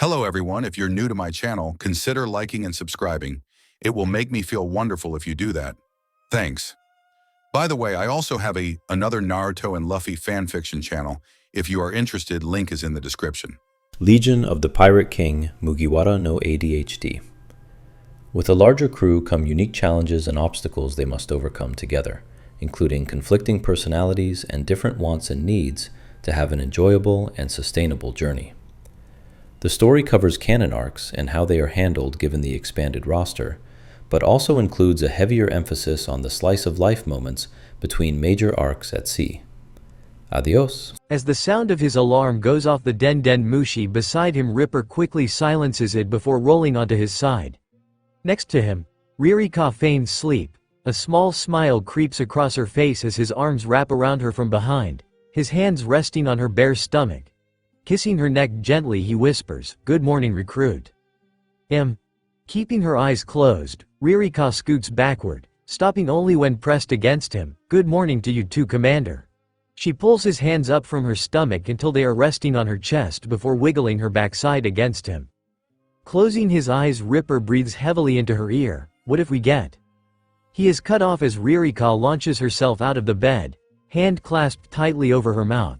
Hello everyone, if you're new to my channel, consider liking and subscribing. It will make me feel wonderful if you do that. Thanks. By the way, I also have another Naruto and Luffy fanfiction channel. If you are interested, link is in the description. Legion of the Pirate King Mugiwara no ADHD. With a larger crew come unique challenges and obstacles they must overcome together, including conflicting personalities and different wants and needs to have an enjoyable and sustainable journey. The story covers canon arcs and how they are handled given the expanded roster, but also includes a heavier emphasis on the slice-of-life moments between major arcs at sea. Adios. As the sound of his alarm goes off, the Den Den Mushi beside him, Ripper quickly silences it before rolling onto his side. Next to him, Ririka feigns sleep. A small smile creeps across her face as his arms wrap around her from behind, his hands resting on her bare stomach. Kissing her neck gently, he whispers, "Good morning, recruit." Keeping her eyes closed, Ririka scoots backward, stopping only when pressed against him. "Good morning to you too, Commander." She pulls his hands up from her stomach until they are resting on her chest before wiggling her backside against him. Closing his eyes, Ripper breathes heavily into her ear. "What if we get?" He is cut off as Ririka launches herself out of the bed, hand clasped tightly over her mouth.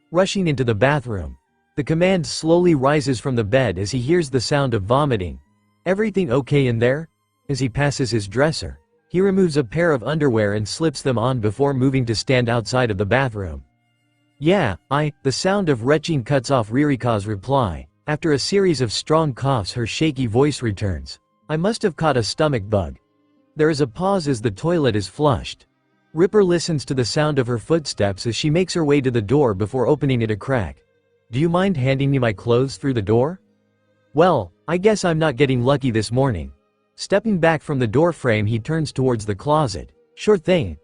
Rushing into the bathroom, the command slowly rises from the bed as he hears the sound of vomiting. "Everything okay in there?" As he passes his dresser, he removes a pair of underwear and slips them on before moving to stand outside of the bathroom. "Yeah, The sound of retching cuts off Ririka's reply. After a series of strong coughs, her shaky voice returns. "I must have caught a stomach bug." There is a pause as the toilet is flushed. Ripper listens to the sound of her footsteps as she makes her way to the door before opening it a crack. "Do you mind handing me my clothes through the door?" "Well, I guess I'm not getting lucky this morning." Stepping back from the door frame, he turns towards the closet. "Sure thing."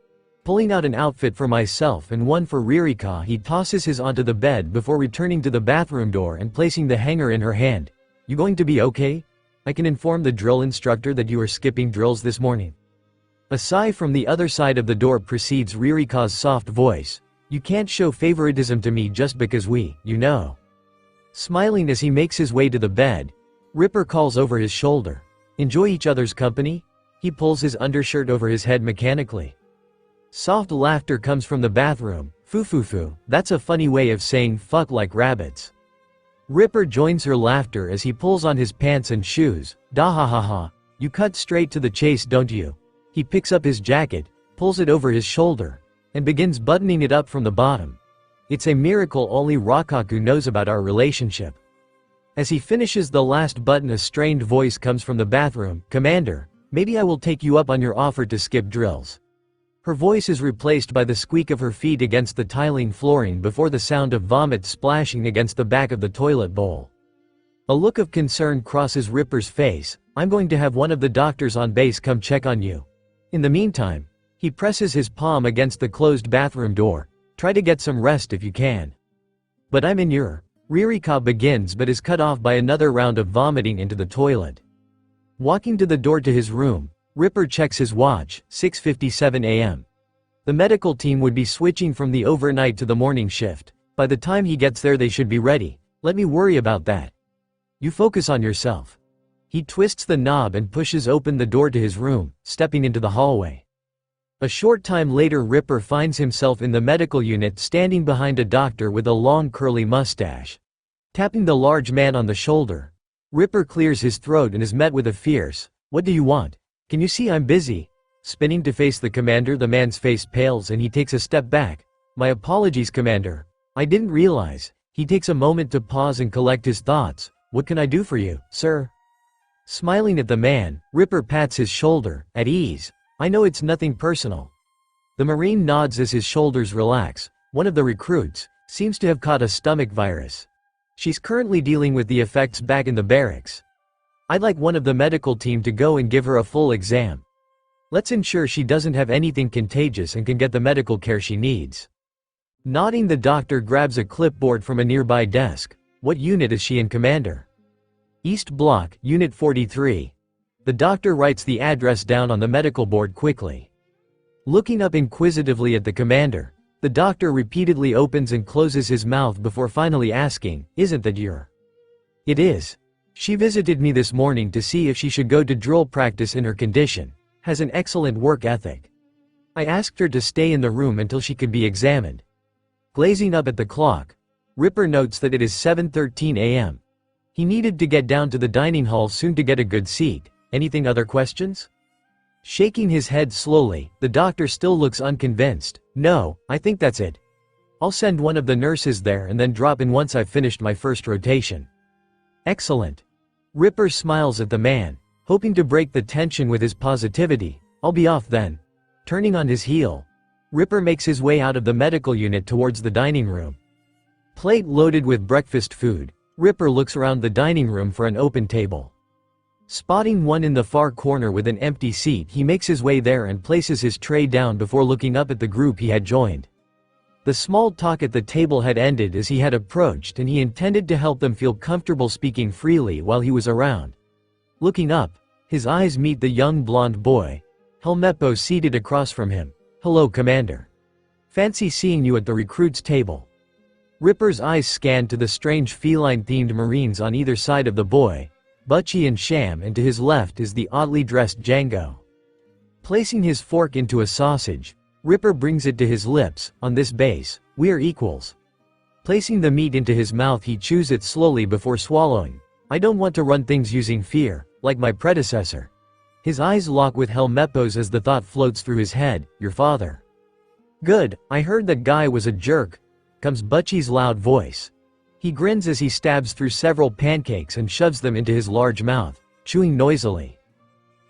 Pulling out an outfit for myself and one for Ririka, he tosses his onto the bed before returning to the bathroom door and placing the hanger in her hand. "You going to be okay? I can inform the drill instructor that you are skipping drills this morning." A sigh from the other side of the door precedes Ririka's soft voice. "You can't show favoritism to me just because you know." Smiling as he makes his way to the bed, Ripper calls over his shoulder. "Enjoy each other's company?" He pulls his undershirt over his head mechanically. Soft laughter comes from the bathroom. "Foo, that's a funny way of saying fuck like rabbits." Ripper joins her laughter as he pulls on his pants and shoes. "Da ha ha ha. You cut straight to the chase, don't you?" He picks up his jacket, pulls it over his shoulder, and begins buttoning it up from the bottom. "It's a miracle only Rakaku knows about our relationship." As he finishes the last button, a strained voice comes from the bathroom. "Commander, maybe I will take you up on your offer to skip drills." Her voice is replaced by the squeak of her feet against the tiling flooring before the sound of vomit splashing against the back of the toilet bowl. A look of concern crosses Ripper's face. "I'm going to have one of the doctors on base come check on you. In the meantime," he presses his palm against the closed bathroom door, "try to get some rest if you can." "But I'm in your..." Ririka begins but is cut off by another round of vomiting into the toilet. Walking to the door to his room, Ripper checks his watch. 6:57 a.m. The medical team would be switching from the overnight to the morning shift. By the time he gets there they should be ready. "Let me worry about that. You focus on yourself." He twists the knob and pushes open the door to his room, stepping into the hallway. A short time later, Ripper finds himself in the medical unit, standing behind a doctor with a long curly mustache. Tapping the large man on the shoulder, Ripper clears his throat and is met with a fierce, "What do you want? Can you see I'm busy?" Spinning to face the commander, the man's face pales and he takes a step back. "My apologies, Commander. I didn't realize." He takes a moment to pause and collect his thoughts. "What can I do for you, sir?" Smiling at the man, Ripper pats his shoulder. "At ease. I know it's nothing personal." The Marine nods as his shoulders relax. "One of the recruits seems to have caught a stomach virus. She's currently dealing with the effects back in the barracks. I'd like one of the medical team to go and give her a full exam. Let's ensure she doesn't have anything contagious and can get the medical care she needs." Nodding, the doctor grabs a clipboard from a nearby desk. "What unit is she in, Commander?" "East Block, Unit 43. The doctor writes the address down on the medical board quickly. Looking up inquisitively at the commander, the doctor repeatedly opens and closes his mouth before finally asking, "Isn't that your..." It is. She visited me this morning to see if she should go to drill practice in her condition. Has an excellent work ethic. I asked her to stay in the room until she could be examined. Glazing up at the clock, Ripper notes that it is 7:13 a.m. He needed to get down to the dining hall soon to get a good seat. Anything other questions? Shaking his head slowly, the doctor still looks unconvinced. No, I think that's it. I'll send one of the nurses there and then drop in once I've finished my first rotation. Excellent. Ripper smiles at the man, hoping to break the tension with his positivity. I'll be off then. Turning on his heel, Ripper makes his way out of the medical unit towards the dining room. Plate loaded with breakfast food, Ripper looks around the dining room for an open table. Spotting one in the far corner with an empty seat, he makes his way there and places his tray down before looking up at the group he had joined. The small talk at the table had ended as he had approached, and he intended to help them feel comfortable speaking freely while he was around. Looking up, his eyes meet the young blonde boy, Helmeppo, seated across from him. Hello, Commander. Fancy seeing you at the recruits table. Ripper's eyes scanned to the strange feline-themed Marines on either side of the boy, Butchie and Sham, and to his left is the oddly dressed Django. Placing his fork into a sausage, Ripper brings it to his lips. On this base, we're equals. Placing the meat into his mouth, he chews it slowly before swallowing. I don't want to run things using fear, like my predecessor. His eyes lock with Helmeppo's as the thought floats through his head, your father. Good, I heard that guy was a jerk, comes Butchie's loud voice. He grins as he stabs through several pancakes and shoves them into his large mouth, chewing noisily.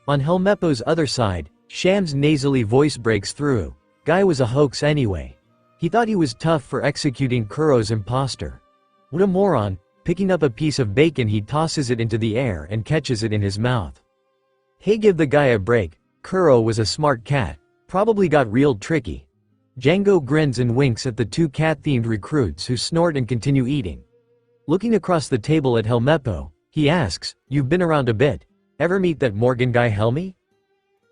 On Helmeppo's other side, Sham's nasally voice breaks through. Guy was a hoax anyway. He thought he was tough for executing Kuro's imposter. What a moron. Picking up a piece of bacon, he tosses it into the air and catches it in his mouth. Hey, give the guy a break. Kuro was a smart cat. Probably got real tricky. Django grins and winks at the two cat-themed recruits who snort and continue eating. Looking across the table at Helmeppo, he asks, you've been around a bit. Ever meet that Morgan guy Helmy?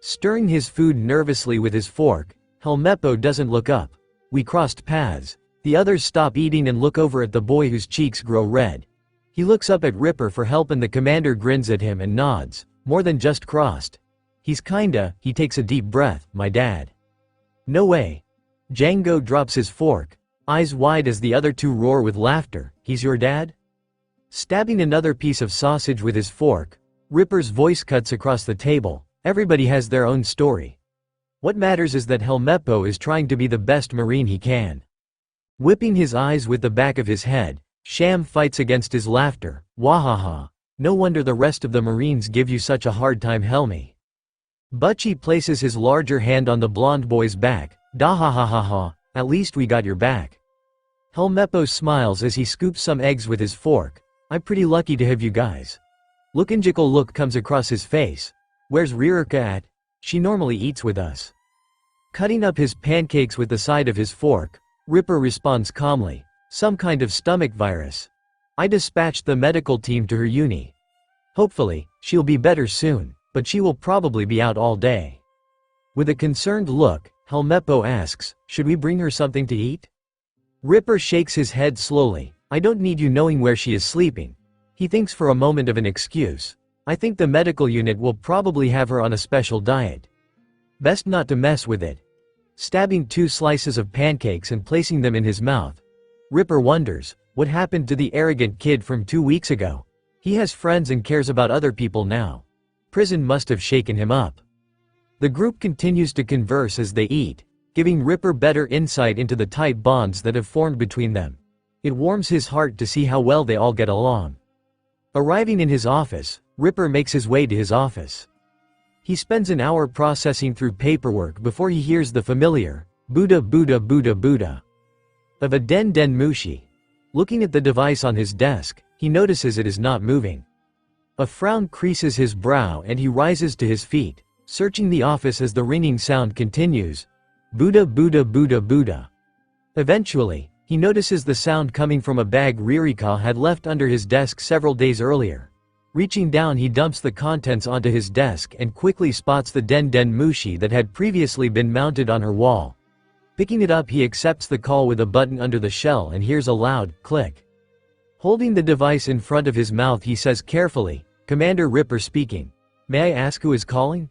Stirring his food nervously with his fork, Helmeppo doesn't look up. We crossed paths. The others stop eating and look over at the boy whose cheeks grow red. He looks up at Ripper for help and the commander grins at him and nods. More than just crossed. He's kinda, he takes a deep breath, my dad. No way. Django drops his fork, eyes wide as the other two roar with laughter. He's your dad? Stabbing another piece of sausage with his fork, Ripper's voice cuts across the table. Everybody has their own story. What matters is that Helmeppo is trying to be the best Marine he can. Whipping his eyes with the back of his head, Sham fights against his laughter. Wahaha. No wonder the rest of the Marines give you such a hard time, Helmy. Butchie places his larger hand on the blonde boy's back. Dahahahaha, at least we got your back. Helmeppo smiles as he scoops some eggs with his fork. I'm pretty lucky to have you guys. Lookinjical look comes across his face. Where's Rirka at? She normally eats with us. Cutting up his pancakes with the side of his fork, Ripper responds calmly. Some kind of stomach virus. I dispatched the medical team to her uni. Hopefully, she'll be better soon, but she will probably be out all day. With a concerned look, Helmeppo asks, should we bring her something to eat? Ripper shakes his head slowly. I don't need you knowing where she is sleeping. He thinks for a moment of an excuse. I think the medical unit will probably have her on a special diet. Best not to mess with it. Stabbing 2 slices of pancakes and placing them in his mouth, Ripper wonders, what happened to the arrogant kid from 2 weeks ago? He has friends and cares about other people now. Prison must have shaken him up. The group continues to converse as they eat, giving Ripper better insight into the tight bonds that have formed between them. It warms his heart to see how well they all get along. Arriving in his office, Ripper makes his way to his office. He spends an hour processing through paperwork before he hears the familiar, Buddha Buddha Buddha Buddha of a Den Den Mushi. Looking at the device on his desk, he notices it is not moving. A frown creases his brow and he rises to his feet, searching the office as the ringing sound continues. Buddha Buddha Buddha Buddha. Eventually, he notices the sound coming from a bag Ririka had left under his desk several days earlier. Reaching down, he dumps the contents onto his desk and quickly spots the Den Den Mushi that had previously been mounted on her wall. Picking it up, he accepts the call with a button under the shell and hears a loud click. Holding the device in front of his mouth, he says carefully, "Commander Ripper speaking. May I ask who is calling?"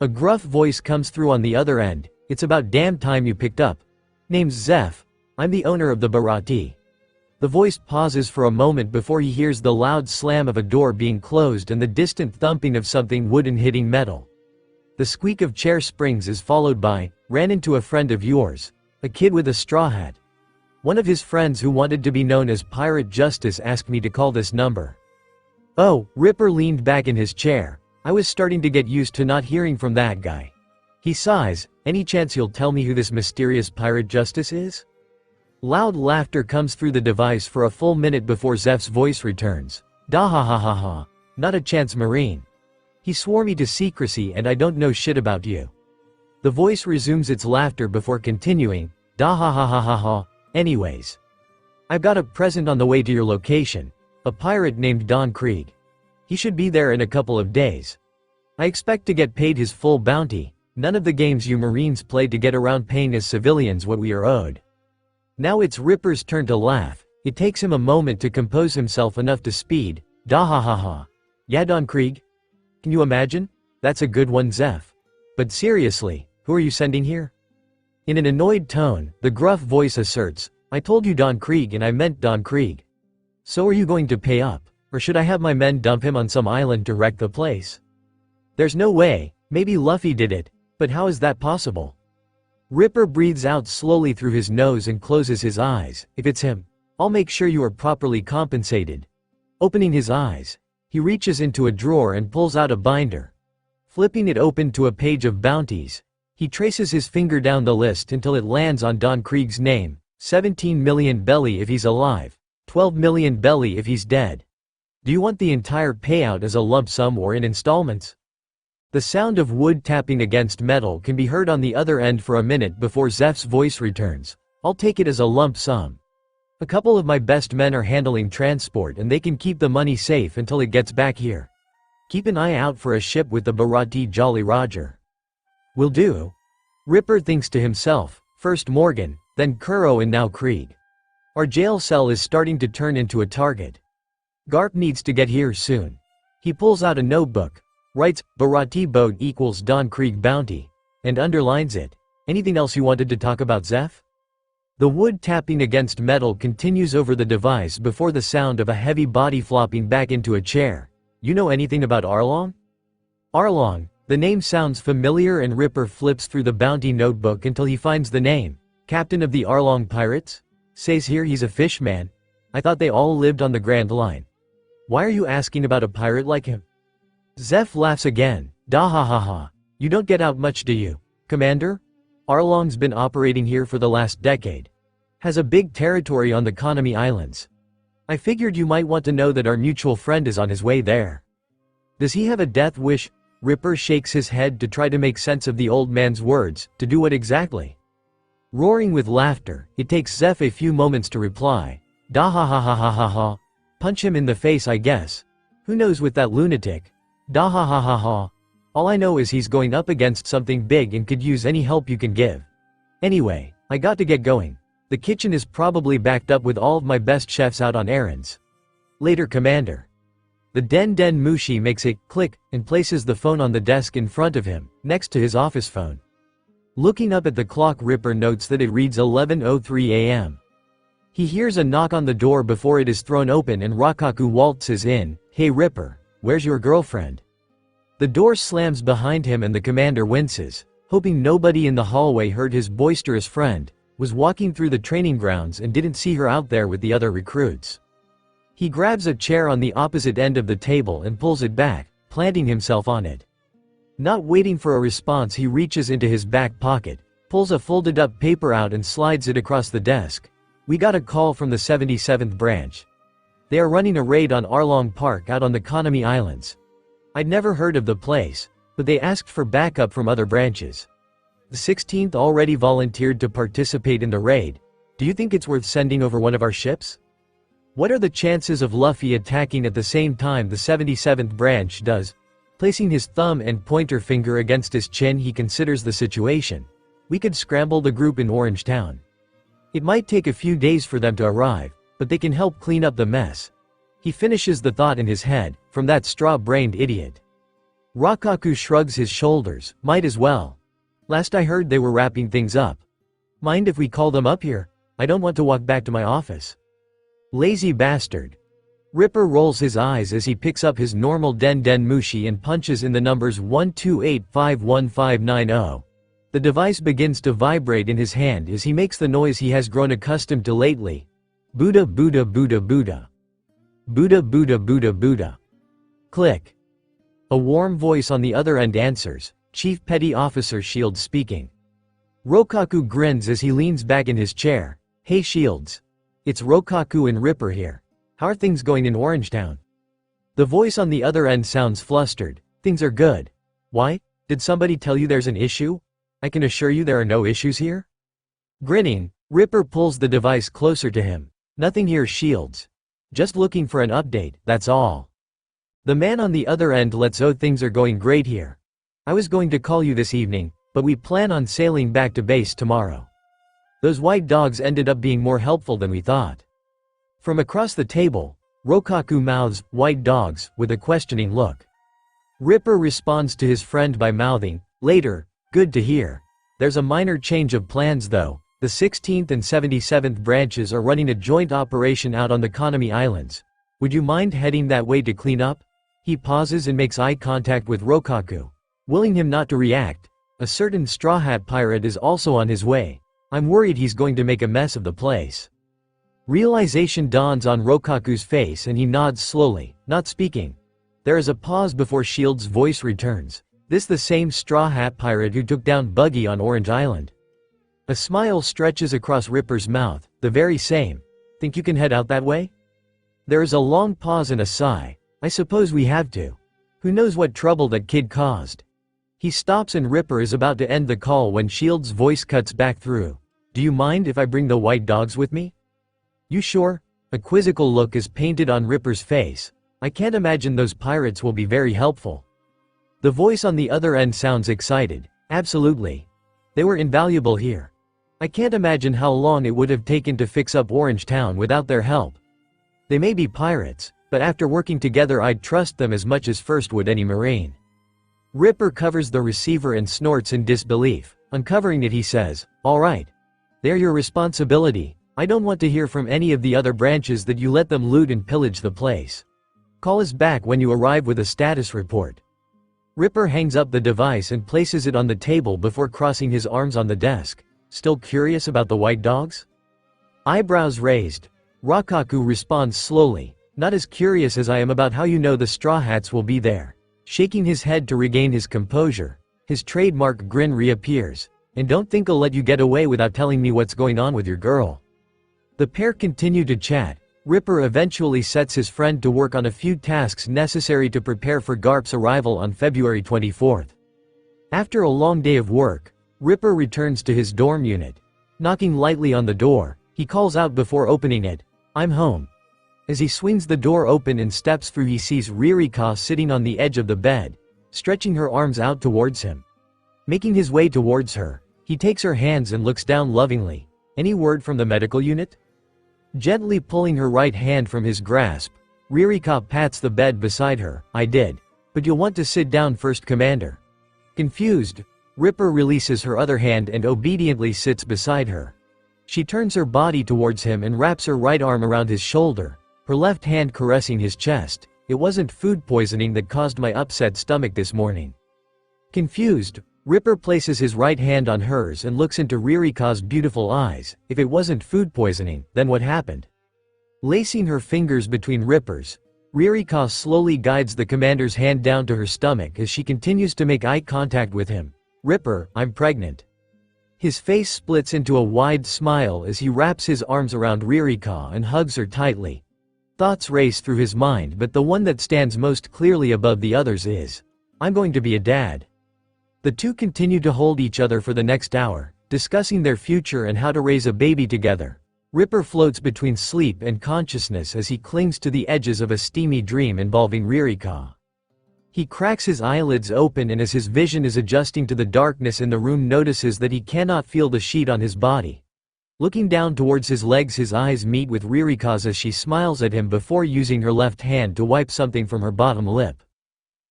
A gruff voice comes through on the other end. "It's about damn time you picked up. Name's Zeph. I'm the owner of the Bharati." The voice pauses for a moment before he hears the loud slam of a door being closed and the distant thumping of something wooden hitting metal. The squeak of chair springs is followed by, "Ran into a friend of yours. A kid with a straw hat. One of his friends who wanted to be known as Pirate Justice asked me to call this number." Oh, Ripper leaned back in his chair. I was starting to get used to not hearing from that guy. He sighs, "Any chance you'll tell me who this mysterious Pirate Justice is?" Loud laughter comes through the device for a full minute before Zeph's voice returns. "Da ha ha ha ha. Not a chance, Marine. He swore me to secrecy and I don't know shit about you." The voice resumes its laughter before continuing, "Da ha ha ha ha ha. Anyways. I've got a present on the way to your location. A pirate named Don Krieg. He should be there in a couple of days. I expect to get paid his full bounty. None of the games you Marines played to get around paying as civilians what we are owed." Now it's Ripper's turn to laugh. It takes him a moment to compose himself enough to speed, "Da ha ha ha. Yeah, Don Krieg? Can you imagine? That's a good one, Zeph. But seriously, who are you sending here?" In an annoyed tone, the gruff voice asserts, "I told you Don Krieg and I meant Don Krieg. So are you going to pay up, or should I have my men dump him on some island to wreck the place?" "There's no way. Maybe Luffy did it, but how is that possible?" Ripper breathes out slowly through his nose and closes his eyes. "If it's him, I'll make sure you are properly compensated." Opening his eyes, he reaches into a drawer and pulls out a binder. Flipping it open to a page of bounties, he traces his finger down the list until it lands on Don Krieg's name. 17 million belly if he's alive, 12 million belly if he's dead. Do you want the entire payout as a lump sum or in installments? The sound of wood tapping against metal can be heard on the other end for a minute before Zeph's voice returns. "I'll take it as a lump sum. A couple of my best men are handling transport and they can keep the money safe until it gets back here. Keep an eye out for a ship with the Bharati Jolly Roger." "Will do." Ripper thinks to himself, first Morgan, then Kuro and now Krieg. Our jail cell is starting to turn into a target. Garp needs to get here soon. He pulls out a notebook, writes, "Bharati boat equals Don Krieg bounty," and underlines it. "Anything else you wanted to talk about, Zeph?" The wood tapping against metal continues over the device before the sound of a heavy body flopping back into a chair. "You know anything about Arlong?" Arlong, the name sounds familiar and Ripper flips through the bounty notebook until he finds the name. "Captain of the Arlong Pirates? Says here he's a fish man. I thought they all lived on the Grand Line. Why are you asking about a pirate like him?" Zeph laughs again. "Da ha ha ha. You don't get out much, do you, Commander? Arlong's been operating here for the last decade. Has a big territory on the Konami Islands. I figured you might want to know that our mutual friend is on his way there. Does he have a death wish?" Ripper shakes his head to try to make sense of the old man's words. "To do what exactly?" Roaring with laughter, it takes Zeph a few moments to reply. "Da ha ha ha ha ha ha. Punch him in the face, I guess. Who knows with that lunatic? Da ha ha ha ha. All I know is he's going up against something big and could use any help you can give. Anyway, I got to get going. The kitchen is probably backed up with all of my best chefs out on errands. Later, Commander." The Den Den Mushi makes a click and places the phone on the desk in front of him, next to his office phone. Looking up at the clock, Ripper notes that it reads 11:03 a.m. He hears a knock on the door before it is thrown open and Rakaku waltzes in. "Hey Ripper, where's your girlfriend?" The door slams behind him and the commander winces, hoping nobody in the hallway heard his boisterous friend was walking through the training grounds and didn't see her out there with the other recruits. He grabs a chair on the opposite end of the table and pulls it back, planting himself on it. Not waiting for a response, he reaches into his back pocket, pulls a folded up paper out and slides it across the desk. "We got a call from the 77th branch. They are running a raid on Arlong Park out on the Konami Islands. I'd never heard of the place, but they asked for backup from other branches. The 16th already volunteered to participate in the raid. Do you think it's worth sending over one of our ships? What are the chances of Luffy attacking at the same time the 77th branch does?" Placing his thumb and pointer finger against his chin, he considers the situation. "We could scramble the group in Orange Town. It might take a few days for them to arrive, but they can help clean up the mess. He finishes the thought in his head, from that straw-brained idiot. Rokkaku shrugs his shoulders, might as well. Last I heard they were wrapping things up. Mind if we call them up here? I don't want to walk back to my office. Lazy bastard. Ripper rolls his eyes as he picks up his normal Den Den Mushi and punches in the numbers 128511590. The device begins to vibrate in his hand as he makes the noise he has grown accustomed to lately. Buddha Buddha Buddha Buddha. Buddha Buddha Buddha Buddha. Click. A warm voice on the other end answers, Chief Petty Officer Shields speaking. Rokkaku grins as he leans back in his chair. Hey Shields. It's Rokkaku and Ripper here. How are things going in Orangetown? The voice on the other end sounds flustered. Things are good. Why? Did somebody tell you there's an issue? I can assure you there are no issues here. Grinning, Ripper pulls the device closer to him. Nothing here, Shields. Just looking for an update, that's all. The man on the other end lets know things are going great here. I was going to call you this evening, but we plan on sailing back to base tomorrow. Those white dogs ended up being more helpful than we thought. From across the table, Rokkaku mouths, white dogs, with a questioning look. Ripper responds to his friend by mouthing, later, good to hear. There's a minor change of plans though. The 16th and 77th branches are running a joint operation out on the Konami Islands. Would you mind heading that way to clean up? He pauses and makes eye contact with Rokkaku, willing him not to react. A certain Straw Hat pirate is also on his way. I'm worried he's going to make a mess of the place. Realization dawns on Rokkaku's face and he nods slowly, not speaking. There is a pause before Shields' voice returns. This the same Straw Hat pirate who took down Buggy on Orange Island. A smile stretches across Ripper's mouth, the very same. Think you can head out that way? There is a long pause and a sigh. I suppose we have to. Who knows what trouble that kid caused? He stops and Ripper is about to end the call when Shields' voice cuts back through. Do you mind if I bring the white dogs with me? You sure? A quizzical look is painted on Ripper's face. I can't imagine those pirates will be very helpful. The voice on the other end sounds excited. Absolutely. They were invaluable here. I can't imagine how long it would have taken to fix up Orangetown without their help. They may be pirates, but after working together I'd trust them as much as first would any Marine. Ripper covers the receiver and snorts in disbelief. Uncovering it he says, all right. They're your responsibility. I don't want to hear from any of the other branches that you let them loot and pillage the place. Call us back when you arrive with a status report. Ripper hangs up the device and places it on the table before crossing his arms on the desk. Still curious about the white dogs? Eyebrows raised. Rokkaku responds slowly, not as curious as I am about how you know the Straw Hats will be there. Shaking his head to regain his composure, his trademark grin reappears. And don't think I'll let you get away without telling me what's going on with your girl. The pair continue to chat. Ripper eventually sets his friend to work on a few tasks necessary to prepare for Garp's arrival on February 24th. After a long day of work, Ripper returns to his dorm unit. Knocking lightly on the door, he calls out before opening it, I'm home. As he swings the door open and steps through he sees Ririka sitting on the edge of the bed, stretching her arms out towards him. Making his way towards her, he takes her hands and looks down lovingly. Any word from the medical unit? Gently pulling her right hand from his grasp, Ririka pats the bed beside her. I did. But you'll want to sit down first, Commander. Confused, Ripper releases her other hand and obediently sits beside her. She turns her body towards him and wraps her right arm around his shoulder, her left hand caressing his chest. It wasn't food poisoning that caused my upset stomach this morning. Confused, Ripper places his right hand on hers and looks into Ririka's beautiful eyes. If it wasn't food poisoning, then what happened? Lacing her fingers between Ripper's, Ririka slowly guides the commander's hand down to her stomach as she continues to make eye contact with him. Ripper, I'm pregnant. His face splits into a wide smile as he wraps his arms around Ririka and hugs her tightly. Thoughts race through his mind, but the one that stands most clearly above the others is, I'm going to be a dad. The two continue to hold each other for the next hour, discussing their future and how to raise a baby together. Ripper floats between sleep and consciousness as he clings to the edges of a steamy dream involving Ririka. He cracks his eyelids open and as his vision is adjusting to the darkness in the room notices that he cannot feel the sheet on his body. Looking down towards his legs, his eyes meet with Ririka's as she smiles at him before using her left hand to wipe something from her bottom lip.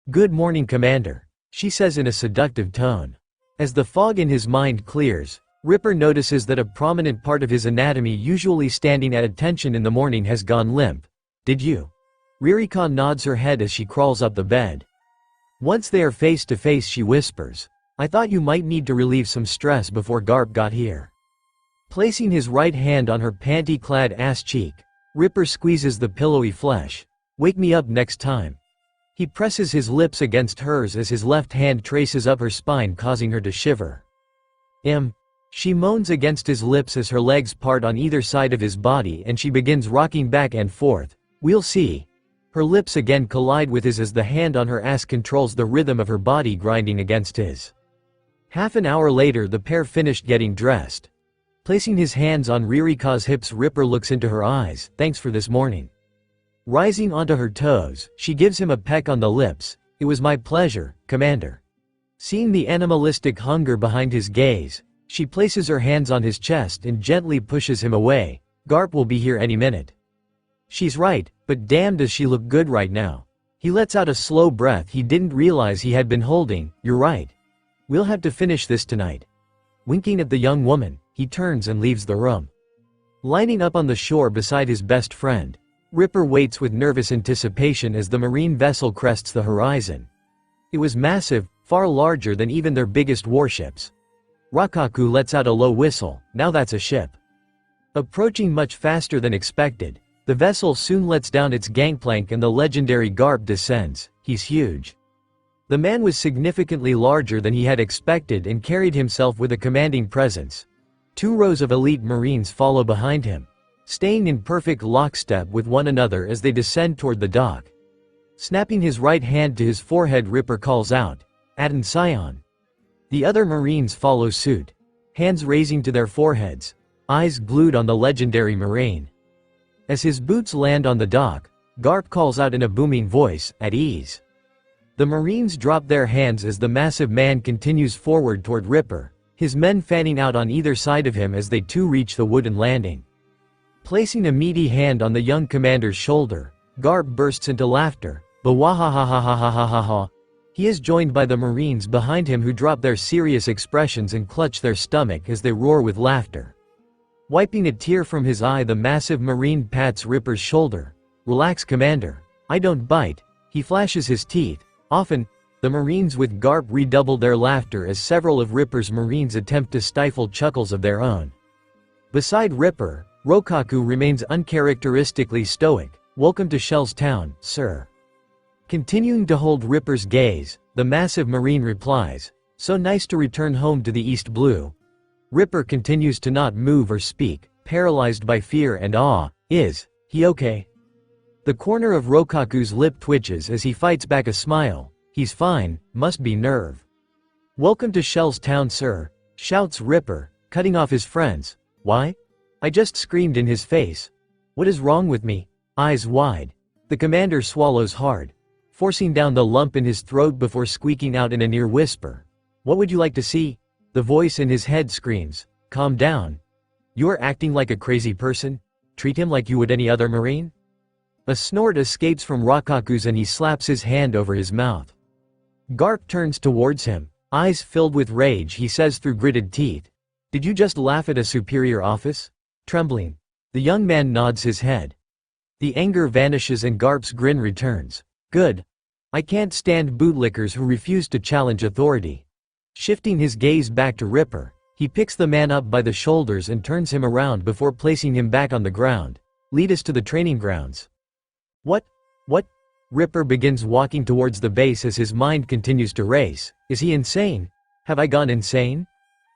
"Good morning, Commander," she says in a seductive tone. As the fog in his mind clears, Ripper notices that a prominent part of his anatomy, usually standing at attention in the morning, has gone limp. "Did you?" Ririka nods her head as she crawls up the bed. Once they are face to face, she whispers, "I thought you might need to relieve some stress before Garp got here." Placing his right hand on her panty-clad ass cheek, Ripper squeezes the pillowy flesh. "Wake me up next time." He presses his lips against hers as his left hand traces up her spine, causing her to shiver. She moans against his lips as her legs part on either side of his body and she begins rocking back and forth. "We'll see." Her lips again collide with his as the hand on her ass controls the rhythm of her body grinding against his. Half an hour later, the pair finished getting dressed. Placing his hands on Ririka's hips, Ripper looks into her eyes. "Thanks for this morning." Rising onto her toes, she gives him a peck on the lips. "It was my pleasure, Commander." Seeing the animalistic hunger behind his gaze, she places her hands on his chest and gently pushes him away. "Garp will be here any minute." She's right, but damn does she look good right now. He lets out a slow breath he didn't realize he had been holding. "You're right. We'll have to finish this tonight." Winking at the young woman, he turns and leaves the room. Lining up on the shore beside his best friend, Ripper waits with nervous anticipation as the marine vessel crests the horizon. It was massive, far larger than even their biggest warships. Rokkaku lets out a low whistle. Now that's a ship. Approaching much faster than expected, the vessel soon lets down its gangplank and the legendary Garp descends. He's huge. The man was significantly larger than he had expected and carried himself with a commanding presence. 2 rows of elite marines follow behind him, staying in perfect lockstep with one another as they descend toward the dock. Snapping his right hand to his forehead, Ripper calls out, "Aden Sion." The other marines follow suit, hands raising to their foreheads, eyes glued on the legendary marine. As his boots land on the dock, Garp calls out in a booming voice, "At ease." The marines drop their hands as the massive man continues forward toward Ripper, his men fanning out on either side of him as they too reach the wooden landing. Placing a meaty hand on the young commander's shoulder, Garp bursts into laughter. Bawahahahahahahaha. He is joined by the marines behind him who drop their serious expressions and clutch their stomach as they roar with laughter. Wiping a tear from his eye, the massive marine pats Ripper's shoulder. "Relax, Commander. I don't bite." He flashes his teeth. Often, the marines with Garp redouble their laughter as several of Ripper's marines attempt to stifle chuckles of their own. Beside Ripper, Rokkaku remains uncharacteristically stoic. "Welcome to Shell's Town, sir." Continuing to hold Ripper's gaze, the massive marine replies, "So nice to return home to the East Blue." Ripper continues to not move or speak, paralyzed by fear and awe. Is he okay? The corner of Rokkaku's lip twitches as he fights back a smile. "He's fine, must be nerve." "Welcome to Shell's Town, sir," shouts Ripper, cutting off his friends. "Why? I just screamed in his face. What is wrong with me?" Eyes wide, the commander swallows hard, forcing down the lump in his throat before squeaking out in a near whisper, "What would you like to see?" The voice in his head screams, "Calm down. You're acting like a crazy person. Treat him like you would any other marine." A snort escapes from Rokkaku's and he slaps his hand over his mouth. Garp turns towards him, eyes filled with rage. He says through gritted teeth, "Did you just laugh at a superior office?" Trembling, the young man nods his head. The anger vanishes and Garp's grin returns. "Good. I can't stand bootlickers who refuse to challenge authority." Shifting his gaze back to Ripper, he picks the man up by the shoulders and turns him around before placing him back on the ground. "Lead us to the training grounds." What? Ripper begins walking towards the base as his mind continues to race. Is he insane? Have I gone insane?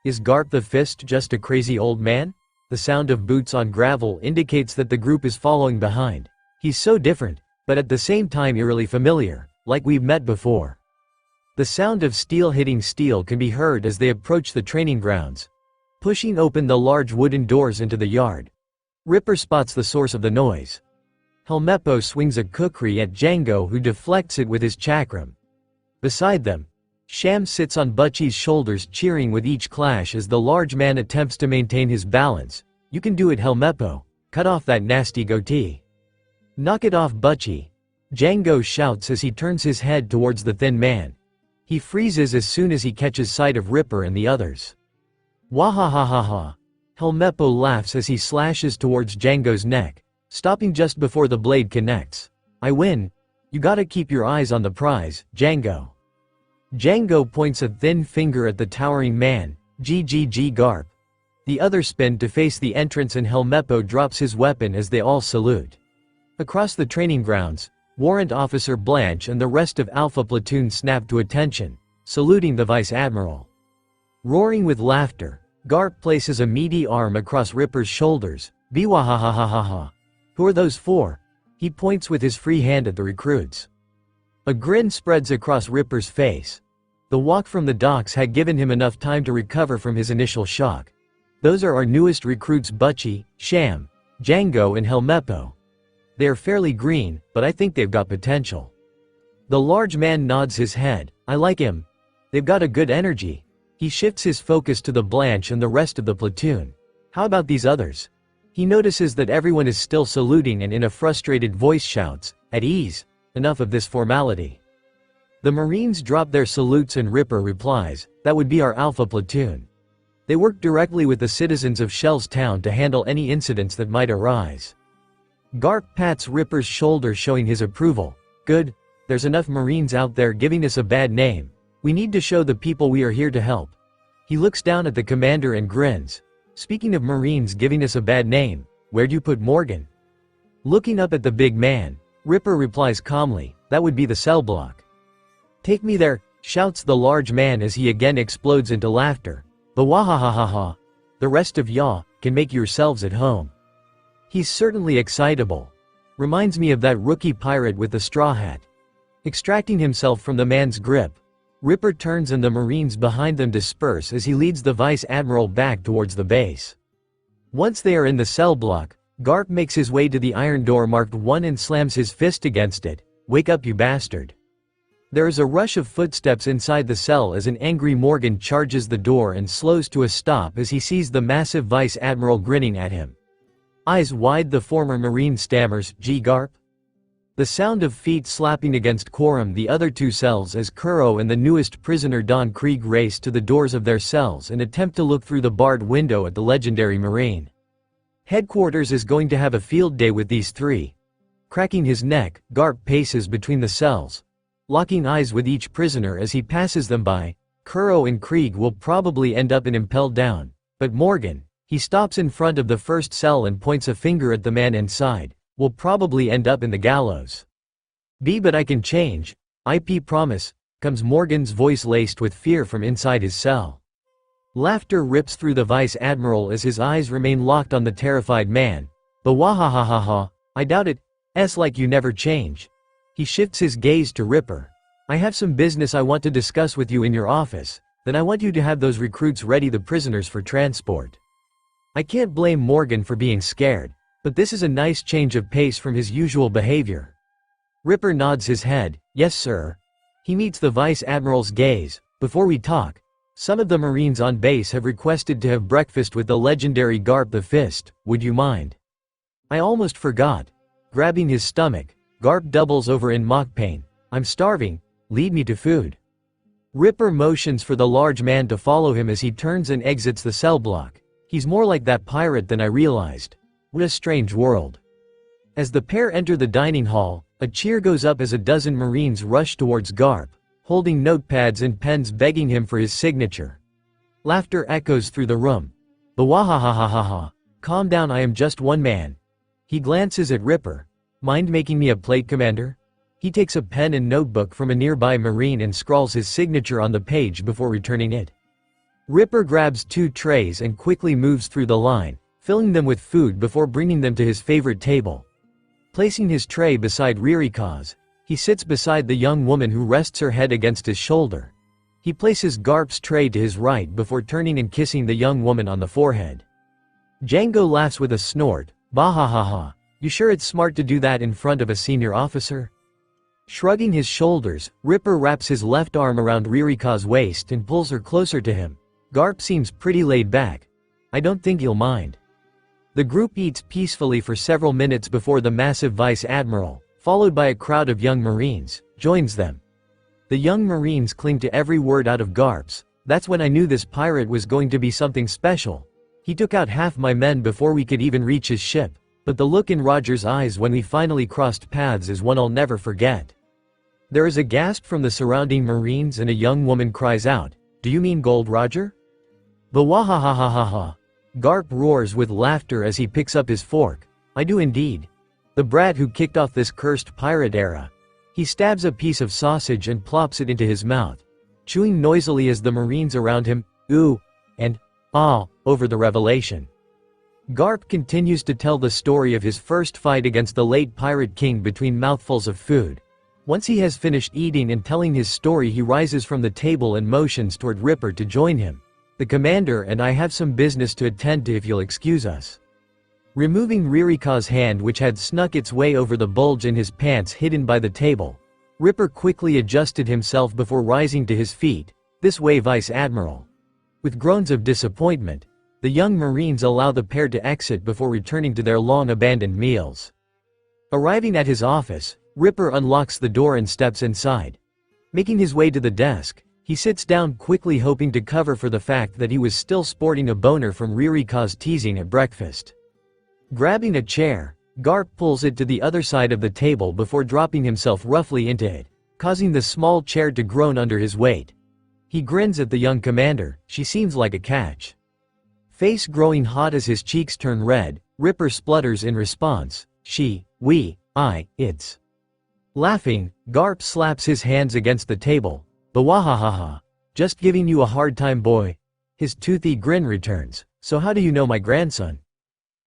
Is Garp the Fist just a crazy old man? The sound of boots on gravel indicates that the group is following behind. He's so different, but at the same time eerily familiar, like we've met before. The sound of steel hitting steel can be heard as they approach the training grounds, pushing open the large wooden doors into the yard. Ripper spots the source of the noise. Helmeppo swings a kukri at Django, who deflects it with his chakram. Beside them, Sham sits on Butchie's shoulders, cheering with each clash as the large man attempts to maintain his balance. You can do it, Helmeppo. Cut off that nasty goatee. Knock it off, Butchie. Django shouts as he turns his head towards the thin man. He freezes as soon as he catches sight of Ripper and the others. Wahahahaha. Helmeppo laughs as he slashes towards Django's neck, stopping just before the blade connects. I win. You gotta keep your eyes on the prize, Django. Django points a thin finger at the towering man, GGG Garp. The others spin to face the entrance and Helmeppo drops his weapon as they all salute. Across the training grounds, Warrant Officer Blanche and the rest of Alpha Platoon snap to attention, saluting the Vice Admiral. Roaring with laughter, Garp places a meaty arm across Ripper's shoulders. Biwahahahaha. Who are those for? He points with his free hand at the recruits. A grin spreads across Ripper's face. The walk from the docks had given him enough time to recover from his initial shock. Those are our newest recruits, Butchie, Sham, Django and Helmeppo. They are fairly green, but I think they've got potential. The large man nods his head. I like him. They've got a good energy. He shifts his focus to the Blanche and the rest of the platoon. How about these others? He notices that everyone is still saluting and in a frustrated voice shouts, at ease, enough of this formality. The Marines drop their salutes and Ripper replies, that would be our Alpha Platoon. They work directly with the citizens of Shell's town to handle any incidents that might arise. Garp pats Ripper's shoulder showing his approval. Good, there's enough Marines out there giving us a bad name. We need to show the people we are here to help. He looks down at the commander and grins. Speaking of Marines giving us a bad name, where'd you put Morgan? Looking up at the big man, Ripper replies calmly, that would be the cell block. Take me there, shouts the large man as he again explodes into laughter. Bawahahahaha. The rest of y'all can make yourselves at home. He's certainly excitable. Reminds me of that rookie pirate with the straw hat. Extracting himself from the man's grip, Ripper turns and the Marines behind them disperse as he leads the Vice Admiral back towards the base. Once they are in the cell block, Garp makes his way to the iron door marked 1 and slams his fist against it. Wake up, you bastard. There is a rush of footsteps inside the cell as an angry Morgan charges the door and slows to a stop as he sees the massive Vice Admiral grinning at him. Eyes wide, the former Marine stammers, G. Garp? The sound of feet slapping against quorum the other 2 cells as Kuro and the newest prisoner Don Krieg race to the doors of their cells and attempt to look through the barred window at the legendary Marine. Headquarters is going to have a field day with these 3. Cracking his neck, Garp paces between the cells, locking eyes with each prisoner as he passes them by. Kuro and Krieg will probably end up impelled down, but Morgan, he stops in front of the first cell and points a finger at the man inside, will probably end up in the gallows. But I can change, IP promise, comes Morgan's voice laced with fear from inside his cell. Laughter rips through the Vice Admiral as his eyes remain locked on the terrified man. Bawahahahaha, I doubt it, like you never change. He shifts his gaze to Ripper. I have some business I want to discuss with you in your office, then I want you to have those recruits ready, the prisoners for transport. I can't blame Morgan for being scared, but this is a nice change of pace from his usual behavior. Ripper nods his head, yes sir. He meets the Vice Admiral's gaze. Before we talk, some of the Marines on base have requested to have breakfast with the legendary Garp the Fist, would you mind? I almost forgot. Grabbing his stomach, Garp doubles over in mock pain. I'm starving, lead me to food. Ripper motions for the large man to follow him as he turns and exits the cell block. He's more like that pirate than I realized. What a strange world. As the pair enter the dining hall, a cheer goes up as a dozen Marines rush towards Garp, holding notepads and pens begging him for his signature. Laughter echoes through the room. Bawahahahaha. Calm down, I am just one man. He glances at Ripper. Mind making me a plate, Commander? He takes a pen and notebook from a nearby Marine and scrawls his signature on the page before returning it. Ripper grabs 2 trays and quickly moves through the line, filling them with food before bringing them to his favorite table. Placing his tray beside Ririka's, he sits beside the young woman who rests her head against his shoulder. He places Garp's tray to his right before turning and kissing the young woman on the forehead. Django laughs with a snort. Bahahaha. You sure it's smart to do that in front of a senior officer? Shrugging his shoulders, Ripper wraps his left arm around Ririka's waist and pulls her closer to him. Garp seems pretty laid back. I don't think you'll mind. The group eats peacefully for several minutes before the massive vice admiral, followed by a crowd of young marines, joins them. The young marines cling to every word out of Garp's. That's when I knew this pirate was going to be something special. He took out half my men before we could even reach his ship, but the look in Roger's eyes when we finally crossed paths is one I'll never forget. There is a gasp from the surrounding marines and a young woman cries out, "Do you mean gold, Roger?" Bawahahahaha. Garp roars with laughter as he picks up his fork. I do indeed. The brat who kicked off this cursed pirate era. He stabs a piece of sausage and plops it into his mouth, chewing noisily as the marines around him, ooh, and ah, over the revelation. Garp continues to tell the story of his first fight against the late Pirate King between mouthfuls of food. Once he has finished eating and telling his story, he rises from the table and motions toward Ripper to join him. The commander and I have some business to attend to if you'll excuse us. Removing Ririka's hand which had snuck its way over the bulge in his pants hidden by the table, Ripper quickly adjusted himself before rising to his feet. This way, Vice Admiral. With groans of disappointment, the young marines allow the pair to exit before returning to their long-abandoned meals. Arriving at his office, Ripper unlocks the door and steps inside. Making his way to the desk, he sits down quickly, hoping to cover for the fact that he was still sporting a boner from Ririka's teasing at breakfast. Grabbing a chair, Garp pulls it to the other side of the table before dropping himself roughly into it, causing the small chair to groan under his weight. He grins at the young commander. She seems like a catch. Face growing hot as his cheeks turn red, Ripper splutters in response. She, we, I, it's. Laughing, Garp slaps his hands against the table. Bawahahaha. Just giving you a hard time, boy. His toothy grin returns. So how do you know my grandson?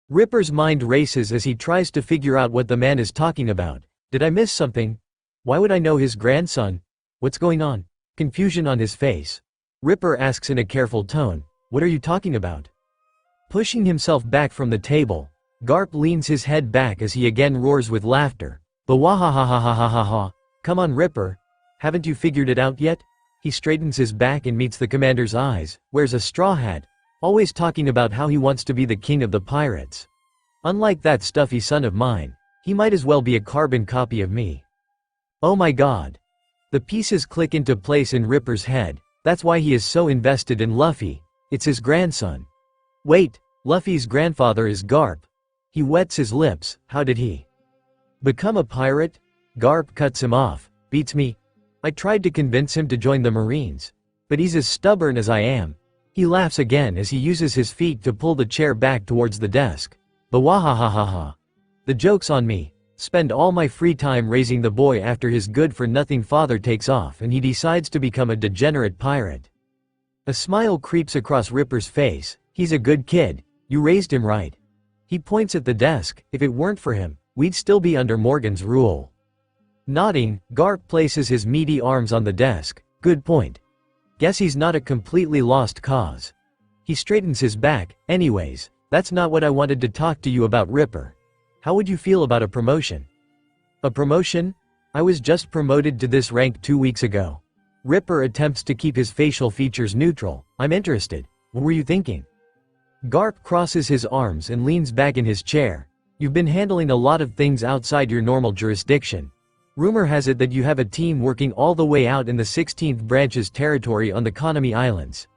Ripper's mind races as he tries to figure out what the man is talking about. Did I miss something? Why would I know his grandson? What's going on? Confusion on his face. Ripper asks in a careful tone, what are you talking about? Pushing himself back from the table, Garp leans his head back as he again roars with laughter. Bawahahahahahaha. Come on, Ripper. Haven't you figured it out yet? He straightens his back and meets the commander's eyes, wears a straw hat, always talking about how he wants to be the king of the pirates. Unlike that stuffy son of mine, he might as well be a carbon copy of me. Oh my god. The pieces click into place in Ripper's head. That's why he is so invested in Luffy. It's his grandson. Wait, Luffy's grandfather is Garp. He wets his lips. How did he become a pirate? Garp cuts him off. Beats me. I tried to convince him to join the Marines, but he's as stubborn as I am. He laughs again as he uses his feet to pull the chair back towards the desk. Bawahahahaha. The joke's on me. Spend all my free time raising the boy after his good-for-nothing father takes off and he decides to become a degenerate pirate. A smile creeps across Ripper's face. He's a good kid. You raised him right. He points at the desk. If it weren't for him, we'd still be under Morgan's rule. Nodding, Garp places his meaty arms on the desk. Good point. Guess he's not a completely lost cause. He straightens his back. Anyways, that's not what I wanted to talk to you about, Ripper. How would you feel about a promotion? A promotion? I was just promoted to this rank 2 weeks ago. Ripper attempts to keep his facial features neutral. I'm interested. What were you thinking? Garp crosses his arms and leans back in his chair. You've been handling a lot of things outside your normal jurisdiction. Rumor has it that you have a team working all the way out in the 16th branch's territory on the Konami Islands.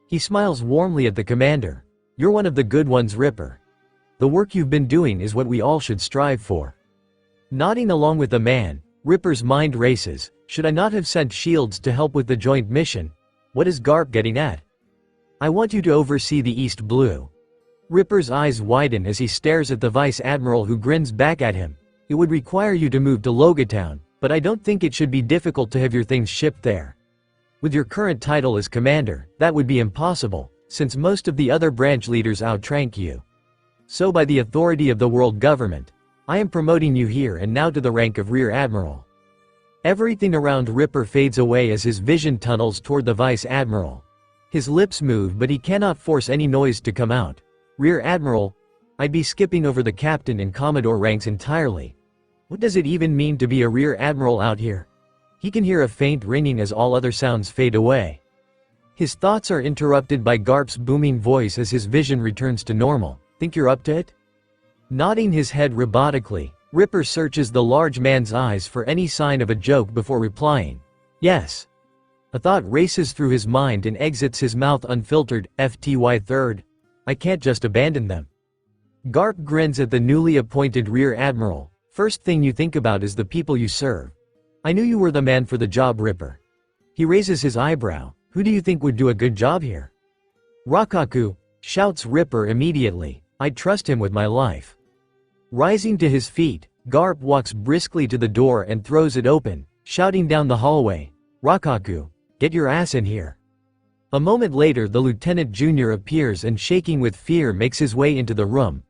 He smiles warmly at the commander. You're one of the good ones, Ripper. The work you've been doing is what we all should strive for. Nodding along with the man, Ripper's mind races. Should I not have sent shields to help with the joint mission? What is Garp getting at? I want you to oversee the East Blue. Ripper's eyes widen as he stares at the Vice Admiral who grins back at him. It would require you to move to Logatown, but I don't think it should be difficult to have your things shipped there. With your current title as commander, that would be impossible, since most of the other branch leaders outrank you. So by the authority of the world government, I am promoting you here and now to the rank of Rear Admiral. Everything around Ripper fades away as his vision tunnels toward the Vice Admiral. His lips move but he cannot force any noise to come out. Rear Admiral? I'd be skipping over the captain and commodore ranks entirely. What does it even mean to be a Rear Admiral out here? He can hear a faint ringing as all other sounds fade away. His thoughts are interrupted by Garp's booming voice as his vision returns to normal. Think you're up to it? Nodding his head robotically, Ripper searches the large man's eyes for any sign of a joke before replying, "Yes." A thought races through his mind and exits his mouth unfiltered, FTY third. I can't just abandon them. Garp grins at the newly appointed Rear Admiral. First thing you think about is the people you serve. I knew you were the man for the job, Ripper. He raises his eyebrow. Who do you think would do a good job here? Rakaku, shouts Ripper immediately. I trust him with my life. Rising to his feet, Garp walks briskly to the door and throws it open, shouting down the hallway, "Rakaku, get your ass in here." A moment later the Lieutenant Junior appears and shaking with fear makes his way into the room.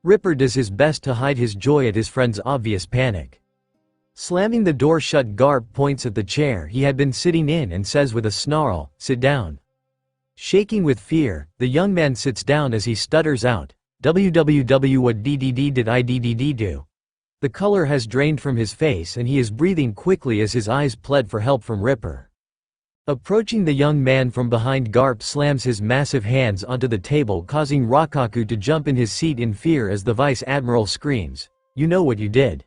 Ripper does his best to hide his joy at his friend's obvious panic. Slamming the door shut, Garp points at the chair he had been sitting in and says with a snarl, "Sit down." Shaking with fear, the young man sits down as he stutters out, "WWW, what DDD did I DDD do?" The color has drained from his face and he is breathing quickly as his eyes plead for help from Ripper. Approaching the young man from behind, Garp slams his massive hands onto the table, causing Rakaku to jump in his seat in fear as the Vice Admiral screams, "You know what you did."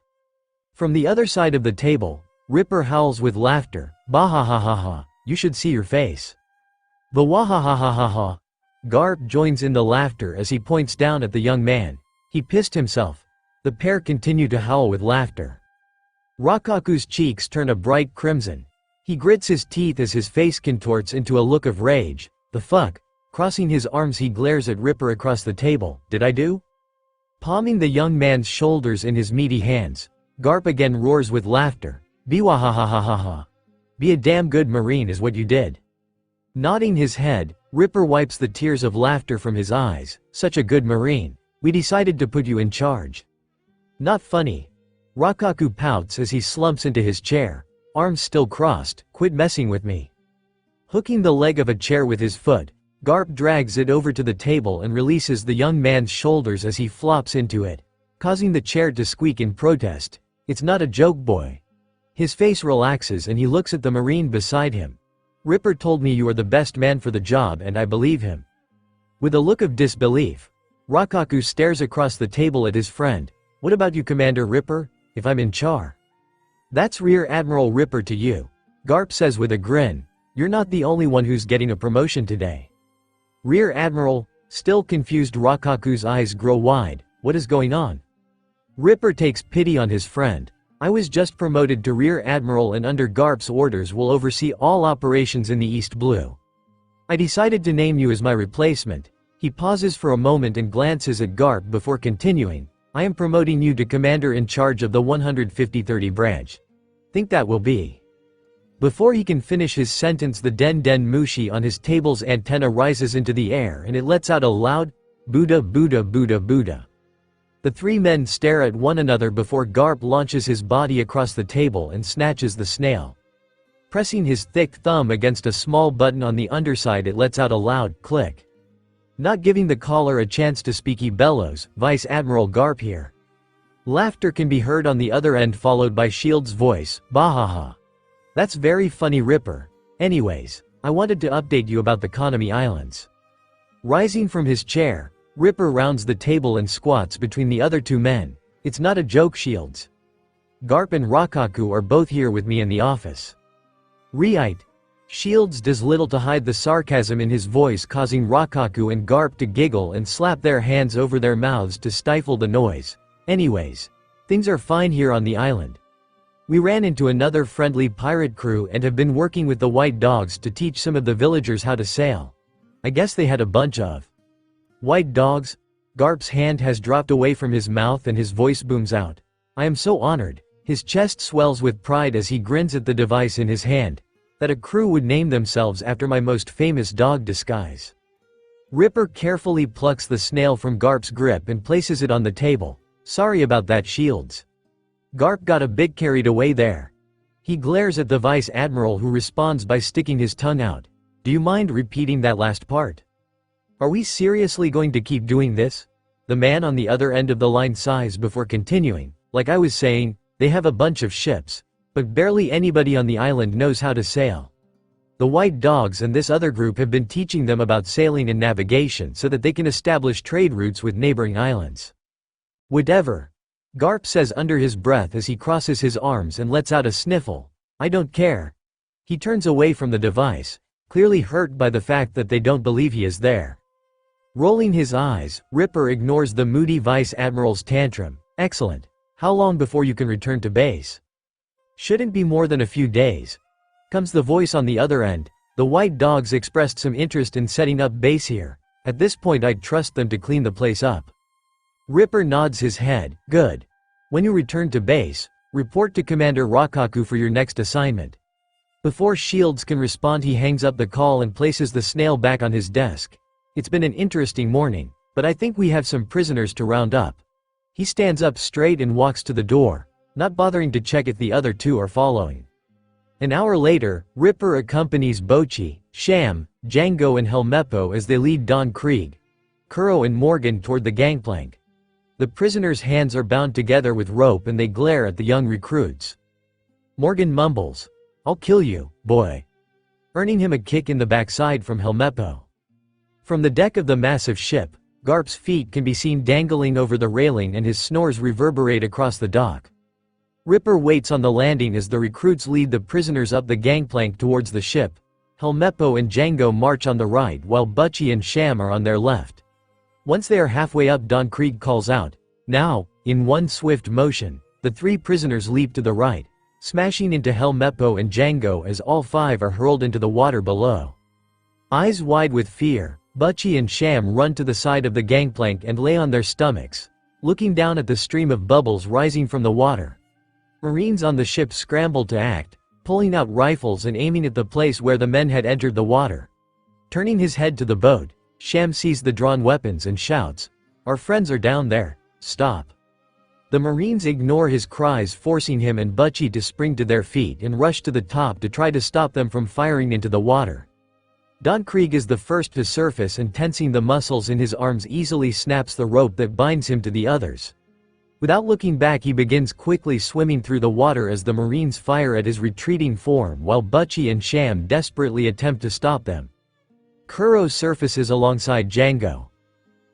From the other side of the table, Ripper howls with laughter, "Bahahahaha, you should see your face." Bawahahahaha. Garp joins in the laughter as he points down at the young man. He pissed himself. The pair continue to howl with laughter. Rakaku's cheeks turn a bright crimson. He grits his teeth as his face contorts into a look of rage. "The fuck?" Crossing his arms he glares at Ripper across the table. "Did I do?" Palming the young man's shoulders in his meaty hands, Garp again roars with laughter. "Biwahahahaha. Be a damn good Marine is what you did." Nodding his head, Ripper wipes the tears of laughter from his eyes. "Such a good Marine. We decided to put you in charge." "Not funny." Rakaku pouts as he slumps into his chair. Arms still crossed. "Quit messing with me." Hooking the leg of a chair with his foot, Garp drags it over to the table and releases the young man's shoulders as he flops into it, causing the chair to squeak in protest. "It's not a joke, boy." His face relaxes and he looks at the Marine beside him. "Ripper told me you are the best man for the job and I believe him." With a look of disbelief, Rakaku stares across the table at his friend. "What about you, Commander Ripper, if I'm in char?" "That's Rear Admiral Ripper to you," Garp says with a grin. "You're not the only one who's getting a promotion today." Rear Admiral, still confused, Rakaku's eyes grow wide. What is going on? Ripper takes pity on his friend. "I was just promoted to Rear Admiral and under Garp's orders will oversee all operations in the East Blue. I decided to name you as my replacement." He pauses for a moment and glances at Garp before continuing. "I am promoting you to Commander in charge of the 150-30 branch. Think that will be." Before he can finish his sentence, the Den Den Mushi on his table's antenna rises into the air and it lets out a loud Buddha Buddha Buddha Buddha. The three men stare at one another before Garp launches his body across the table and snatches the snail. Pressing his thick thumb against a small button on the underside, it lets out a loud click. Not giving the caller a chance to speak, he bellows, "Vice Admiral Garp here." Laughter can be heard on the other end, followed by Shield's voice, "Bahaha. That's very funny, Ripper. Anyways, I wanted to update you about the Konami Islands." Rising from his chair, Ripper rounds the table and squats between the other two men. "It's not a joke, Shields. Garp and Rakaku are both here with me in the office." "Right." Shields does little to hide the sarcasm in his voice, causing Rakaku and Garp to giggle and slap their hands over their mouths to stifle the noise. "Anyways, things are fine here on the island. We ran into another friendly pirate crew and have been working with the white dogs to teach some of the villagers how to sail. I guess they had a bunch of white dogs." Garp's hand has dropped away from his mouth and his voice booms out. "I am so honored." His chest swells with pride as he grins at the device in his hand. "That a crew would name themselves after my most famous dog disguise." Ripper carefully plucks the snail from Garp's grip and places it on the table. "Sorry about that, Shields. Garp got a bit carried away there." He glares at the Vice Admiral, who responds by sticking his tongue out. "Do you mind repeating that last part? Are we seriously going to keep doing this?" The man on the other end of the line sighs before continuing. "Like I was saying, they have a bunch of ships, but barely anybody on the island knows how to sail. The white dogs and this other group have been teaching them about sailing and navigation so that they can establish trade routes with neighboring islands. Whatever. Garp says under his breath as he crosses his arms and lets out a sniffle. I don't care. He turns away from the device, clearly hurt by the fact that they don't believe he is there. Rolling his eyes, Ripper ignores the moody Vice Admiral's tantrum. Excellent. How long before you can return to base? Shouldn't be more than a few days. Comes the voice on the other end. The white dogs expressed some interest in setting up base here. At this point I'd trust them to clean the place up. Ripper nods his head. Good. When you return to base, report to Commander Rakaku for your next assignment. Before Shields can respond he hangs up the call and places the snail back on his desk. It's been an interesting morning, but I think we have some prisoners to round up. He stands up straight and walks to the door, not bothering to check if the other two are following. An hour later, Ripper accompanies Bocchi, Sham, Django and Helmeppo as they lead Don Krieg, Kuro and Morgan toward the gangplank. The prisoners' hands are bound together with rope and they glare at the young recruits. Morgan mumbles, "I'll kill you, boy," earning him a kick in the backside from Helmeppo. From the deck of the massive ship, Garp's feet can be seen dangling over the railing and his snores reverberate across the dock. Ripper waits on the landing as the recruits lead the prisoners up the gangplank towards the ship. Helmeppo and Django march on the right while Bocchi and Sham are on their left. Once they are halfway up, Don Krieg calls out. Now, in one swift motion, the three prisoners leap to the right, smashing into Helmeppo and Django as all five are hurled into the water below. Eyes wide with fear, Bocchi and Sham run to the side of the gangplank and lay on their stomachs, looking down at the stream of bubbles rising from the water. Marines on the ship scrambled to act, pulling out rifles and aiming at the place where the men had entered the water. Turning his head to the boat, Sham sees the drawn weapons and shouts, "Our friends are down there, stop." The Marines ignore his cries, forcing him and Bocchi to spring to their feet and rush to the top to try to stop them from firing into the water. Don Krieg is the first to surface and tensing the muscles in his arms easily snaps the rope that binds him to the others. Without looking back he begins quickly swimming through the water as the Marines fire at his retreating form while Bocchi and Sham desperately attempt to stop them. Kuro surfaces alongside Django.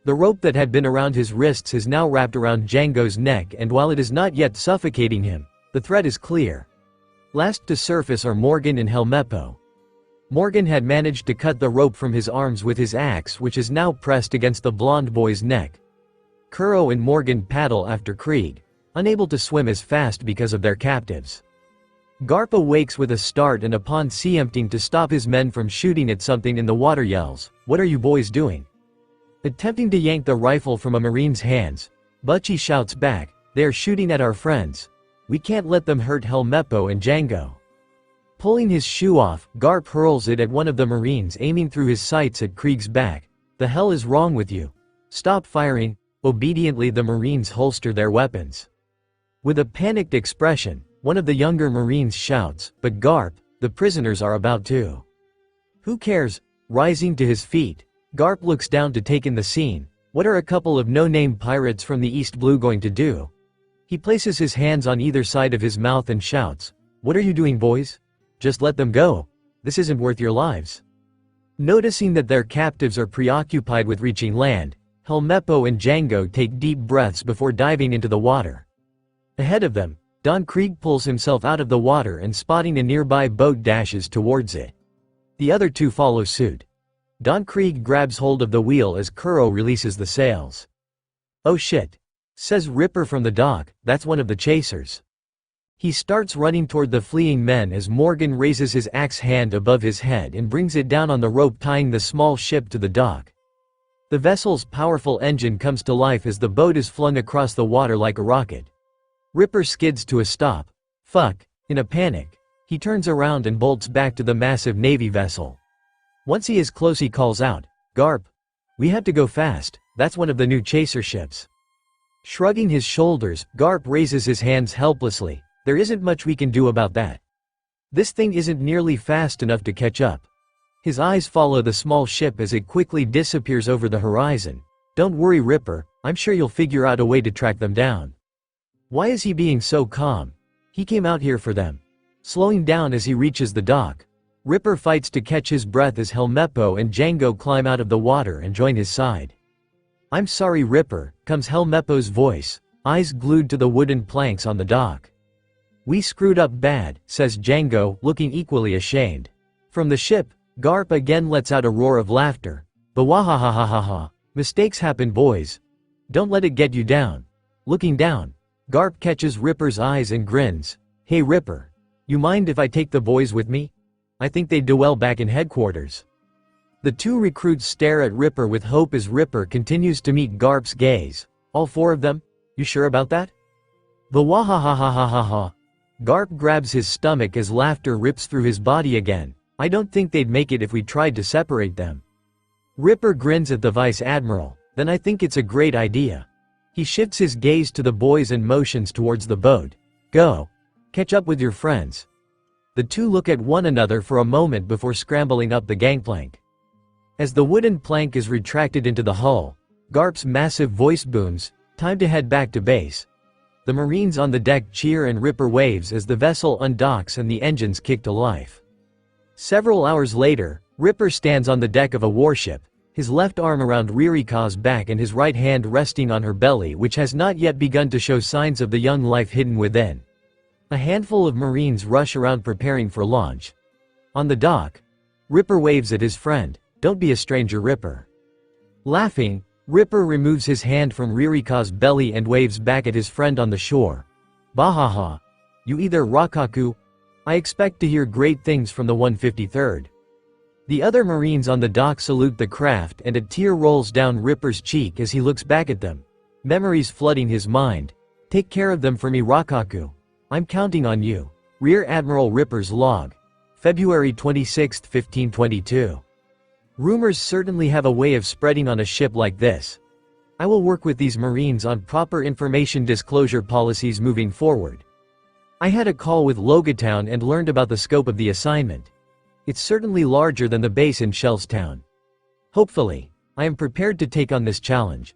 The rope that had been around his wrists is now wrapped around Django's neck, and while it is not yet suffocating him, the threat is clear. Last to surface are Morgan and Helmeppo. Morgan had managed to cut the rope from his arms with his axe, which is now pressed against the blonde boy's neck. Kuro and Morgan paddle after Krieg, unable to swim as fast because of their captives. Garp awakes with a start and upon attempting to stop his men from shooting at something in the water yells, "What are you boys doing?" Attempting to yank the rifle from a Marine's hands, Bocchi shouts back, "They are shooting at our friends. We can't let them hurt Helmeppo and Django." Pulling his shoe off, Garp hurls it at one of the Marines, aiming through his sights at Krieg's back. "The hell is wrong with you? Stop firing." Obediently the Marines holster their weapons. With a panicked expression, one of the younger Marines shouts, "But Garp, the prisoners are about to." "Who cares?" Rising to his feet, Garp looks down to take in the scene. What are a couple of no-name pirates from the East Blue going to do? He places his hands on either side of his mouth and shouts, "What are you doing, boys? Just let them go. This isn't worth your lives." Noticing that their captives are preoccupied with reaching land, Helmeppo and Django take deep breaths before diving into the water. Ahead of them, Don Krieg pulls himself out of the water and spotting a nearby boat dashes towards it. The other two follow suit. Don Krieg grabs hold of the wheel as Kuro releases the sails. "Oh shit," says Ripper from the dock, "that's one of the chasers." He starts running toward the fleeing men as Morgan raises his axe hand above his head and brings it down on the rope tying the small ship to the dock. The vessel's powerful engine comes to life as the boat is flung across the water like a rocket. Ripper skids to a stop. Fuck. In a panic, he turns around and bolts back to the massive Navy vessel. Once he is close he calls out, "Garp. We have to go fast, that's one of the new chaser ships." Shrugging his shoulders, Garp raises his hands helplessly. "There isn't much we can do about that. This thing isn't nearly fast enough to catch up." His eyes follow the small ship as it quickly disappears over the horizon. "Don't worry, Ripper, I'm sure you'll figure out a way to track them down." Why is he being so calm? He came out here for them. Slowing down as he reaches the dock, Ripper fights to catch his breath as Helmeppo and Django climb out of the water and join his side. "I'm sorry, Ripper," comes Helmeppo's voice. eyes glued to the wooden planks on the dock. "We screwed up bad," says Django, looking equally ashamed. From the ship, Garp again lets out a roar of laughter. Bawahahahaha. Mistakes happen, boys. Don't let it get you down. Looking down, Garp catches Ripper's eyes and grins. "Hey Ripper. You mind if I take the boys with me? I think they'd do well back in headquarters." The two recruits stare at Ripper with hope as Ripper continues to meet Garp's gaze. "All four of them? You sure about that?" Bawahahahahaha. Garp grabs his stomach as laughter rips through his body again. "I don't think they'd make it if we tried to separate them." Ripper grins at the Vice Admiral. "Then I think it's a great idea." He shifts his gaze to the boys and motions towards the boat. "Go. Catch up with your friends." The two look at one another for a moment before scrambling up the gangplank. As the wooden plank is retracted into the hull, Garp's massive voice booms, "Time to head back to base." The Marines on the deck cheer and Ripper waves as the vessel undocks and the engines kick to life. Several hours later, Ripper stands on the deck of a warship, his left arm around Ririka's back and his right hand resting on her belly, which has not yet begun to show signs of the young life hidden within. A handful of Marines rush around preparing for launch. On the dock, Ripper waves at his friend. "Don't be a stranger, Ripper." Laughing, Ripper removes his hand from Ririka's belly and waves back at his friend on the shore. "Bahaha. You either Rakaku. I expect to hear great things from the 153rd. The other Marines on the dock salute the craft and a tear rolls down Ripper's cheek as he looks back at them. Memories flooding his mind. "Take care of them for me, Rakaku. I'm counting on you." Rear Admiral Ripper's log. February 26, 1522. Rumors certainly have a way of spreading on a ship like this. I will work with these Marines on proper information disclosure policies moving forward. I had a call with Logatown and learned about the scope of the assignment. It's certainly larger than the base in Shellstown. Hopefully, I am prepared to take on this challenge.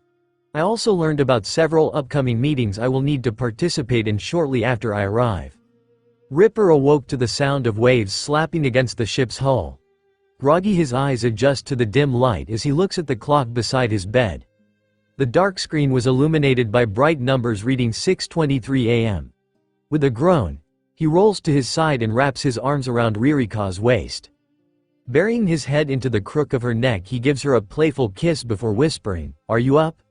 I also learned about several upcoming meetings I will need to participate in shortly after I arrive. Ripper awoke to the sound of waves slapping against the ship's hull. Groggy, his eyes adjust to the dim light as he looks at the clock beside his bed. The dark screen was illuminated by bright numbers reading 6:23 a.m. With a groan, he rolls to his side and wraps his arms around Ririka's waist. Burying his head into the crook of her neck, he gives her a playful kiss before whispering, "Are you up?"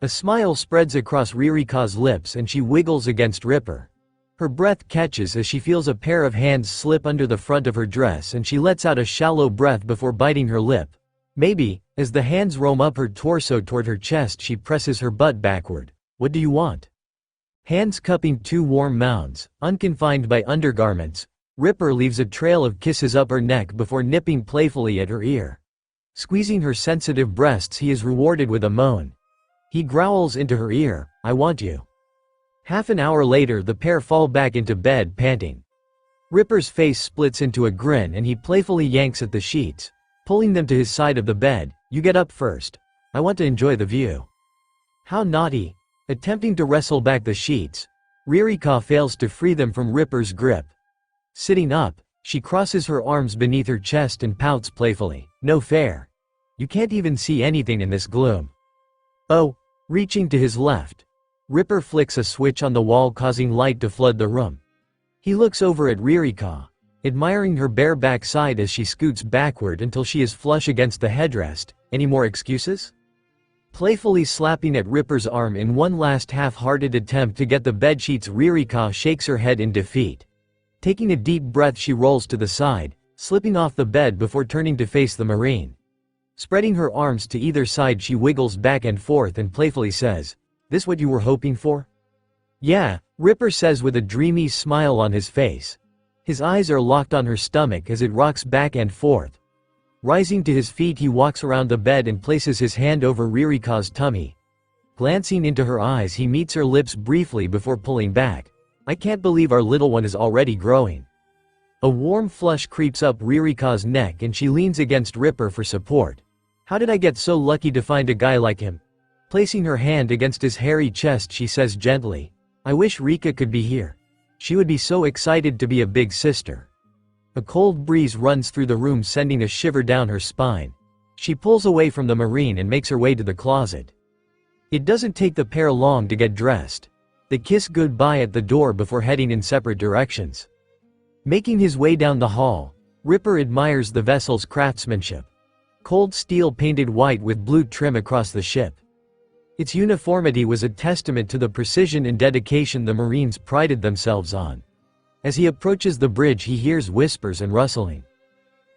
A smile spreads across Ririka's lips and she wiggles against Ripper. Her breath catches as she feels a pair of hands slip under the front of her dress and she lets out a shallow breath before biting her lip. Maybe, as the hands roam up her torso toward her chest, she presses her butt backward. "What do you want?" Hands cupping two warm mounds, unconfined by undergarments, Ripper leaves a trail of kisses up her neck before nipping playfully at her ear. Squeezing her sensitive breasts, he is rewarded with a moan. He growls into her ear, "I want you." Half an hour later, the pair fall back into bed panting. Ripper's face splits into a grin and he playfully yanks at the sheets, pulling them to his side of the bed. "You get up first. I want to enjoy the view." How naughty. Attempting to wrestle back the sheets, Ririka fails to free them from Ripper's grip. Sitting up, she crosses her arms beneath her chest and pouts playfully. "No fair. You can't even see anything in this gloom." "Oh." Reaching to his left, Ripper flicks a switch on the wall, causing light to flood the room. He looks over at Ririka, admiring her bare backside as she scoots backward until she is flush against the headrest. "Any more excuses?" Playfully slapping at Ripper's arm in one last half-hearted attempt to get the bedsheets, Ririka shakes her head in defeat. Taking a deep breath, she rolls to the side, slipping off the bed before turning to face the Marine. Spreading her arms to either side, she wiggles back and forth and playfully says, "This what you were hoping for?" "Yeah," Ripper says with a dreamy smile on his face. His eyes are locked on her stomach as it rocks back and forth. Rising to his feet, he walks around the bed and places his hand over Ririka's tummy. Glancing into her eyes, he meets her lips briefly before pulling back. "I can't believe our little one is already growing." A warm flush creeps up Ririka's neck and she leans against Ripper for support. "How did I get so lucky to find a guy like him?" Placing her hand against his hairy chest, she says gently, "I wish Rika could be here. She would be so excited to be a big sister." A cold breeze runs through the room, sending a shiver down her spine. She pulls away from the Marine and makes her way to the closet. It doesn't take the pair long to get dressed. They kiss goodbye at the door before heading in separate directions. Making his way down the hall, Ripper admires the vessel's craftsmanship. Cold steel painted white with blue trim across the ship. Its uniformity was a testament to the precision and dedication the Marines prided themselves on. As he approaches the bridge, he hears whispers and rustling.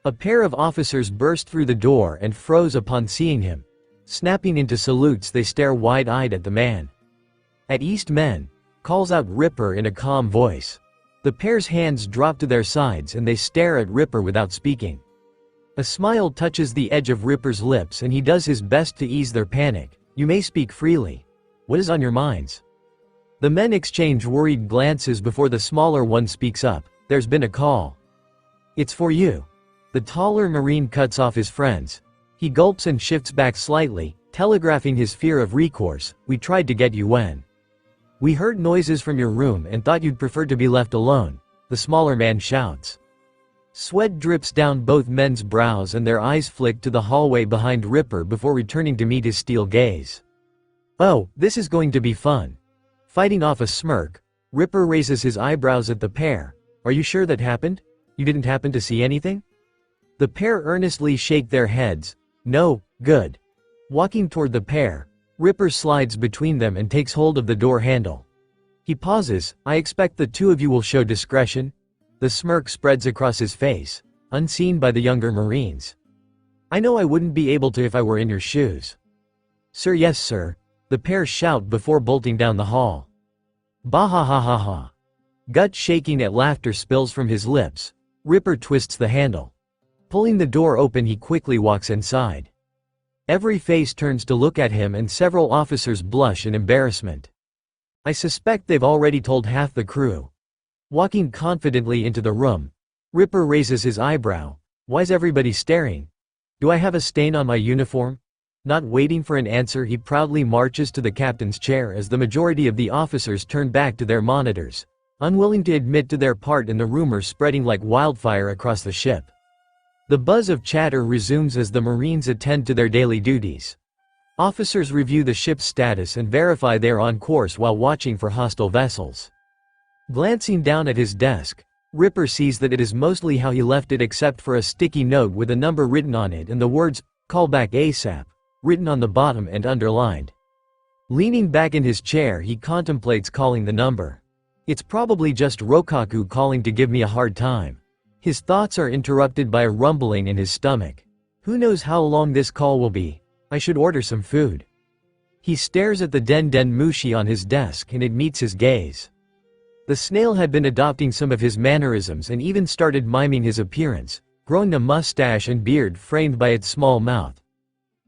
A pair of officers burst through the door and froze upon seeing him. Snapping into salutes, they stare wide-eyed at the man. "At East, men," calls out Ripper in a calm voice. The pair's hands drop to their sides and they stare at Ripper without speaking. A smile touches the edge of Ripper's lips and he does his best to ease their panic. "You may speak freely. What is on your minds?" The men exchange worried glances before the smaller one speaks up. "There's been a call. It's for you." The taller Marine cuts off his friends. He gulps and shifts back slightly, telegraphing his fear of recourse. "We tried to get you when we heard noises from your room and thought you'd prefer to be left alone," the smaller man shouts. Sweat drips down both men's brows and their eyes flick to the hallway behind Ripper before returning to meet his steel gaze. "Oh, this is going to be fun." Fighting off a smirk, Ripper raises his eyebrows at the pair. "Are you sure that happened? You didn't happen to see anything?" The pair earnestly shake their heads. "No, good." Walking toward the pair, Ripper slides between them and takes hold of the door handle. He pauses. "I expect the two of you will show discretion." The smirk spreads across his face, unseen by the younger Marines. "I know I wouldn't be able to if I were in your shoes." "Sir, yes sir," the pair shout before bolting down the hall. Bah ha ha ha ha. Gut shaking at laughter spills from his lips. Ripper twists the handle. Pulling the door open, he quickly walks inside. Every face turns to look at him and several officers blush in embarrassment. I suspect they've already told half the crew. Walking confidently into the room, Ripper raises his eyebrow. "Why's everybody staring? Do I have a stain on my uniform?" Not waiting for an answer, he proudly marches to the captain's chair as the majority of the officers turn back to their monitors, unwilling to admit to their part in the rumors spreading like wildfire across the ship. The buzz of chatter resumes as the Marines attend to their daily duties. Officers review the ship's status and verify they are on course while watching for hostile vessels. Glancing down at his desk, Ripper sees that it is mostly how he left it except for a sticky note with a number written on it and the words, "Call back ASAP," written on the bottom and underlined. Leaning back in his chair, he contemplates calling the number. It's probably just Rokaku calling to give me a hard time. His thoughts are interrupted by a rumbling in his stomach. Who knows how long this call will be? I should order some food. He stares at the den mushi on his desk and it meets his gaze. The snail had been adopting some of his mannerisms and even started miming his appearance, growing a mustache and beard framed by its small mouth.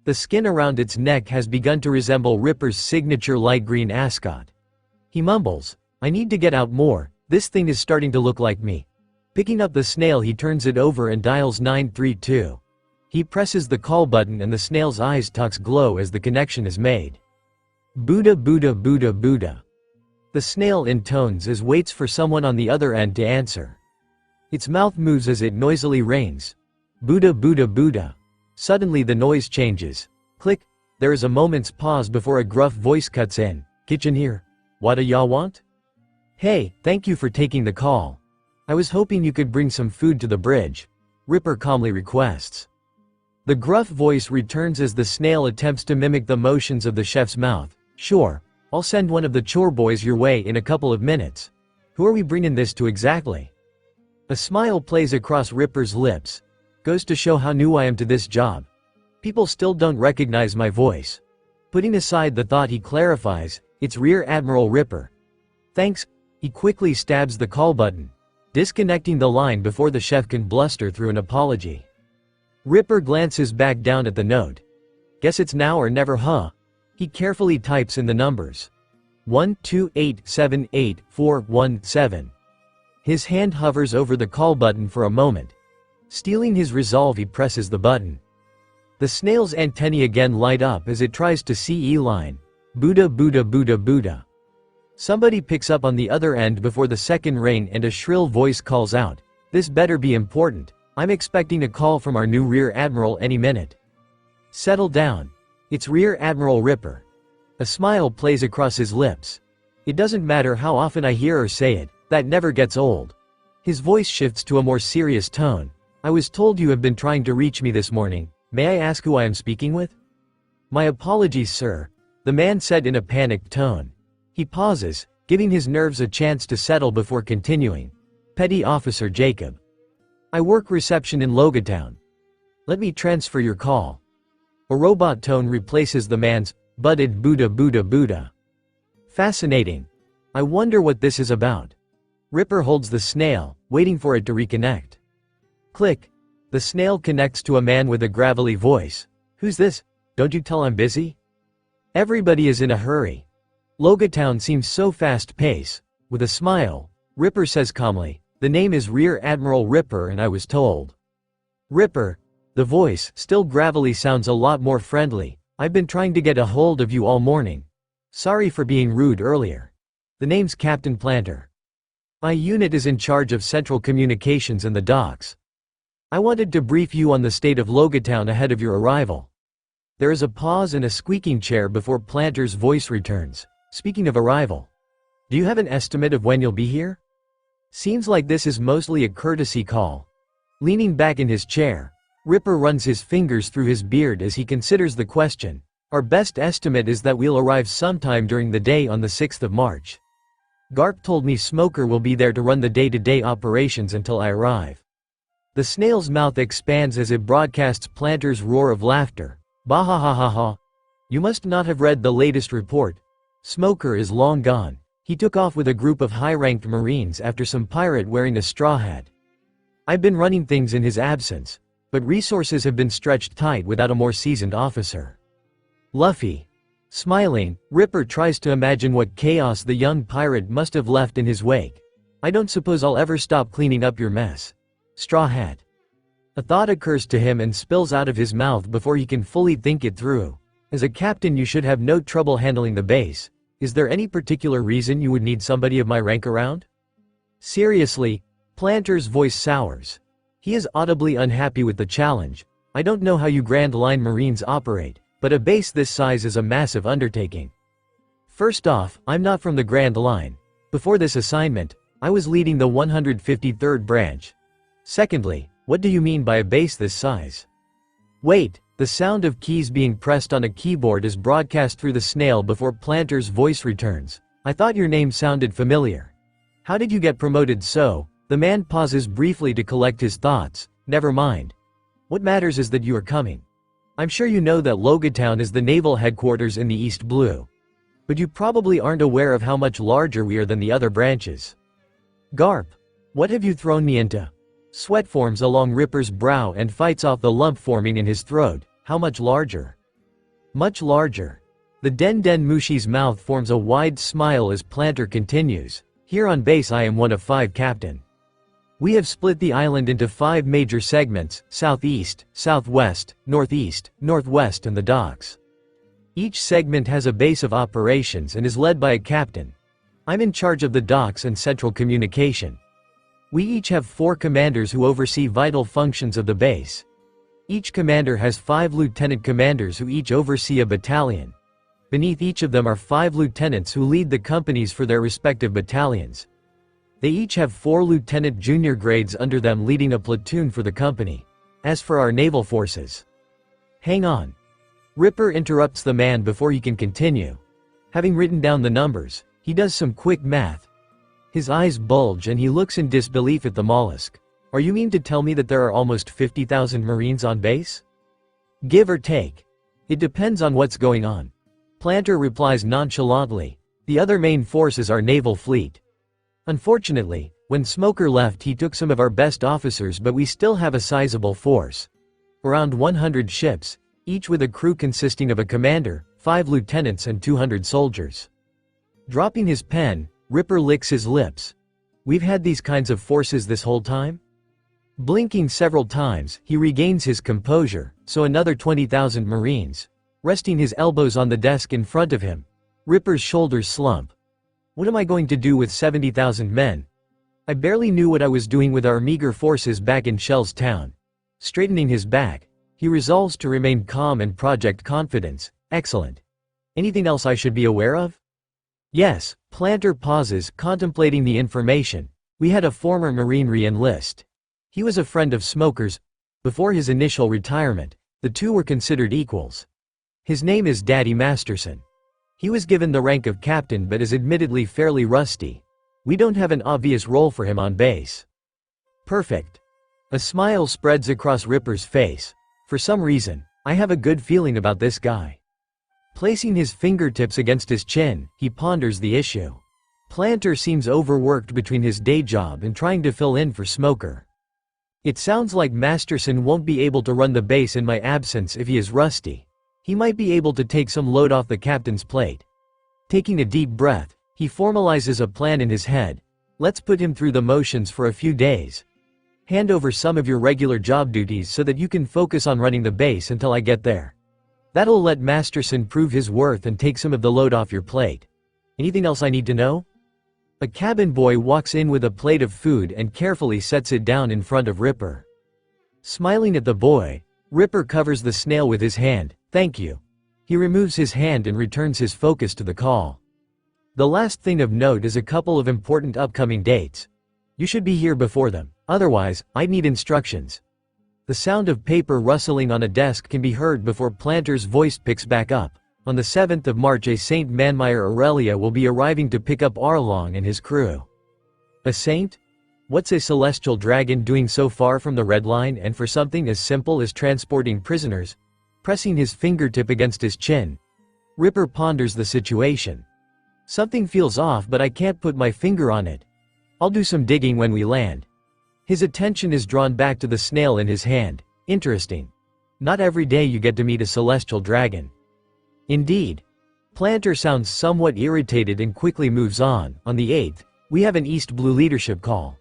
The skin around its neck has begun to resemble Ripper's signature light green ascot. He mumbles, "I need to get out more, this thing is starting to look like me." Picking up the snail, he turns it over and dials 932. He presses the call button and the snail's eyes tucks glow as the connection is made. "Buddha Buddha Buddha Buddha." The snail intones as waits for someone on the other end to answer. Its mouth moves as it noisily rings. "Buddha Buddha Buddha." Suddenly the noise changes. Click. There is a moment's pause before a gruff voice cuts in. "Kitchen here. What do y'all want?" "Hey, thank you for taking the call. I was hoping you could bring some food to the bridge," Ripper calmly requests. The gruff voice returns as the snail attempts to mimic the motions of the chef's mouth. "Sure, I'll send one of the chore boys your way in a couple of minutes. Who are we bringing this to exactly?" A smile plays across Ripper's lips. "Goes to show how new I am to this job. People still don't recognize my voice." Putting aside the thought, he clarifies, "It's Rear Admiral Ripper." "Thanks." He quickly stabs the call button, disconnecting the line before the chef can bluster through an apology. Ripper glances back down at the note. "Guess it's now or never, huh?" He carefully types in the numbers. 12878-417. His hand hovers over the call button for a moment. Stealing his resolve, he presses the button. The snail's antennae again light up as it tries to see line. "Buddha Buddha Buddha Buddha." Somebody picks up on the other end before the second ring and a shrill voice calls out, "This better be important. I'm expecting a call from our new Rear Admiral any minute." "Settle down. It's Rear Admiral Ripper." A smile plays across his lips. It doesn't matter how often I hear her say it, that never gets old. His voice shifts to a more serious tone. I was told you have been trying to reach me this morning. May I ask who I am speaking with? My apologies, sir, the man said in a panicked tone. He pauses, giving his nerves a chance to settle before continuing. Petty Officer Jacob. I work reception in Logatown. Let me transfer your call. A robot tone replaces the man's butted Buddha Buddha Buddha. Fascinating. I wonder what this is about. Ripper holds the snail, waiting for it to reconnect. Click. The snail connects to a man with a gravelly voice. Who's this? Don't you tell I'm busy? Everybody is in a hurry. Logatown seems so fast-paced. With a smile, Ripper says calmly, the name is Rear Admiral Ripper and I was told. Ripper. The voice, still gravelly, sounds a lot more friendly. I've been trying to get a hold of you all morning. Sorry for being rude earlier. The name's Captain Planter. My unit is in charge of central communications and the docks. I wanted to brief you on the state of Logatown ahead of your arrival. There is a pause and a squeaking chair before Planter's voice returns. Speaking of arrival, do you have an estimate of when you'll be here? Seems like this is mostly a courtesy call. Leaning back in his chair, Ripper runs his fingers through his beard as he considers the question. Our best estimate is that we'll arrive sometime during the day on the 6th of March. Garp told me Smoker will be there to run the day-to-day operations until I arrive. The snail's mouth expands as it broadcasts Planter's roar of laughter. Bah ha ha ha ha. You must not have read the latest report. Smoker is long gone. He took off with a group of high-ranked Marines after some pirate wearing a straw hat. I've been running things in his absence, but resources have been stretched tight without a more seasoned officer. Luffy. Smiling, Ripper tries to imagine what chaos the young pirate must have left in his wake. I don't suppose I'll ever stop cleaning up your mess. Straw hat. A thought occurs to him and spills out of his mouth before he can fully think it through. As a captain, you should have no trouble handling the base. Is there any particular reason you would need somebody of my rank around? Seriously, Planter's voice sours. He is audibly unhappy with the challenge. I don't know how you Grand Line Marines operate, but a base this size is a massive undertaking. First off, I'm not from the Grand Line. Before this assignment, I was leading the 153rd branch. Secondly, what do you mean by a base this size? Wait, the sound of keys being pressed on a keyboard is broadcast through the snail before Planter's voice returns. I thought your name sounded familiar. How did you get promoted so? The man pauses briefly to collect his thoughts. Never mind. What matters is that you are coming. I'm sure you know that Logatown is the naval headquarters in the East Blue. But you probably aren't aware of how much larger we are than the other branches. Garp. What have you thrown me into? Sweat forms along Ripper's brow and fights off the lump forming in his throat. How much larger? Much larger. The Den Den Mushi's mouth forms a wide smile as Planter continues. Here on base I am one of 5 captain. We have split the island into 5 major segments: southeast, southwest, northeast, northwest and the docks. Each segment has a base of operations and is led by a captain. I'm in charge of the docks and central communication. We each have 4 commanders who oversee vital functions of the base. Each commander has 5 lieutenant commanders who each oversee a battalion. Beneath each of them are 5 lieutenants who lead the companies for their respective battalions. They each have 4 lieutenant junior grades under them leading a platoon for the company. As for our naval forces. Hang on. Ripper interrupts the man before he can continue. Having written down the numbers, he does some quick math. His eyes bulge and he looks in disbelief at the mollusk. Are you mean to tell me that there are almost 50,000 Marines on base? Give or take. It depends on what's going on. Planter replies nonchalantly. The other main force is our naval fleet. Unfortunately, when Smoker left he took some of our best officers, but we still have a sizable force. Around 100 ships, each with a crew consisting of a commander, 5 lieutenants and 200 soldiers. Dropping his pen, Ripper licks his lips. We've had these kinds of forces this whole time? Blinking several times, he regains his composure. So another 20,000 Marines. Resting his elbows on the desk in front of him, Ripper's shoulders slump. What am I going to do with 70,000 men? I barely knew what I was doing with our meager forces back in Shell's town. Straightening his back, he resolves to remain calm and project confidence. Excellent. Anything else I should be aware of? Yes, Planter pauses, contemplating the information. We had a former Marine re-enlist. He was a friend of Smoker's. Before his initial retirement, the two were considered equals. His name is Daddy Masterson. He was given the rank of captain but is admittedly fairly rusty. We don't have an obvious role for him on base. Perfect. A smile spreads across Ripper's face. For some reason, I have a good feeling about this guy. Placing his fingertips against his chin, he ponders the issue. Planter seems overworked between his day job and trying to fill in for Smoker. It sounds like Masterson won't be able to run the base in my absence if he is rusty. He might be able to take some load off the captain's plate. Taking a deep breath, he formalizes a plan in his head. Let's put him through the motions for a few days. Hand over some of your regular job duties so that you can focus on running the base until I get there. That'll let Masterson prove his worth and take some of the load off your plate. Anything else I need to know? A cabin boy walks in with a plate of food and carefully sets it down in front of Ripper. Smiling at the boy, Ripper covers the snail with his hand. Thank you. He removes his hand and returns his focus to the call. The last thing of note is a couple of important upcoming dates. You should be here before them, otherwise, I'd need instructions. The sound of paper rustling on a desk can be heard before Planter's voice picks back up. On the 7th of March, a Saint Manmire Aurelia will be arriving to pick up Arlong and his crew. A saint? What's a celestial dragon doing so far from the red line, and for something as simple as transporting prisoners? Pressing his fingertip against his chin, Ripper ponders the situation. Something feels off, but I can't put my finger on it. I'll do some digging when we land. His attention is drawn back to the snail in his hand. Interesting. Not every day you get to meet a celestial dragon. Indeed. Planter sounds somewhat irritated and quickly moves on. On the 8th, we have an East Blue leadership call.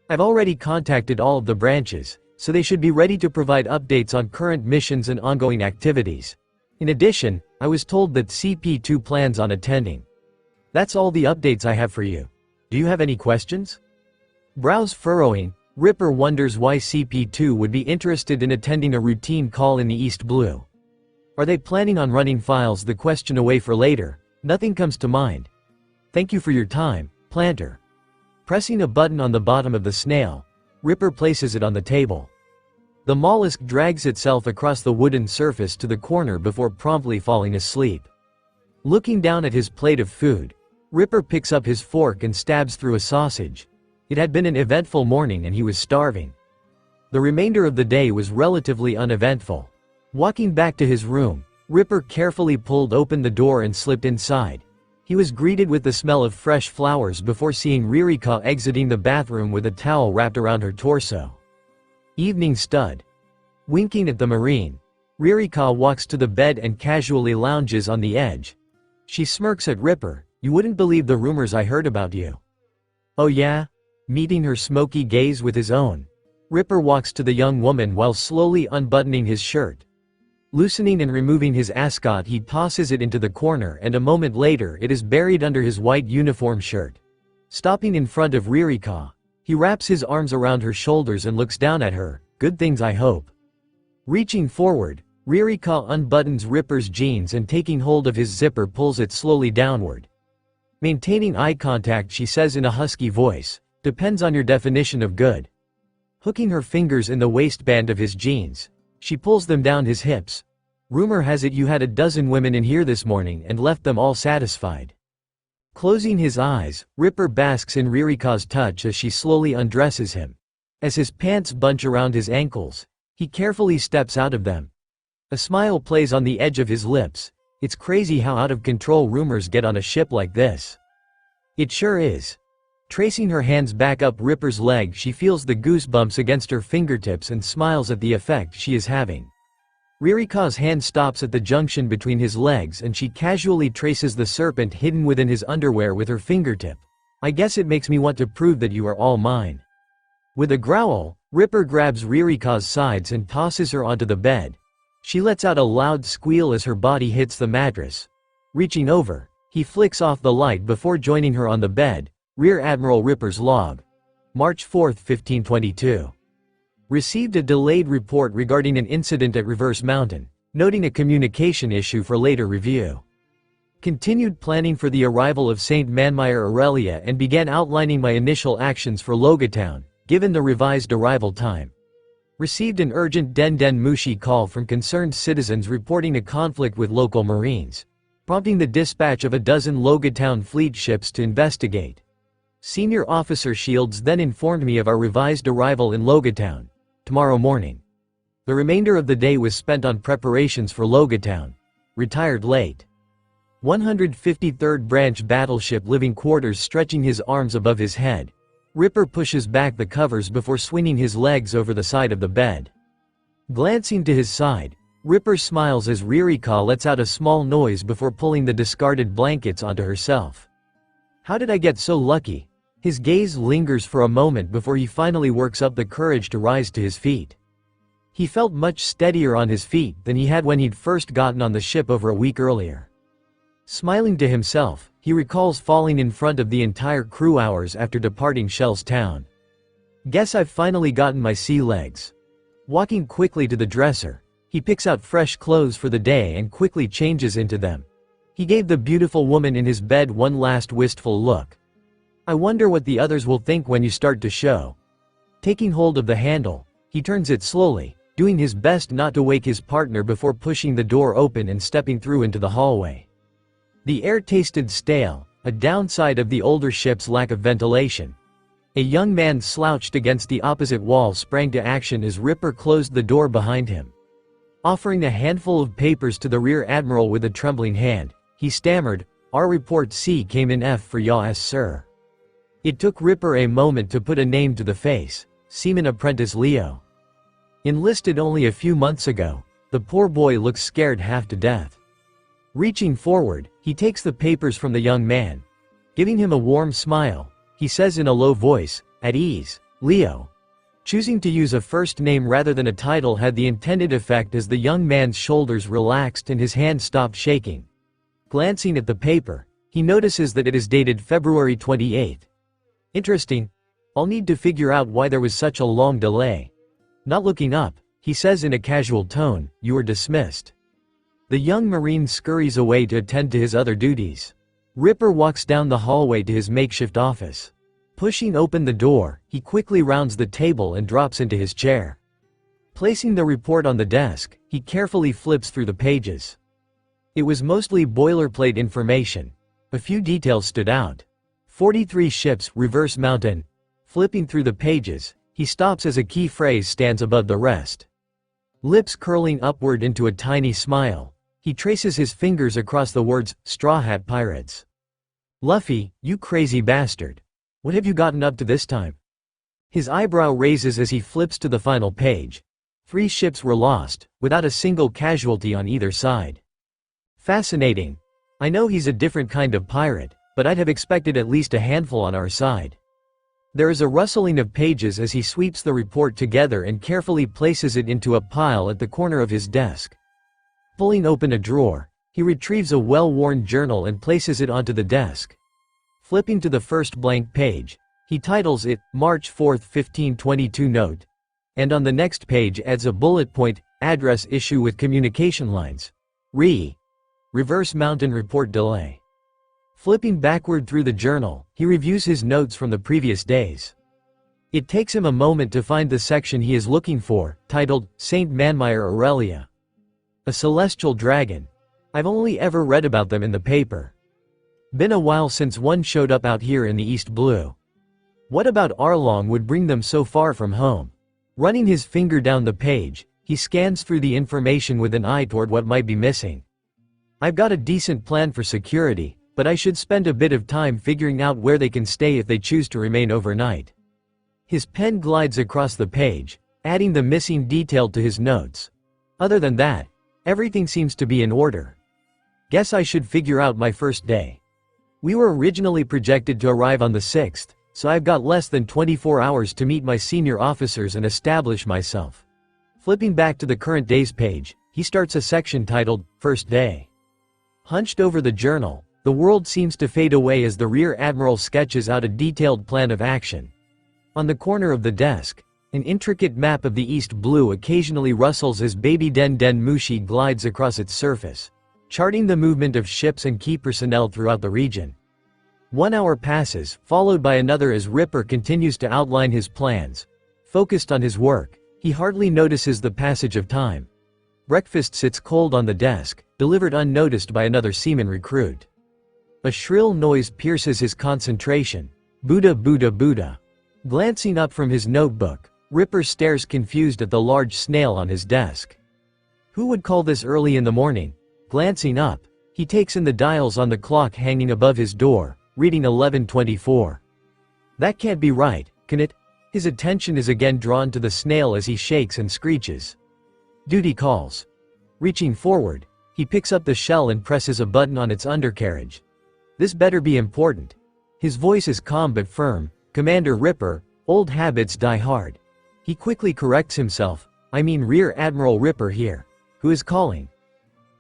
I've already contacted all of the branches, so they should be ready to provide updates on current missions and ongoing activities. In addition, I was told that CP2 plans on attending. That's all the updates I have for you. Do you have any questions? Brows furrowing, Ripper wonders why CP2 would be interested in attending a routine call in the East Blue. Are they planning on running files the question away for later? Nothing comes to mind. Thank you for your time, Planter. Pressing a button on the bottom of the snail, Ripper places it on the table. The mollusk drags itself across the wooden surface to the corner before promptly falling asleep. Looking down at his plate of food, Ripper picks up his fork and stabs through a sausage. It had been an eventful morning and he was starving. The remainder of the day was relatively uneventful. Walking back to his room, Ripper carefully pulled open the door and slipped inside. He was greeted with the smell of fresh flowers before seeing Ririka exiting the bathroom with a towel wrapped around her torso. Evening stud. Winking at the Marine, Ririka walks to the bed and casually lounges on the edge. She smirks at Ripper. You wouldn't believe the rumors I heard about you. Oh yeah? Meeting her smoky gaze with his own, Ripper walks to the young woman while slowly unbuttoning his shirt. Loosening and removing his ascot, he tosses it into the corner, and a moment later it is buried under his white uniform shirt. Stopping in front of Ririka, he wraps his arms around her shoulders and looks down at her. Good things, I hope. Reaching forward, Ririka unbuttons Ripper's jeans and taking hold of his zipper pulls it slowly downward. Maintaining eye contact, she says in a husky voice, "Depends on your definition of good." Hooking her fingers in the waistband of his jeans, she pulls them down his hips. Rumor has it you had a dozen women in here this morning and left them all satisfied. Closing his eyes, Ripper basks in Ririka's touch as she slowly undresses him. As his pants bunch around his ankles, he carefully steps out of them. A smile plays on the edge of his lips. It's crazy how out of control rumors get on a ship like this. It sure is. Tracing her hands back up Ripper's leg, she feels the goosebumps against her fingertips and smiles at the effect she is having. Ririka's hand stops at the junction between his legs and she casually traces the serpent hidden within his underwear with her fingertip. I guess it makes me want to prove that you are all mine. With a growl, Ripper grabs Ririka's sides and tosses her onto the bed. She lets out a loud squeal as her body hits the mattress. Reaching over, he flicks off the light before joining her on the bed. Rear Admiral Ripper's log. March 4, 1522. Received a delayed report regarding an incident at Reverse Mountain, noting a communication issue for later review. Continued planning for the arrival of Saint Manmire Aurelia and began outlining my initial actions for Logatown, given the revised arrival time. Received an urgent Den Mushi call from concerned citizens reporting a conflict with local marines, prompting the dispatch of a dozen Logatown fleet ships to investigate. Senior Officer Shields then informed me of our revised arrival in Logatown, tomorrow morning. The remainder of the day was spent on preparations for Logatown. Retired late. 153rd Branch Battleship living quarters stretching his arms above his head. Ripper pushes back the covers before swinging his legs over the side of the bed. Glancing to his side, Ripper smiles as Ririka lets out a small noise before pulling the discarded blankets onto herself. How did I get so lucky? His gaze lingers for a moment before he finally works up the courage to rise to his feet. He felt much steadier on his feet than he had when he'd first gotten on the ship over a week earlier. Smiling to himself, he recalls falling in front of the entire crew hours after departing Shell's town. Guess I've finally gotten my sea legs. Walking quickly to the dresser, he picks out fresh clothes for the day and quickly changes into them. He gave the beautiful woman in his bed one last wistful look. I wonder what the others will think when you start to show. Taking hold of the handle, he turns it slowly, doing his best not to wake his partner before pushing the door open and stepping through into the hallway. The air tasted stale, a downside of the older ship's lack of ventilation. A young man slouched against the opposite wall sprang to action as Ripper closed the door behind him. Offering a handful of papers to the rear admiral with a trembling hand, he stammered, "Our report C came in F for yaw sir." It took Ripper a moment to put a name to the face, Seaman Apprentice Leo. Enlisted only a few months ago, the poor boy looks scared half to death. Reaching forward, he takes the papers from the young man. Giving him a warm smile, he says in a low voice, "At ease, Leo." Choosing to use a first name rather than a title had the intended effect as the young man's shoulders relaxed and his hand stopped shaking. Glancing at the paper, he notices that it is dated February 28. Interesting. I'll need to figure out why there was such a long delay. Not looking up, he says in a casual tone, "You are dismissed." The young Marine scurries away to attend to his other duties. Ripper walks down the hallway to his makeshift office. Pushing open the door, he quickly rounds the table and drops into his chair. Placing the report on the desk, he carefully flips through the pages. It was mostly boilerplate information. A few details stood out. 43 ships, reverse mountain. Flipping through the pages, he stops as a key phrase stands above the rest. Lips curling upward into a tiny smile, he traces his fingers across the words, "Straw Hat Pirates." "Luffy, you crazy bastard. What have you gotten up to this time?" His eyebrow raises as he flips to the final page. 3 ships were lost, without a single casualty on either side. Fascinating. I know he's a different kind of pirate, but I'd have expected at least a handful on our side. There is a rustling of pages as he sweeps the report together and carefully places it into a pile at the corner of his desk. Pulling open a drawer, he retrieves a well-worn journal and places it onto the desk. Flipping to the first blank page, he titles it, March 4, 1522 note, and on the next page adds a bullet point, address issue with communication lines. Reverse mountain report delay. Flipping backward through the journal, he reviews his notes from the previous days. It takes him a moment to find the section he is looking for, titled, Saint Manmire Aurelia. A celestial dragon. I've only ever read about them in the paper. Been a while since one showed up out here in the East Blue. What about Arlong would bring them so far from home? Running his finger down the page, he scans through the information with an eye toward what might be missing. I've got a decent plan for security, but I should spend a bit of time figuring out where they can stay if they choose to remain overnight. His pen glides across the page, adding the missing detail to his notes. Other than that, everything seems to be in order. Guess I should figure out my first day. We were originally projected to arrive on the 6th, so I've got less than 24 hours to meet my senior officers and establish myself. Flipping back to the current day's page, he starts a section titled, First Day. Hunched over the journal, the world seems to fade away as the Rear Admiral sketches out a detailed plan of action. On the corner of the desk, an intricate map of the East Blue occasionally rustles as baby Den Mushi glides across its surface. charting the movement of ships and key personnel throughout the region. 1 hour passes, followed by another as Ripper continues to outline his plans. Focused on his work, he hardly notices the passage of time. Breakfast sits cold on the desk, delivered unnoticed by another seaman recruit. A shrill noise pierces his concentration. Buddha, Buddha, Buddha. Glancing up from his notebook, Ripper stares confused at the large snail on his desk. Who would call this early in the morning? Glancing up, he takes in the dials on the clock hanging above his door, reading 11:24. That can't be right, can it? His attention is again drawn to the snail as he shakes and screeches. Duty calls. Reaching forward, he picks up the shell and presses a button on its undercarriage. This better be important. His voice is calm but firm. Commander Ripper, old habits die hard. He quickly corrects himself. I mean Rear Admiral Ripper here. Who is calling?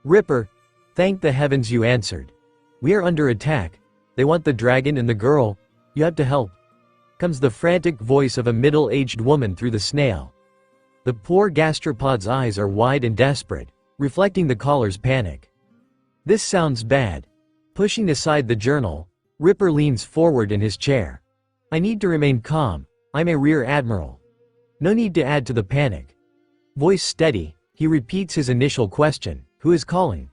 Ripper, thank the heavens you answered. We are under attack. They want the dragon and the girl. You have to help. Comes the frantic voice of a middle-aged woman through the snail. The poor gastropod's eyes are wide and desperate, reflecting the caller's panic. This sounds bad. Pushing aside the journal, Ripper leans forward in his chair. I need to remain calm. I'm a Rear Admiral. No need to add to the panic. Voice steady, he repeats his initial question. Who is calling?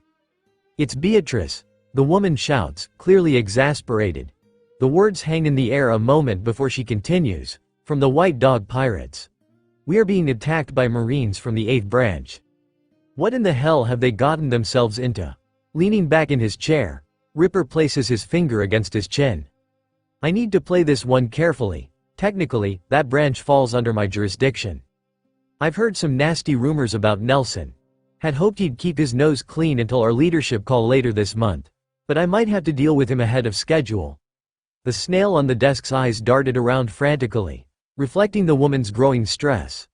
It's Beatrice, the woman shouts, clearly exasperated. The words hang in the air a moment before she continues. From the White Dog Pirates. We are being attacked by Marines from the 8th branch. What in the hell have they gotten themselves into? Leaning back in his chair, Ripper places his finger against his chin. I need to play this one carefully. Technically, that branch falls under my jurisdiction. I've heard some nasty rumors about Nelson. Had hoped he'd keep his nose clean until our leadership call later this month. But I might have to deal with him ahead of schedule. The snail on the desk's eyes darted around frantically, reflecting the woman's growing stress.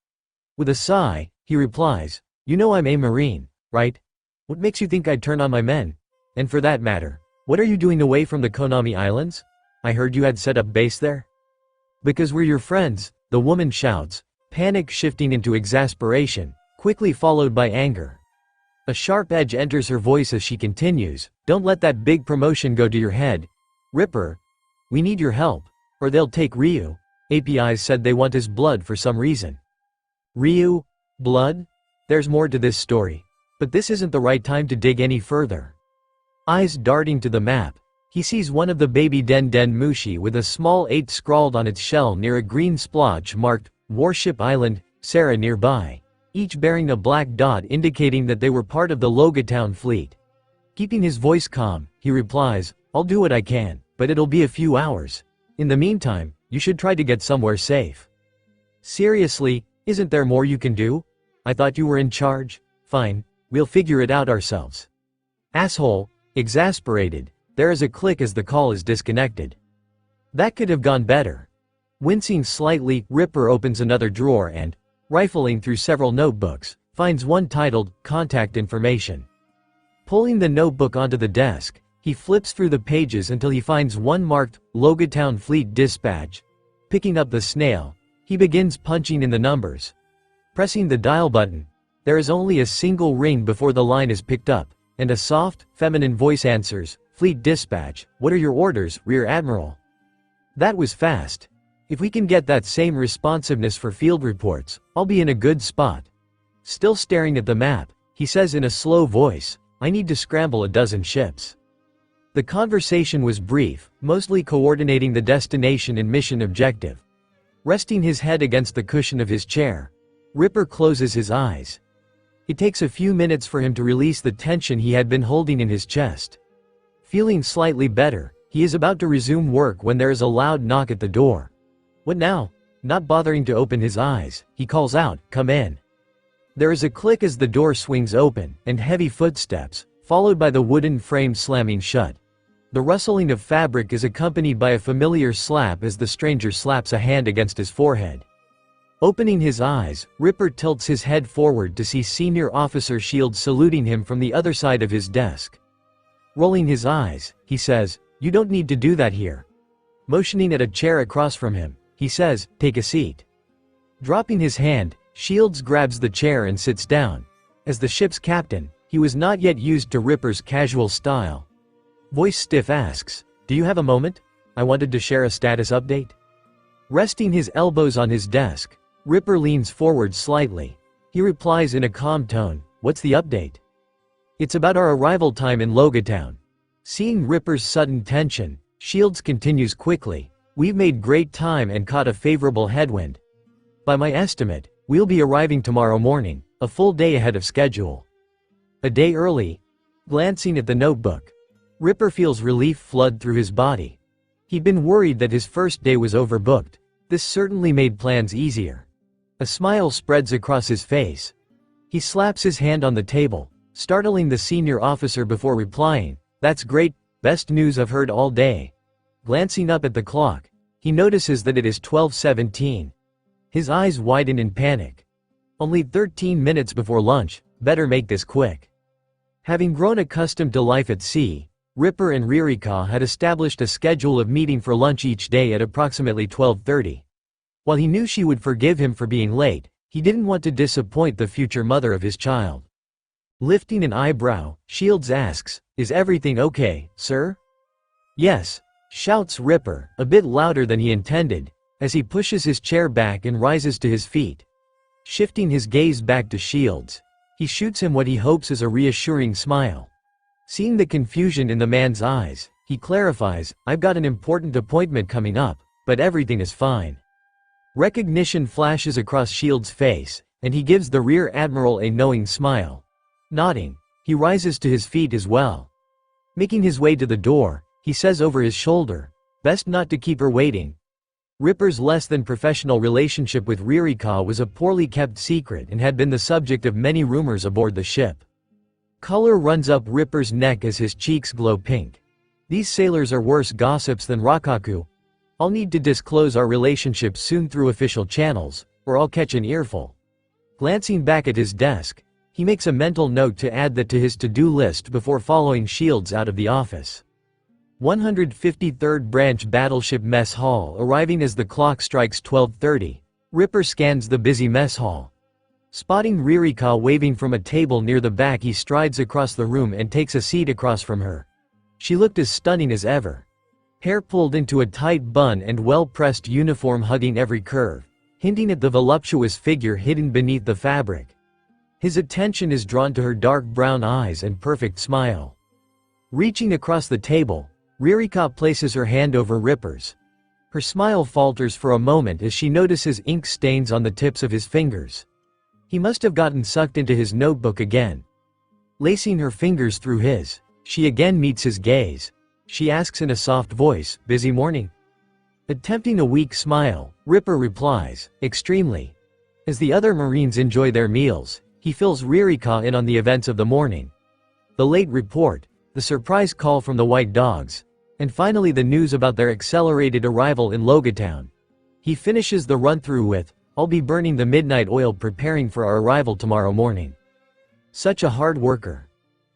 With a sigh, he replies, You know I'm a Marine, right? What makes you think I'd turn on my men? And for that matter, what are you doing away from the Konami Islands? I heard you had set up base there? Because we're your friends, the woman shouts, panic shifting into exasperation, quickly followed by anger. A sharp edge enters her voice as she continues, Don't let that big promotion go to your head. Ripper, we need your help, or they'll take Ryu. APIs said they want his blood for some reason. Ryu? Blood? There's more to this story. But this isn't the right time to dig any further. Eyes darting to the map, he sees one of the baby Den Den Mushi with a small 8 scrawled on its shell near a green splotch marked, Warship Island, Sarah nearby, each bearing a black dot indicating that they were part of the Logatown fleet. Keeping his voice calm, he replies, I'll do what I can, but it'll be a few hours. In the meantime, you should try to get somewhere safe. Seriously, isn't there more you can do? I thought you were in charge. Fine, we'll figure it out ourselves. Asshole. Exasperated, there is a click as the call is disconnected. That could have gone better. Wincing slightly, Ripper opens another drawer and, rifling through several notebooks, finds one titled, Contact Information. Pulling the notebook onto the desk, he flips through the pages until he finds one marked, Logatown Fleet Dispatch. Picking up the snail, he begins punching in the numbers. Pressing the dial button, there is only a single ring before the line is picked up, and a soft, feminine voice answers, Fleet Dispatch, what are your orders, Rear Admiral? That was fast. If we can get that same responsiveness for field reports, I'll be in a good spot. Still staring at the map, he says in a slow voice, I need to scramble a dozen ships. The conversation was brief, mostly coordinating the destination and mission objective. Resting his head against the cushion of his chair, Ripper closes his eyes. It takes a few minutes for him to release the tension he had been holding in his chest. Feeling slightly better, he is about to resume work when there is a loud knock at the door. What now? Not bothering to open his eyes, he calls out, Come in. There is a click as the door swings open, and heavy footsteps, followed by the wooden frame slamming shut. The rustling of fabric is accompanied by a familiar slap as the stranger slaps a hand against his forehead. Opening his eyes, Ripper tilts his head forward to see Senior Officer Shield saluting him from the other side of his desk. Rolling his eyes, he says, You don't need to do that here. Motioning at a chair across from him, he says, Take a seat. Dropping his hand, Shields grabs the chair and sits down. As the ship's captain, He was not yet used to Ripper's casual style. Voice stiff asks, "Do you have a moment? I wanted to share a status update." Resting his elbows on his desk, Ripper leans forward slightly. He replies in a calm tone, "What's the update?" "It's about our arrival time in Logatown." Seeing Ripper's sudden tension, Shields continues quickly, "We've made great time and caught a favorable headwind. By my estimate, we'll be arriving tomorrow morning, a full day ahead of schedule." A day early? Glancing at the notebook, Ripper feels relief flood through his body. He'd been worried that his first day was overbooked. This certainly made plans easier. A smile spreads across his face. He slaps his hand on the table, startling the senior officer before replying, "That's great, best news I've heard all day." Glancing up at the clock, he notices that it is 12:17. His eyes widen in panic. Only 13 minutes before lunch, better make this quick. Having grown accustomed to life at sea, Ripper and Ririka had established a schedule of meeting for lunch each day at approximately 12:30. While he knew she would forgive him for being late, he didn't want to disappoint the future mother of his child. Lifting an eyebrow, Shields asks, "Is everything okay, sir?" "Yes," shouts Ripper, a bit louder than he intended, as he pushes his chair back and rises to his feet. Shifting his gaze back to Shields, he shoots him what he hopes is a reassuring smile. Seeing the confusion in the man's eyes, he clarifies, "I've got an important appointment coming up, but everything is fine." Recognition flashes across Shields' face, and he gives the Rear Admiral a knowing smile. Nodding, he rises to his feet as well. Making his way to the door, he says over his shoulder, "Best not to keep her waiting." Ripper's less than professional relationship with Ririka was a poorly kept secret and had been the subject of many rumors aboard the ship. Color runs up Ripper's neck as his cheeks glow pink. "These sailors are worse gossips than Rakaku. I'll need to disclose our relationship soon through official channels, or I'll catch an earful." Glancing back at his desk, he makes a mental note to add that to his to-do list before following Shields out of the office. 153rd Branch Battleship Mess Hall. Arriving as the clock strikes 12:30, Ripper scans the busy mess hall. Spotting Ririka waving from a table near the back, he strides across the room and takes a seat across from her. She looked as stunning as ever. Hair pulled into a tight bun and well-pressed uniform hugging every curve, hinting at the voluptuous figure hidden beneath the fabric. His attention is drawn to her dark brown eyes and perfect smile. Reaching across the table, Ririka places her hand over Ripper's. Her smile falters for a moment as she notices ink stains on the tips of his fingers. He must have gotten sucked into his notebook again. Lacing her fingers through his, she again meets his gaze. She asks in a soft voice, "Busy morning?" Attempting a weak smile, Ripper replies, "Extremely." As the other Marines enjoy their meals, he fills Ririka in on the events of the morning. The late report, the surprise call from the White Dogs, and finally the news about their accelerated arrival in Logatown. He finishes the run-through with, "I'll be burning the midnight oil preparing for our arrival tomorrow morning." Such a hard worker.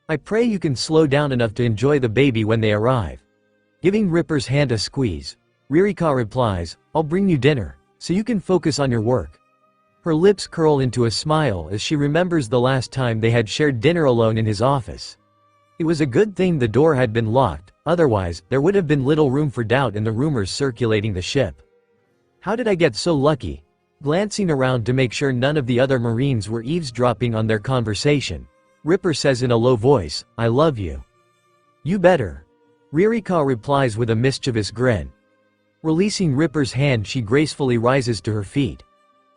"I pray you can slow down enough to enjoy the baby when they arrive." Giving Ripper's hand a squeeze, Ririka replies, "I'll bring you dinner, so you can focus on your work." Her lips curl into a smile as she remembers the last time they had shared dinner alone in his office. It was a good thing the door had been locked, otherwise, there would have been little room for doubt in the rumors circulating the ship. "How did I get so lucky?" Glancing around to make sure none of the other Marines were eavesdropping on their conversation, Ripper says in a low voice, "I love you." "You better." Ririka replies with a mischievous grin. Releasing Ripper's hand, she gracefully rises to her feet.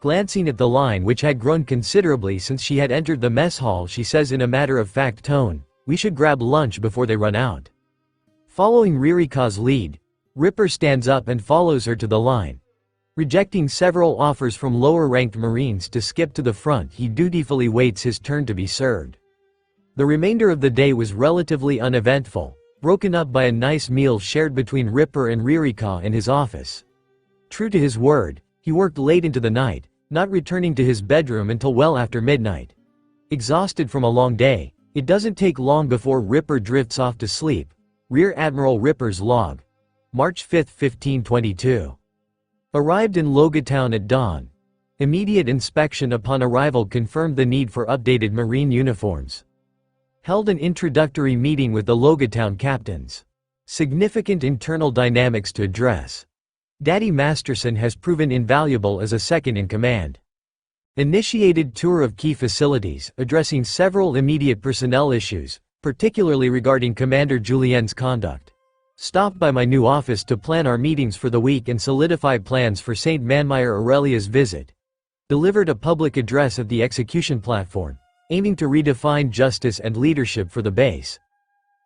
Glancing at the line, which had grown considerably since she had entered the mess hall, she says in a matter-of-fact tone, "We should grab lunch before they run out." Following Ririka's lead, Ripper stands up and follows her to the line. Rejecting several offers from lower-ranked Marines to skip to the front, he dutifully waits his turn to be served. The remainder of the day was relatively uneventful, broken up by a nice meal shared between Ripper and Ririka in his office. True to his word, he worked late into the night, not returning to his bedroom until well after midnight. Exhausted from a long day, it doesn't take long before Ripper drifts off to sleep. Rear Admiral Ripper's log. March 5, 1522. Arrived in Logatown at dawn. Immediate inspection upon arrival confirmed the need for updated Marine uniforms. held an introductory meeting with the Logatown captains. Significant internal dynamics to address. Daddy Masterson has proven invaluable as a second-in-command. Initiated tour of key facilities, addressing several immediate personnel issues, particularly regarding Commander Julien's conduct. Stopped by my new office to plan our meetings for the week and solidify plans for St. Manmire Aurelia's visit. Delivered a public address at the execution platform, aiming to redefine justice and leadership for the base.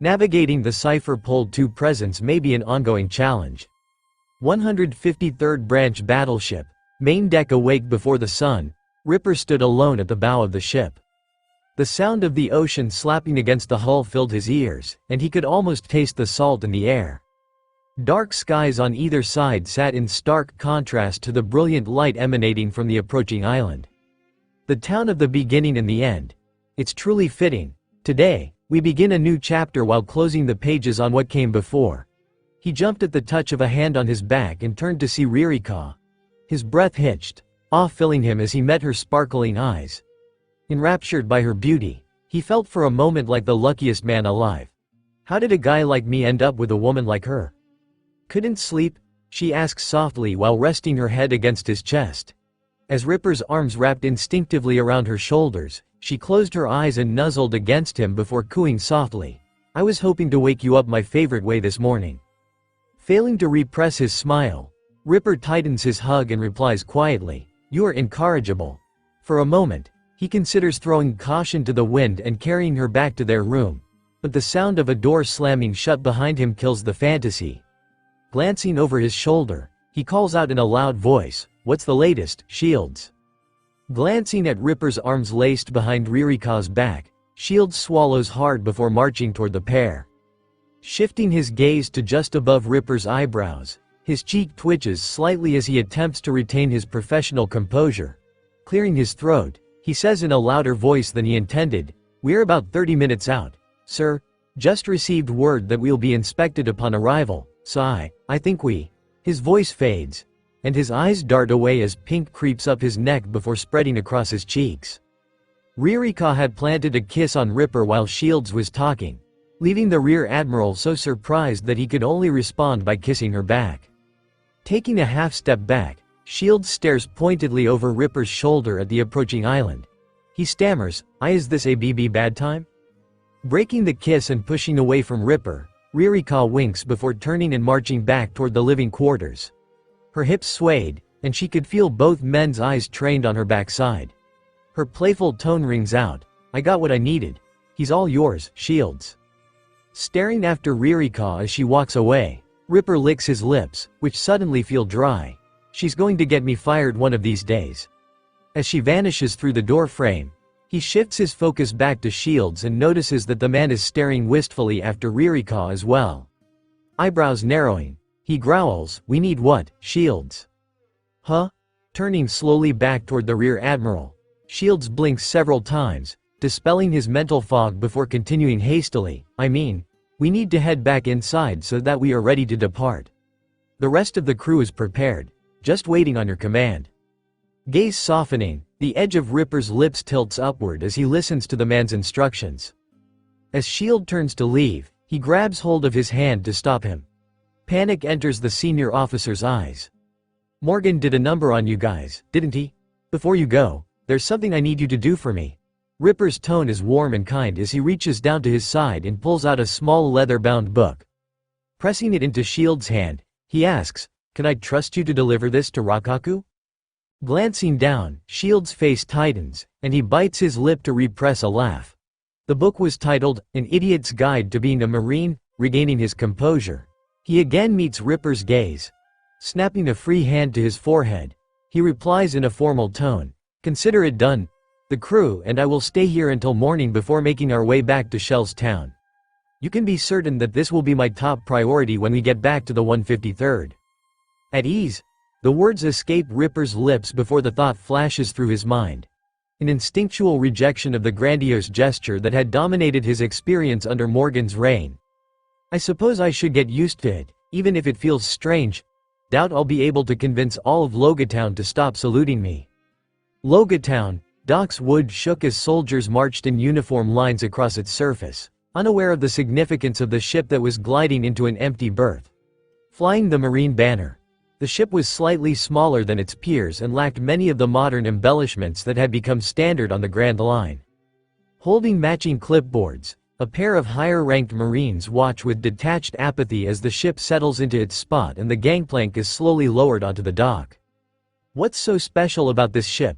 Navigating the Cipher Pole 2 presence may be an ongoing challenge. 153rd Branch Battleship, main deck awake before the sun, Ripper stood alone at the bow of the ship. The sound of the ocean slapping against the hull filled his ears, and he could almost taste the salt in the air. Dark skies on either side sat in stark contrast to the brilliant light emanating from the approaching island. The town of the beginning and the end. It's truly fitting. Today, we begin a new chapter while closing the pages on what came before. He jumped at the touch of a hand on his back and turned to see Ririka. His breath hitched, awe filling him as he met her sparkling eyes. Enraptured by her beauty, he felt for a moment like the luckiest man alive. How did a guy like me end up with a woman like her? Couldn't sleep? She asked softly while resting her head against his chest. As Ripper's arms wrapped instinctively around her shoulders, she closed her eyes and nuzzled against him before cooing softly. I was hoping to wake you up my favorite way this morning. Failing to repress his smile, Ripper tightens his hug and replies quietly, "You are incorrigible." For a moment, he considers throwing caution to the wind and carrying her back to their room, but the sound of a door slamming shut behind him kills the fantasy. Glancing over his shoulder, he calls out in a loud voice, "What's the latest, Shields?" Glancing at Ripper's arms laced behind Ririka's back, Shields swallows hard before marching toward the pair. Shifting his gaze to just above Ripper's eyebrows, his cheek twitches slightly as he attempts to retain his professional composure. Clearing his throat, he says in a louder voice than he intended, "We're about 30 minutes out, sir. Just received word that we'll be inspected upon arrival, so I think we—" His voice fades, and his eyes dart away as pink creeps up his neck before spreading across his cheeks. Ririka had planted a kiss on Ripper while Shields was talking, leaving the Rear Admiral so surprised that he could only respond by kissing her back. Taking a half-step back, Shields stares pointedly over Ripper's shoulder at the approaching island. He stammers, "Is this a BB bad time?" Breaking the kiss and pushing away from Ripper, Ririka winks before turning and marching back toward the living quarters. Her hips swayed, and she could feel both men's eyes trained on her backside. Her playful tone rings out, "I got what I needed. He's all yours, Shields." Staring after Ririka as she walks away, Ripper licks his lips, which suddenly feel dry. "She's going to get me fired one of these days." As she vanishes through the door frame, he shifts his focus back to Shields and notices that the man is staring wistfully after Ririka as well. Eyebrows narrowing, he growls, "We need what, Shields?" "Huh?" Turning slowly back toward the Rear Admiral, Shields blinks several times, dispelling his mental fog before continuing hastily, "I mean, we need to head back inside so that we are ready to depart. The rest of the crew is prepared, just waiting on your command." Gaze softening, the edge of Ripper's lips tilts upward as he listens to the man's instructions. As Shield turns to leave, he grabs hold of his hand to stop him. Panic enters the senior officer's eyes. "Morgan did a number on you guys, didn't he? Before you go, there's something I need you to do for me." Ripper's tone is warm and kind as he reaches down to his side and pulls out a small leather-bound book. Pressing it into Shield's hand, he asks, "Can I trust you to deliver this to Rakaku?" Glancing down, Shield's face tightens, and he bites his lip to repress a laugh. The book was titled, "An Idiot's Guide to Being a Marine." Regaining his composure, he again meets Ripper's gaze. Snapping a free hand to his forehead, he replies in a formal tone, "Consider it done. The crew and I will stay here until morning before making our way back to Shell's Town. You can be certain that this will be my top priority when we get back to the 153rd. At ease. The words escape Ripper's lips before the thought flashes through his mind. An instinctual rejection of the grandiose gesture that had dominated his experience under Morgan's reign. I suppose I should get used to it, even if it feels strange. Doubt I'll be able to convince all of Logatown to stop saluting me. Logatown, Dock's wood shook as soldiers marched in uniform lines across its surface, unaware of the significance of the ship that was gliding into an empty berth. Flying the Marine banner. The ship was slightly smaller than its peers and lacked many of the modern embellishments that had become standard on the Grand Line. Holding matching clipboards, a pair of higher-ranked Marines watch with detached apathy as the ship settles into its spot and the gangplank is slowly lowered onto the dock. "What's so special about this ship?"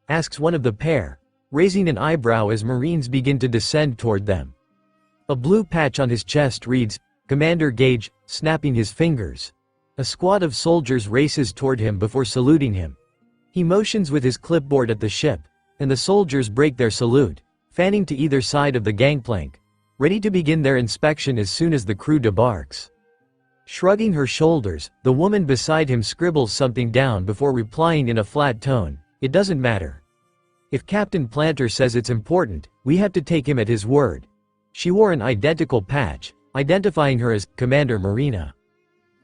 asks one of the pair, raising an eyebrow as Marines begin to descend toward them. A blue patch on his chest reads, "Commander Gage," snapping his fingers. A squad of soldiers races toward him before saluting him. He motions with his clipboard at the ship, and the soldiers break their salute, fanning to either side of the gangplank, ready to begin their inspection as soon as the crew debarks. Shrugging her shoulders, the woman beside him scribbles something down before replying in a flat tone, "It doesn't matter. If Captain Planter says it's important, we have to take him at his word." She wore an identical patch, identifying her as Commander Marina.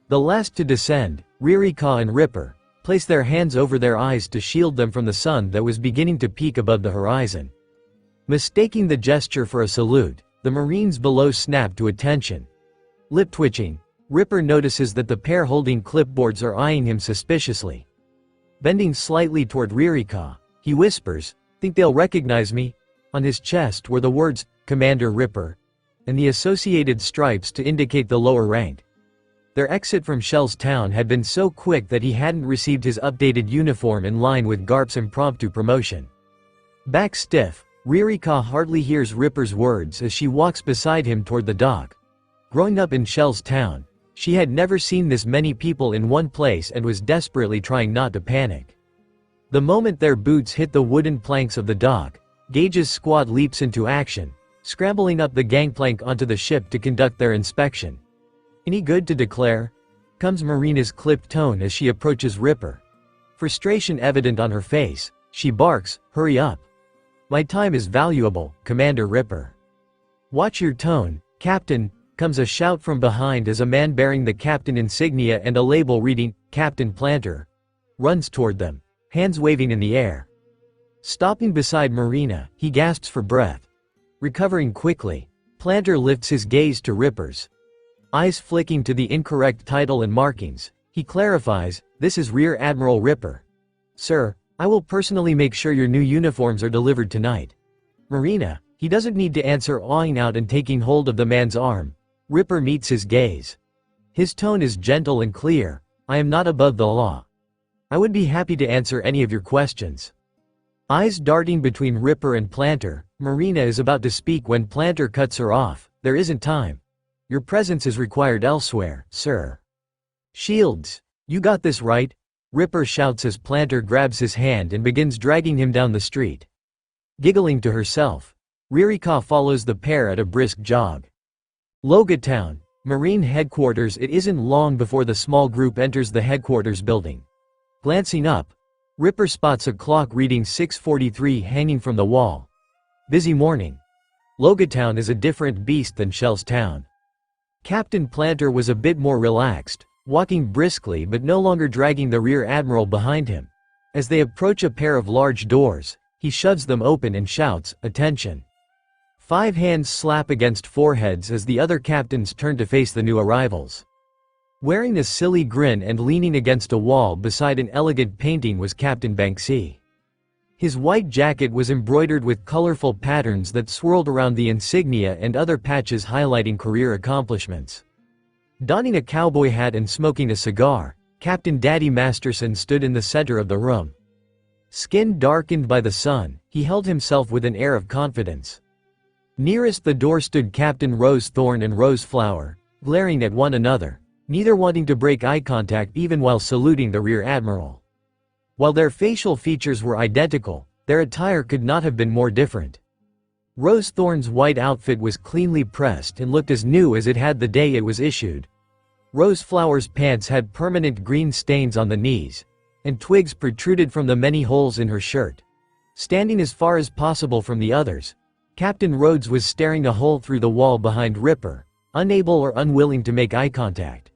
The last to descend, Ririka and Ripper, placed their hands over their eyes to shield them from the sun that was beginning to peak above the horizon. Mistaking the gesture for a salute, the Marines below snapped to attention. Lip twitching, Ripper notices that the pair holding clipboards are eyeing him suspiciously. Bending slightly toward Ririka, he whispers, "Think they'll recognize me?" On his chest were the words, "Commander Ripper," and the associated stripes to indicate the lower rank. Their exit from Shell's town had been so quick that he hadn't received his updated uniform in line with Garp's impromptu promotion. Back stiff, Ririka hardly hears Ripper's words as she walks beside him toward the dock. Growing up in Shell's town, she had never seen this many people in one place and was desperately trying not to panic. The moment their boots hit the wooden planks of the dock, Gage's squad leaps into action, scrambling up the gangplank onto the ship to conduct their inspection. "Any good to declare?" comes Marina's clipped tone as she approaches Ripper. Frustration evident on her face, she barks, "Hurry up. My time is valuable, Commander Ripper." "Watch your tone, Captain," comes a shout from behind as a man bearing the captain insignia and a label reading, "Captain Planter," runs toward them, hands waving in the air. Stopping beside Marina, he gasps for breath. Recovering quickly, Planter lifts his gaze to Ripper's. Eyes flicking to the incorrect title and markings, he clarifies, "This is Rear Admiral Ripper. Sir, I will personally make sure your new uniforms are delivered tonight." Marina, he doesn't need to answer, awing out and taking hold of the man's arm. Ripper meets his gaze. His tone is gentle and clear, "I am not above the law. I would be happy to answer any of your questions." Eyes darting between Ripper and Planter, Marina is about to speak when Planter cuts her off, "There isn't time. Your presence is required elsewhere, sir." "Shields, you got this right?" Ripper shouts as Planter grabs his hand and begins dragging him down the street. Giggling to herself, Ririka follows the pair at a brisk jog. Logia Town, Marine headquarters. It isn't long before the small group enters the headquarters building. Glancing up, Ripper spots a clock reading 6:43 hanging from the wall. Busy morning. Logia Town is a different beast than Shell's town. Captain Planter was a bit more relaxed, walking briskly but no longer dragging the Rear Admiral behind him. As they approach a pair of large doors, he shoves them open and shouts, "Attention." 5 hands slap against foreheads as the other captains turn to face the new arrivals. Wearing a silly grin and leaning against a wall beside an elegant painting was Captain Banksy. His white jacket was embroidered with colorful patterns that swirled around the insignia and other patches highlighting career accomplishments. Donning a cowboy hat and smoking a cigar, Captain Daddy Masterson stood in the center of the room. Skin darkened by the sun, he held himself with an air of confidence. Nearest the door stood Captain Rose Thorn and Rose Flower, glaring at one another, neither wanting to break eye contact even while saluting the Rear Admiral. While their facial features were identical, their attire could not have been more different. Rose Thorn's white outfit was cleanly pressed and looked as new as it had the day it was issued. Rose Flower's pants had permanent green stains on the knees, and twigs protruded from the many holes in her shirt. Standing as far as possible from the others, Captain Rhodes was staring a hole through the wall behind Ripper, unable or unwilling to make eye contact.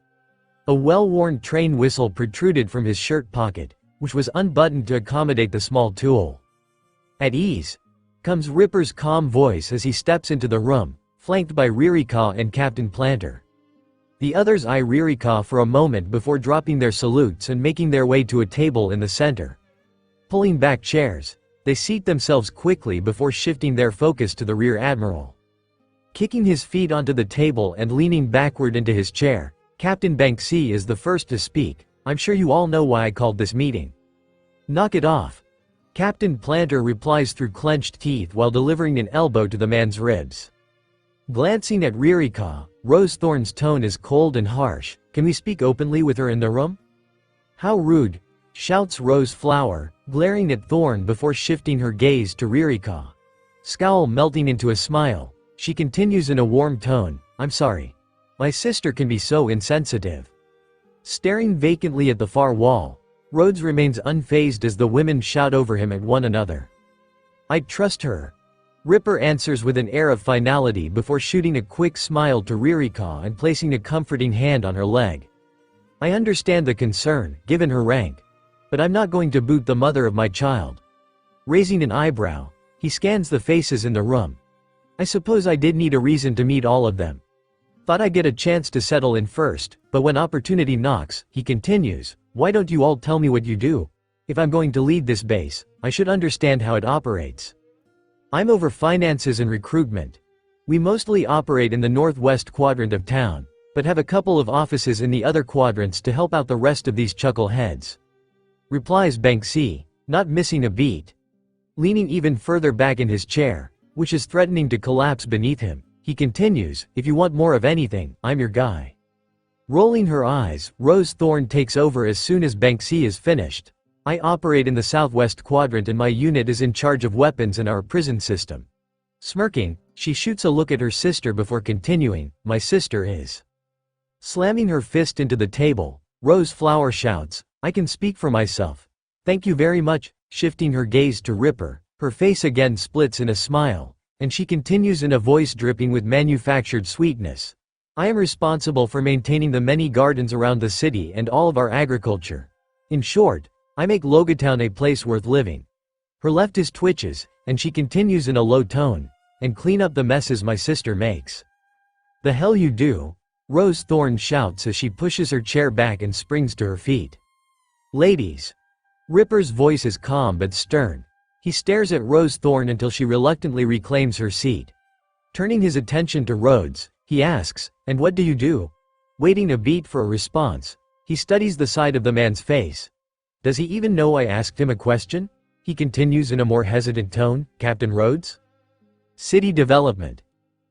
A well-worn train whistle protruded from his shirt pocket, which was unbuttoned to accommodate the small tool. At ease, comes Ripper's calm voice as he steps into the room, flanked by Ririka and Captain Planter. The others eye Ririka for a moment before dropping their salutes and making their way to a table in the center. Pulling back chairs, they seat themselves quickly before shifting their focus to the rear admiral. Kicking his feet onto the table and leaning backward into his chair, Captain Banksy is the first to speak. "I'm sure you all know why I called this meeting." "Knock it off." Captain Planter replies through clenched teeth while delivering an elbow to the man's ribs. Glancing at Ririka, Rose Thorn's tone is cold and harsh. "Can we speak openly with her in the room?" "How rude," shouts Rose Flower, glaring at Thorn before shifting her gaze to Ririka. Scowl melting into a smile, she continues in a warm tone, "I'm sorry. My sister can be so insensitive." Staring vacantly at the far wall, Rhodes remains unfazed as the women shout over him at one another. "I trust her." Ripper answers with an air of finality before shooting a quick smile to Ririka and placing a comforting hand on her leg. "I understand the concern, given her rank. But I'm not going to boot the mother of my child." Raising an eyebrow, he scans the faces in the room. "I suppose I did need a reason to meet all of them. Thought I'd get a chance to settle in first, but when opportunity knocks," he continues, "why don't you all tell me what you do? If I'm going to lead this base, I should understand how it operates. I'm over finances and recruitment. We mostly operate in the northwest quadrant of town, but have a couple of offices in the other quadrants to help out the rest of these chuckleheads," replies Banksy, not missing a beat. Leaning even further back in his chair, which is threatening to collapse beneath him, he continues, "If you want more of anything, I'm your guy." Rolling her eyes, Rose Thorn takes over as soon as Banksy is finished. "I operate in the southwest quadrant and my unit is in charge of weapons in our prison system." Smirking, she shoots a look at her sister before continuing, "My sister is." Slamming her fist into the table, Rose Flower shouts, "I can speak for myself. Thank you very much." Shifting her gaze to Ripper, her face again splits in a smile, and she continues in a voice dripping with manufactured sweetness, "I am responsible for maintaining the many gardens around the city and all of our agriculture. In short, I make Logatown a place worth living." Her leftist twitches, and she continues in a low tone, "And clean up the messes my sister makes." "The hell you do," Rose Thorn shouts as she pushes her chair back and springs to her feet. "Ladies." Ripper's voice is calm but stern. He stares at Rose Thorn until she reluctantly reclaims her seat. Turning his attention to Rhodes, he asks, "And what do you do?" Waiting a beat for a response, he studies the side of the man's face. "Does he even know I asked him a question?" He continues in a more hesitant tone, "Captain Rhodes?" "City development.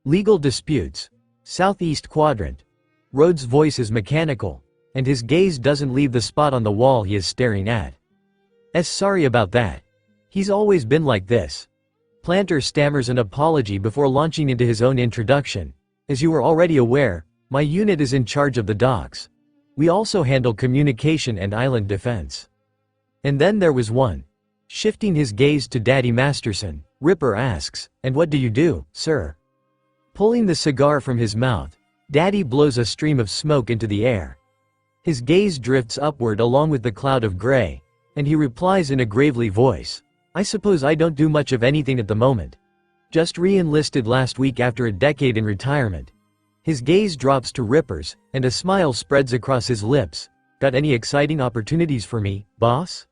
Legal disputes. Southeast quadrant." Rhodes' voice is mechanical, and his gaze doesn't leave the spot on the wall he is staring at. Sorry about that. He's always been like this." Planter stammers an apology before launching into his own introduction. "As you are already aware, my unit is in charge of the docks. We also handle communication and island defense." And then there was one. Shifting his gaze to Daddy Masterson, Ripper asks, "And what do you do, sir?" Pulling the cigar from his mouth, Daddy blows a stream of smoke into the air. His gaze drifts upward along with the cloud of gray, and he replies in a gravely voice, "I suppose I don't do much of anything at the moment. Just re-enlisted last week after a decade in retirement." His gaze drops to Ripper's, and a smile spreads across his lips. "Got any exciting opportunities for me, boss?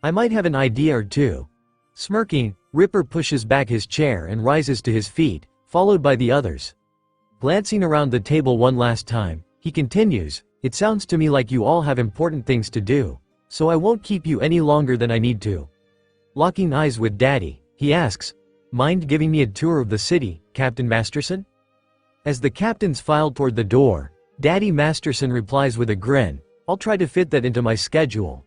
I might have an idea or two." Smirking, Ripper pushes back his chair and rises to his feet, followed by the others. Glancing around the table one last time, he continues, "It sounds to me like you all have important things to do, so I won't keep you any longer than I need to." Locking eyes with Daddy, he asks, "Mind giving me a tour of the city, Captain Masterson?" As the captains file toward the door, Daddy Masterson replies with a grin, "I'll try to fit that into my schedule."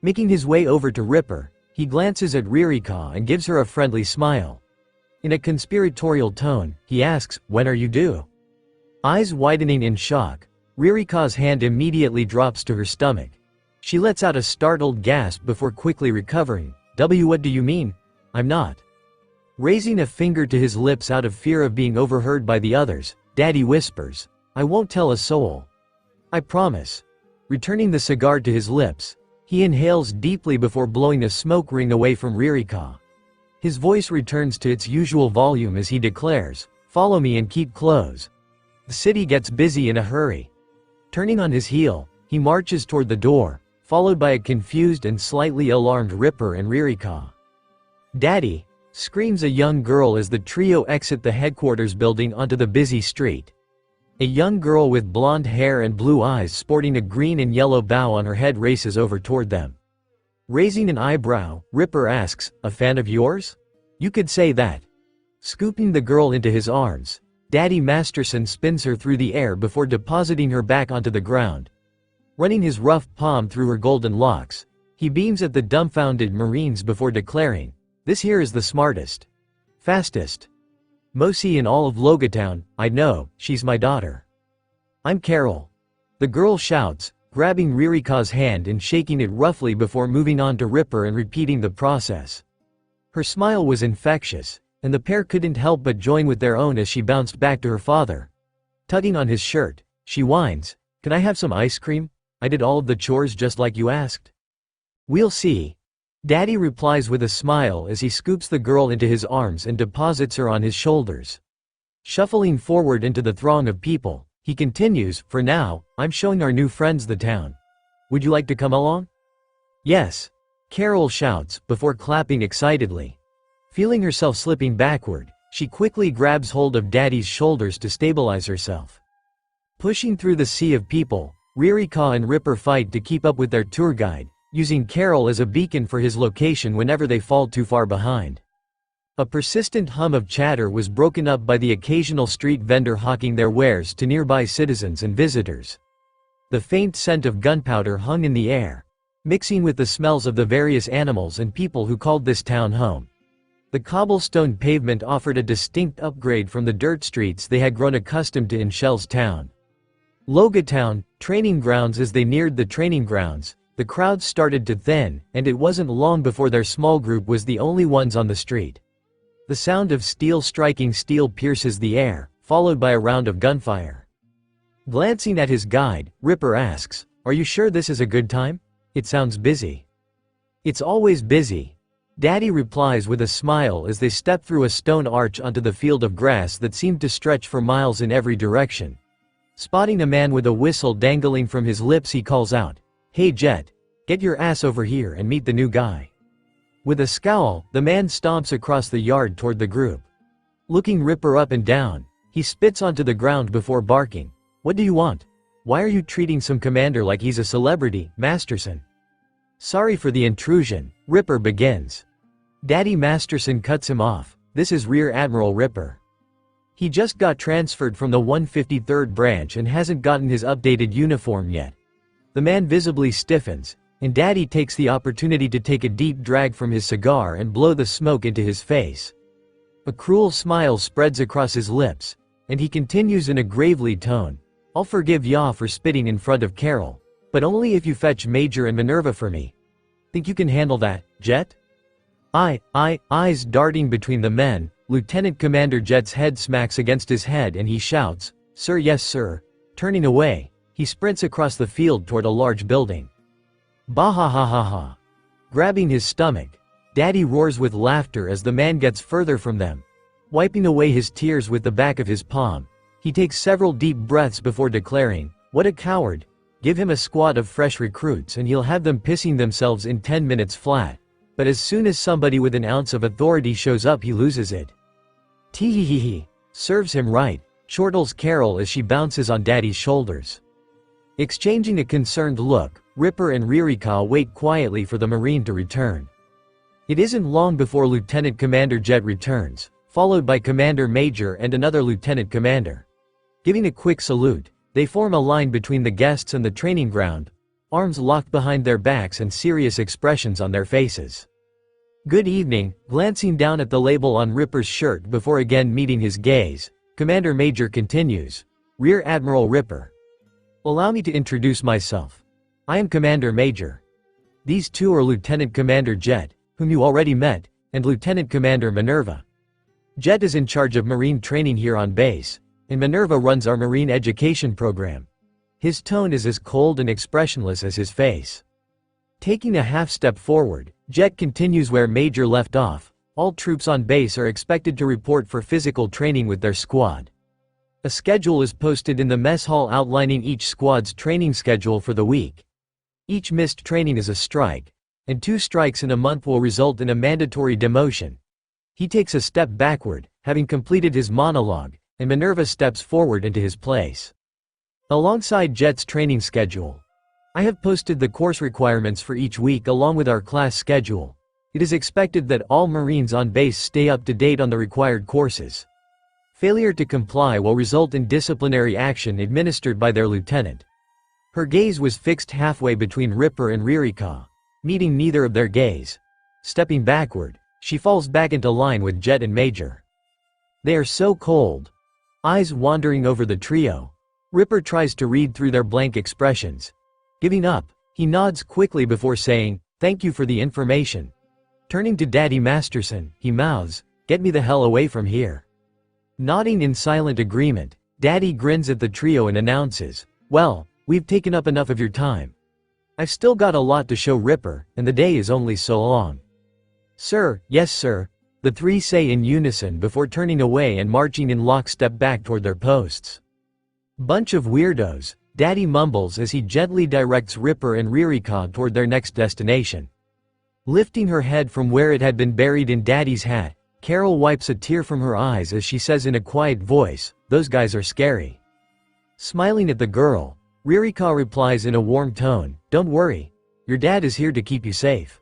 Making his way over to Ripper, he glances at Ririka and gives her a friendly smile. In a conspiratorial tone, he asks, "When are you due?" Eyes widening in shock, Ririka's hand immediately drops to her stomach. She lets out a startled gasp before quickly recovering. What do you mean? I'm not." Raising a finger to his lips out of fear of being overheard by the others, Daddy whispers, "I won't tell a soul. I promise." Returning the cigar to his lips, he inhales deeply before blowing a smoke ring away from Ririka. His voice returns to its usual volume as he declares, "Follow me and keep close." The city gets busy in a hurry. Turning on his heel, he marches toward the door, followed by a confused and slightly alarmed Ripper and Ririka. "Daddy!" screams a young girl as the trio exit the headquarters building onto the busy street. A young girl with blonde hair and blue eyes sporting a green and yellow bow on her head races over toward them. Raising an eyebrow, Ripper asks, "A fan of yours?" "You could say that." Scooping the girl into his arms, Daddy Masterson spins her through the air before depositing her back onto the ground. Running his rough palm through her golden locks, he beams at the dumbfounded Marines before declaring, "This here is the smartest, fastest Mosi in all of Logatown. I know, she's my daughter. I'm Carol." The girl shouts, grabbing Ririka's hand and shaking it roughly before moving on to Ripper and repeating the process. Her smile was infectious, and the pair couldn't help but join with their own as she bounced back to her father. Tugging on his shirt, she whines, "Can I have some ice cream? I did all of the chores just like you asked." "We'll see." Daddy replies with a smile as he scoops the girl into his arms and deposits her on his shoulders. Shuffling forward into the throng of people, he continues, "For now, I'm showing our new friends the town. Would you like to come along?" "Yes," Carol shouts, before clapping excitedly. Feeling herself slipping backward, she quickly grabs hold of Daddy's shoulders to stabilize herself. Pushing through the sea of people, Ririka and Ripper fight to keep up with their tour guide, using Carol as a beacon for his location whenever they fall too far behind. A persistent hum of chatter was broken up by the occasional street vendor hawking their wares to nearby citizens and visitors. The faint scent of gunpowder hung in the air, mixing with the smells of the various animals and people who called this town home. The cobblestone pavement offered a distinct upgrade from the dirt streets they had grown accustomed to in Shell's town. Logatown, training grounds. As they neared the training grounds, the crowds started to thin, and it wasn't long before their small group was the only ones on the street. The sound of steel striking steel pierces the air, followed by a round of gunfire. Glancing at his guide, Ripper asks, "Are you sure this is a good time? It sounds busy." "It's always busy," Daddy replies with a smile as they step through a stone arch onto the field of grass that seemed to stretch for miles in every direction. Spotting a man with a whistle dangling from his lips, he calls out, "Hey Jet, get your ass over here and meet the new guy." With a scowl, the man stomps across the yard toward the group. Looking Ripper up and down, he spits onto the ground before barking, "What do you want? Why are you treating some commander like he's a celebrity, Masterson?" "Sorry for the intrusion," Ripper begins. Daddy Masterson cuts him off, "This is Rear Admiral Ripper. He just got transferred from the 153rd branch and hasn't gotten his updated uniform yet." The man visibly stiffens, and Daddy takes the opportunity to take a deep drag from his cigar and blow the smoke into his face. A cruel smile spreads across his lips, and he continues in a gravely tone, "I'll forgive ya for spitting in front of Carol, but only if you fetch Major and Minerva for me. Think you can handle that, Jet?" Eyes darting between the men, Lieutenant Commander Jet's head smacks against his head and he shouts, "Sir, yes sir." Turning away, he sprints across the field toward a large building. Bah-ha-ha-ha-ha. Grabbing his stomach, Daddy roars with laughter as the man gets further from them. Wiping away his tears with the back of his palm, he takes several deep breaths before declaring, "What a coward. Give him a squad of fresh recruits and he'll have them pissing themselves in 10 minutes flat. But as soon as somebody with an ounce of authority shows up, he loses it." Tee-hee-hee-hee. Serves him right, chortles Carol as she bounces on Daddy's shoulders. Exchanging a concerned look, Ripper and Ririka wait quietly for the Marine to return. It isn't long before Lieutenant Commander Jet returns, followed by Commander Major and another Lieutenant Commander. Giving a quick salute, they form a line between the guests and the training ground, arms locked behind their backs and serious expressions on their faces. "Good evening," glancing down at the label on Ripper's shirt before again meeting his gaze, Commander Major continues, "Rear Admiral Ripper. Allow me to introduce myself. I am Commander Major. These two are Lieutenant Commander Jet, whom you already met, and Lieutenant Commander Minerva. Jet is in charge of Marine training here on base, and Minerva runs our Marine education program." His tone is as cold and expressionless as his face. Taking a half step forward, Jet continues where Major left off, All troops on base are expected to report for physical training with their squad. A schedule is posted in the mess hall outlining each squad's training schedule for the week. Each missed training is a strike, and 2 strikes in a month will result in a mandatory demotion. He takes a step backward, having completed his monologue, and Minerva steps forward into his place. Alongside Jet's training schedule, I have posted the course requirements for each week along with our class schedule. It is expected that all Marines on base stay up to date on the required courses. Failure to comply will result in disciplinary action administered by their lieutenant. Her gaze was fixed halfway between Ripper and Ririka, meeting neither of their gaze. Stepping backward, she falls back into line with Jet and Major. They are so cold. Eyes wandering over the trio. Ripper tries to read through their blank expressions. Giving up, he nods quickly before saying, "Thank you for the information." Turning to Daddy Masterson, he mouths, "Get me the hell away from here." Nodding in silent agreement, Daddy grins at the trio and announces, "Well, we've taken up enough of your time. I've still got a lot to show Ripper, and the day is only so long." "Sir, yes sir," the 3 say in unison before turning away and marching in lockstep back toward their posts. "Bunch of weirdos," Daddy mumbles as he gently directs Ripper and Ririka toward their next destination. Lifting her head from where it had been buried in Daddy's hat, Carol wipes a tear from her eyes as she says in a quiet voice, "Those guys are scary." Smiling at the girl, Ririka replies in a warm tone, "Don't worry. Your dad is here to keep you safe."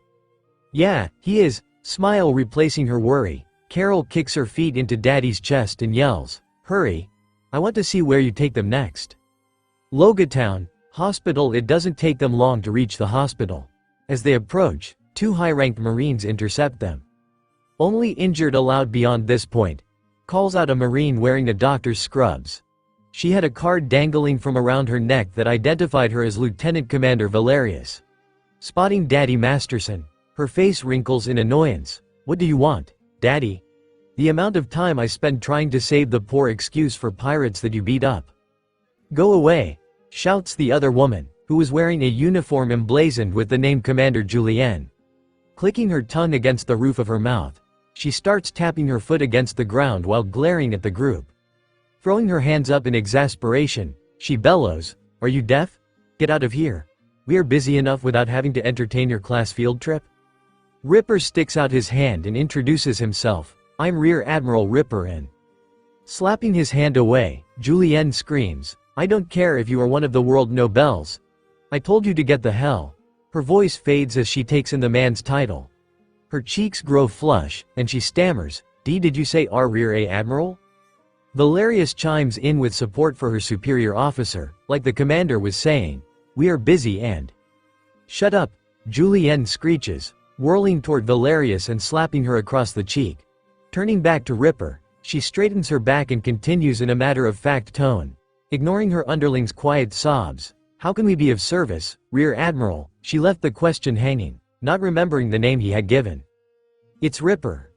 "Yeah, he is," smile replacing her worry. Carol kicks her feet into Daddy's chest and yells, "Hurry. I want to see where you take them next." Logia Town, hospital. It doesn't take them long to reach the hospital. As they approach, 2 high-ranked Marines intercept them. "Only injured allowed beyond this point," calls out a Marine wearing a doctor's scrubs. She had a card dangling from around her neck that identified her as Lieutenant Commander Valerius. Spotting Daddy Masterson, her face wrinkles in annoyance. "What do you want, Daddy?" "The amount of time I spend trying to save the poor excuse for pirates that you beat up." "Go away," shouts the other woman, who was wearing a uniform emblazoned with the name Commander Julienne. Clicking her tongue against the roof of her mouth, she starts tapping her foot against the ground while glaring at the group. Throwing her hands up in exasperation, she bellows, "Are you deaf? Get out of here. We are busy enough without having to entertain your class field trip." Ripper sticks out his hand and introduces himself, "I'm Rear Admiral Ripper and..." Slapping his hand away, Julienne screams, "I don't care if you are one of the world Nobels. I told you to get the hell." Her voice fades as she takes in the man's title. Her cheeks grow flush, and she stammers, Did you say our Rear Admiral?" Valerius chimes in with support for her superior officer, like the commander was saying, "We are busy and..." "Shut up," Julienne screeches, whirling toward Valerius and slapping her across the cheek. Turning back to Ripper, she straightens her back and continues in a matter-of-fact tone, ignoring her underling's quiet sobs. "How can we be of service, Rear Admiral?" She left the question hanging, not remembering the name he had given. "It's Ripper."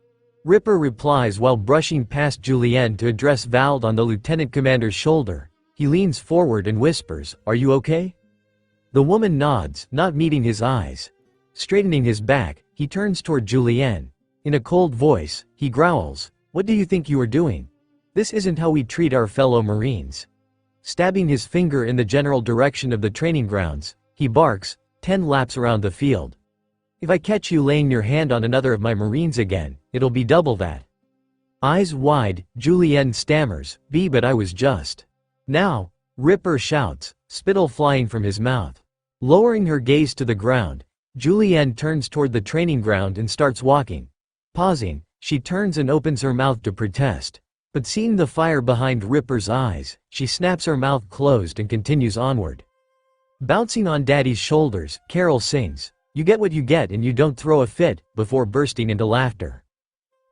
Ripper replies while brushing past Julienne to address Vald on the lieutenant commander's shoulder. He leans forward and whispers, "Are you okay?" The woman nods, not meeting his eyes. Straightening his back, he turns toward Julienne. In a cold voice, he growls, "What do you think you are doing? This isn't how we treat our fellow Marines." Stabbing his finger in the general direction of the training grounds, he barks, 10 laps around the field. "If I catch you laying your hand on another of my Marines again, it'll be double that." Eyes wide, Julienne stammers, But I was just..." "Now," Ripper shouts, spittle flying from his mouth. Lowering her gaze to the ground, Julienne turns toward the training ground and starts walking. Pausing, she turns and opens her mouth to protest. But seeing the fire behind Ripper's eyes, she snaps her mouth closed and continues onward. Bouncing on Daddy's shoulders, Carol sings, "You get what you get and you don't throw a fit," before bursting into laughter.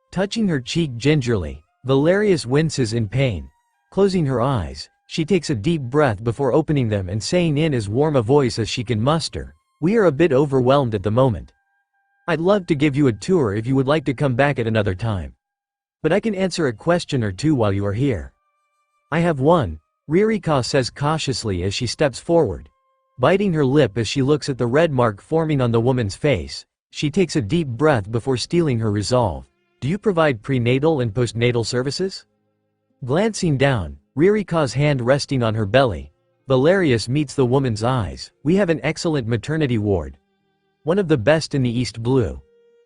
Touching her cheek gingerly, Valerius winces in pain. Closing her eyes, she takes a deep breath before opening them and saying in as warm a voice as she can muster, "We are a bit overwhelmed at the moment. I'd love to give you a tour if you would like to come back at another time. But I can answer a question or two while you are here." "I have one," Ririka says cautiously as she steps forward. Biting her lip as she looks at the red mark forming on the woman's face, she takes a deep breath before steeling her resolve. Do you provide prenatal and postnatal services? Glancing down, Ririka's hand resting on her belly, Valerius meets the woman's eyes. We have an excellent maternity ward. One of the best in the East Blue.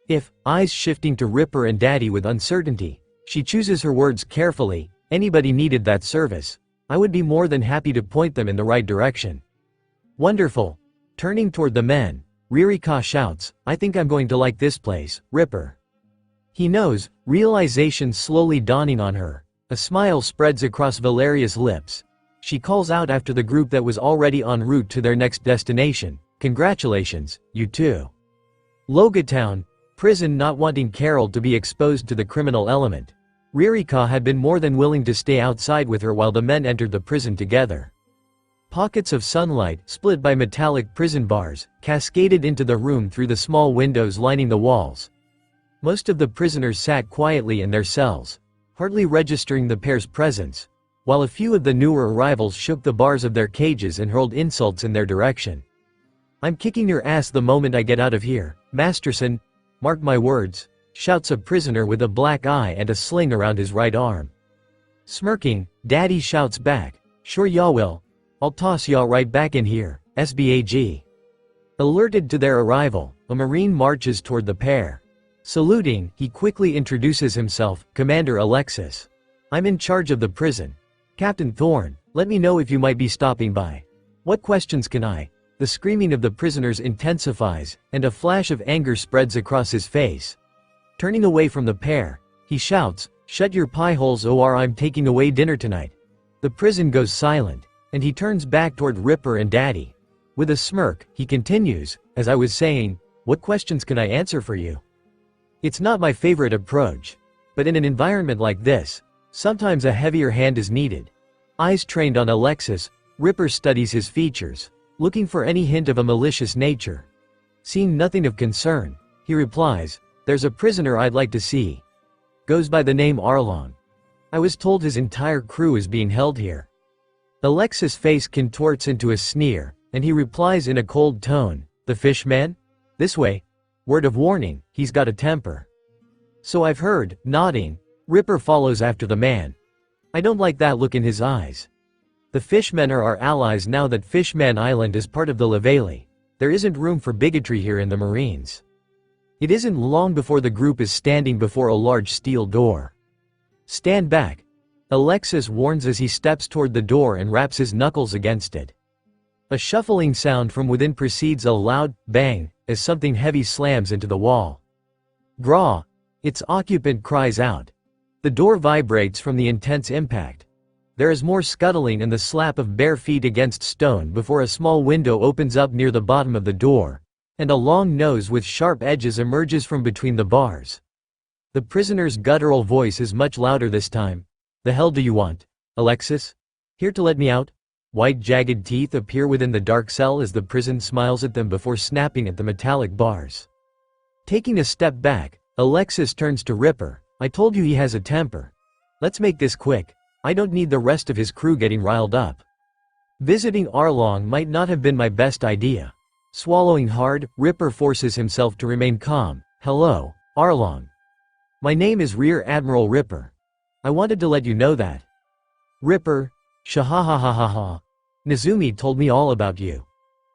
If, eyes shifting to Ripper and Daddy with uncertainty, she chooses her words carefully, anybody needed that service, I would be more than happy to point them in the right direction. Wonderful. Turning toward the men, Ririka shouts, I think I'm going to like this place, Ripper. He knows, realization slowly dawning on her. A smile spreads across Valeria's lips. She calls out after the group that was already en route to their next destination, congratulations, you too. Logia Town, prison not wanting Carol to be exposed to the criminal element. Ririka had been more than willing to stay outside with her while the men entered the prison together. Pockets of sunlight, split by metallic prison bars, cascaded into the room through the small windows lining the walls. Most of the prisoners sat quietly in their cells, hardly registering the pair's presence, while a few of the newer arrivals shook the bars of their cages and hurled insults in their direction. I'm kicking your ass the moment I get out of here, Masterson, mark my words, shouts a prisoner with a black eye and a sling around his right arm. Smirking, Daddy shouts back, sure y'all will. I'll toss y'all right back in here, SBAG. Alerted to their arrival, a Marine marches toward the pair. Saluting, he quickly introduces himself, Commander Alexis. I'm in charge of the prison. Captain Thorne, let me know if you might be stopping by. What questions can I? The screaming of the prisoners intensifies, and a flash of anger spreads across his face. Turning away from the pair, he shouts, shut your pie holes or I'm taking away dinner tonight. The prison goes silent, and he turns back toward Ripper and Daddy. With a smirk, he continues, as I was saying, what questions can I answer for you? It's not my favorite approach, but in an environment like this, sometimes a heavier hand is needed. Eyes trained on Alexis, Ripper studies his features, looking for any hint of a malicious nature. Seeing nothing of concern, he replies, there's a prisoner I'd like to see. Goes by the name Arlong. I was told his entire crew is being held here. Alexis' face contorts into a sneer, and he replies in a cold tone, the fishman? This way. Word of warning, he's got a temper. So I've heard, nodding, Ripper follows after the man. I don't like that look in his eyes. The fishmen are our allies now that Fishman Island is part of the Laveli. There isn't room for bigotry here in the Marines. It isn't long before the group is standing before a large steel door. Stand back. Alexis warns as he steps toward the door and raps his knuckles against it. A shuffling sound from within precedes a loud bang as something heavy slams into the wall. Graw! Its occupant cries out. The door vibrates from the intense impact. There is more scuttling and the slap of bare feet against stone before a small window opens up near the bottom of the door, and a long nose with sharp edges emerges from between the bars. The prisoner's guttural voice is much louder this time. The hell do you want, Alexis? Here to let me out? White jagged teeth appear within the dark cell as the prison smiles at them before snapping at the metallic bars. Taking a step back, Alexis turns to Ripper. I told you he has a temper. Let's make this quick. I don't need the rest of his crew getting riled up. Visiting Arlong might not have been my best idea. Swallowing hard, Ripper forces himself to remain calm. Hello, Arlong. My name is Rear Admiral Ripper. I wanted to let you know that. Ripper, shahahahaha. Nezumi told me all about you.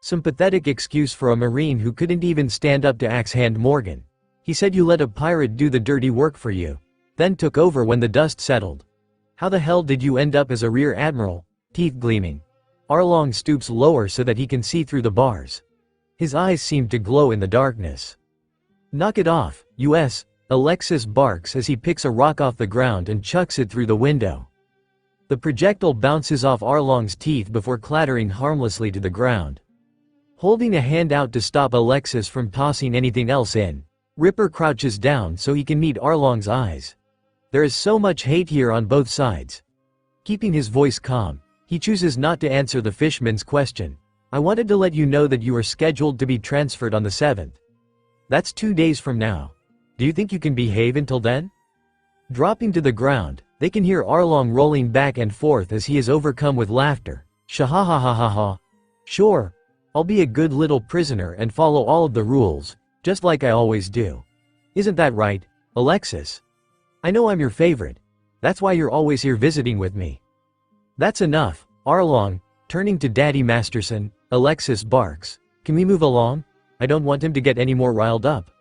Some pathetic excuse for a Marine who couldn't even stand up to Axe-Hand Morgan. He said you let a pirate do the dirty work for you, then took over when the dust settled. How the hell did you end up as a Rear Admiral? Teeth gleaming. Arlong stoops lower so that he can see through the bars. His eyes seem to glow in the darkness. Knock it off, US, Alexis barks as he picks a rock off the ground and chucks it through the window. The projectile bounces off Arlong's teeth before clattering harmlessly to the ground. Holding a hand out to stop Alexis from tossing anything else in, Ripper crouches down so he can meet Arlong's eyes. There is so much hate here on both sides. Keeping his voice calm, he chooses not to answer the fishman's question. I wanted to let you know that you are scheduled to be transferred on the 7th. That's 2 days from now. Do you think you can behave until then? Dropping to the ground, they can hear Arlong rolling back and forth as he is overcome with laughter. Shahahahaha. Sure. I'll be a good little prisoner and follow all of the rules, just like I always do. Isn't that right, Alexis? I know I'm your favorite. That's why you're always here visiting with me. That's enough, Arlong, turning to Daddy Masterson, Alexis barks. Can we move along? I don't want him to get any more riled up.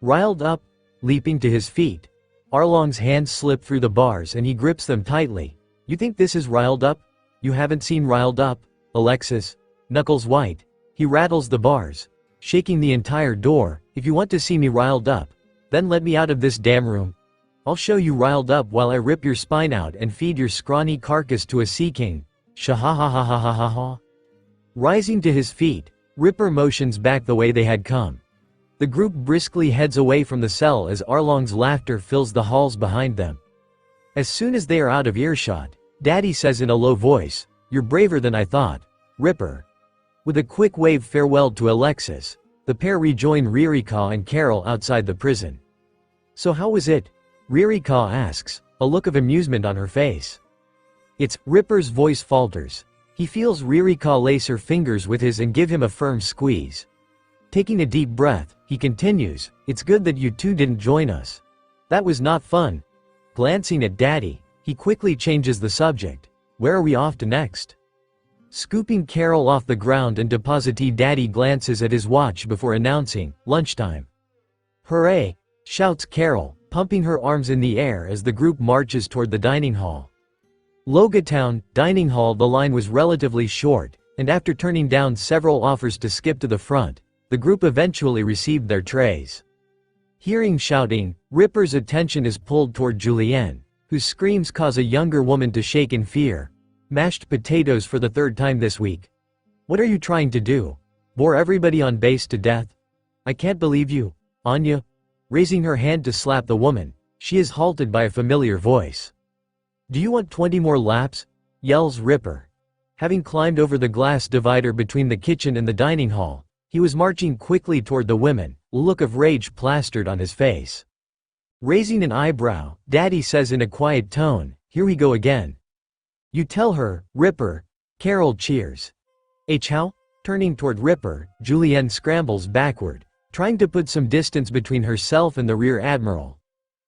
Riled up? Leaping to his feet. Arlong's hands slip through the bars and he grips them tightly. You think this is riled up? You haven't seen riled up, Alexis. Knuckles white. He rattles the bars, shaking the entire door. If you want to see me riled up, then let me out of this damn room. I'll show you riled up while I rip your spine out and feed your scrawny carcass to a sea king. Shahahahahahaha. Rising to his feet, Ripper motions back the way they had come. The group briskly heads away from the cell as Arlong's laughter fills the halls behind them. As soon as they are out of earshot, Daddy says in a low voice, "You're braver than I thought, Ripper." With a quick wave farewell to Alexis, the pair rejoin Ririka and Carol outside the prison. So how was it? Ririka asks, a look of amusement on her face. It's Ripper's voice falters. He feels Ririka lace her fingers with his and give him a firm squeeze. Taking a deep breath, he continues, "It's good that you two didn't join us. That was not fun." Glancing at Daddy, he quickly changes the subject. "Where are we off to next?" Scooping Carol off the ground and depositee Daddy glances at his watch before announcing, "Lunchtime." "Hooray!" shouts Carol, pumping her arms in the air as the group marches toward the dining hall. Logatown, dining hall. The line was relatively short, and after turning down several offers to skip to the front, the group eventually received their trays. Hearing shouting, Ripper's attention is pulled toward Julienne, whose screams cause a younger woman to shake in fear. "Mashed potatoes for the third time this week. What are you trying to do? Bore everybody on base to death? I can't believe you, Anya." Raising her hand to slap the woman, she is halted by a familiar voice. "Do you want 20 more laps?" yells Ripper. Having climbed over the glass divider between the kitchen and the dining hall, he was marching quickly toward the women, a look of rage plastered on his face. Raising an eyebrow, Daddy says in a quiet tone, "Here we go again." "You tell her, Ripper." Carol cheers. How? Turning toward Ripper, Julienne scrambles backward, trying to put some distance between herself and the rear admiral.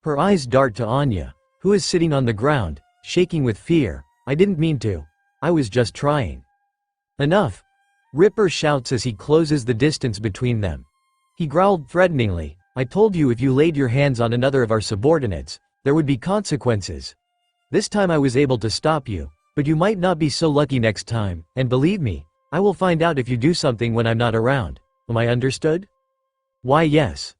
Her eyes dart to Anya, who is sitting on the ground, shaking with fear. "I didn't mean to. I was just trying." "Enough!" Ripper shouts as he closes the distance between them. He growled threateningly, "I told you if you laid your hands on another of our subordinates, there would be consequences. This time I was able to stop you, but you might not be so lucky next time, and believe me, I will find out if you do something when I'm not around. Am I understood?" "Why yes."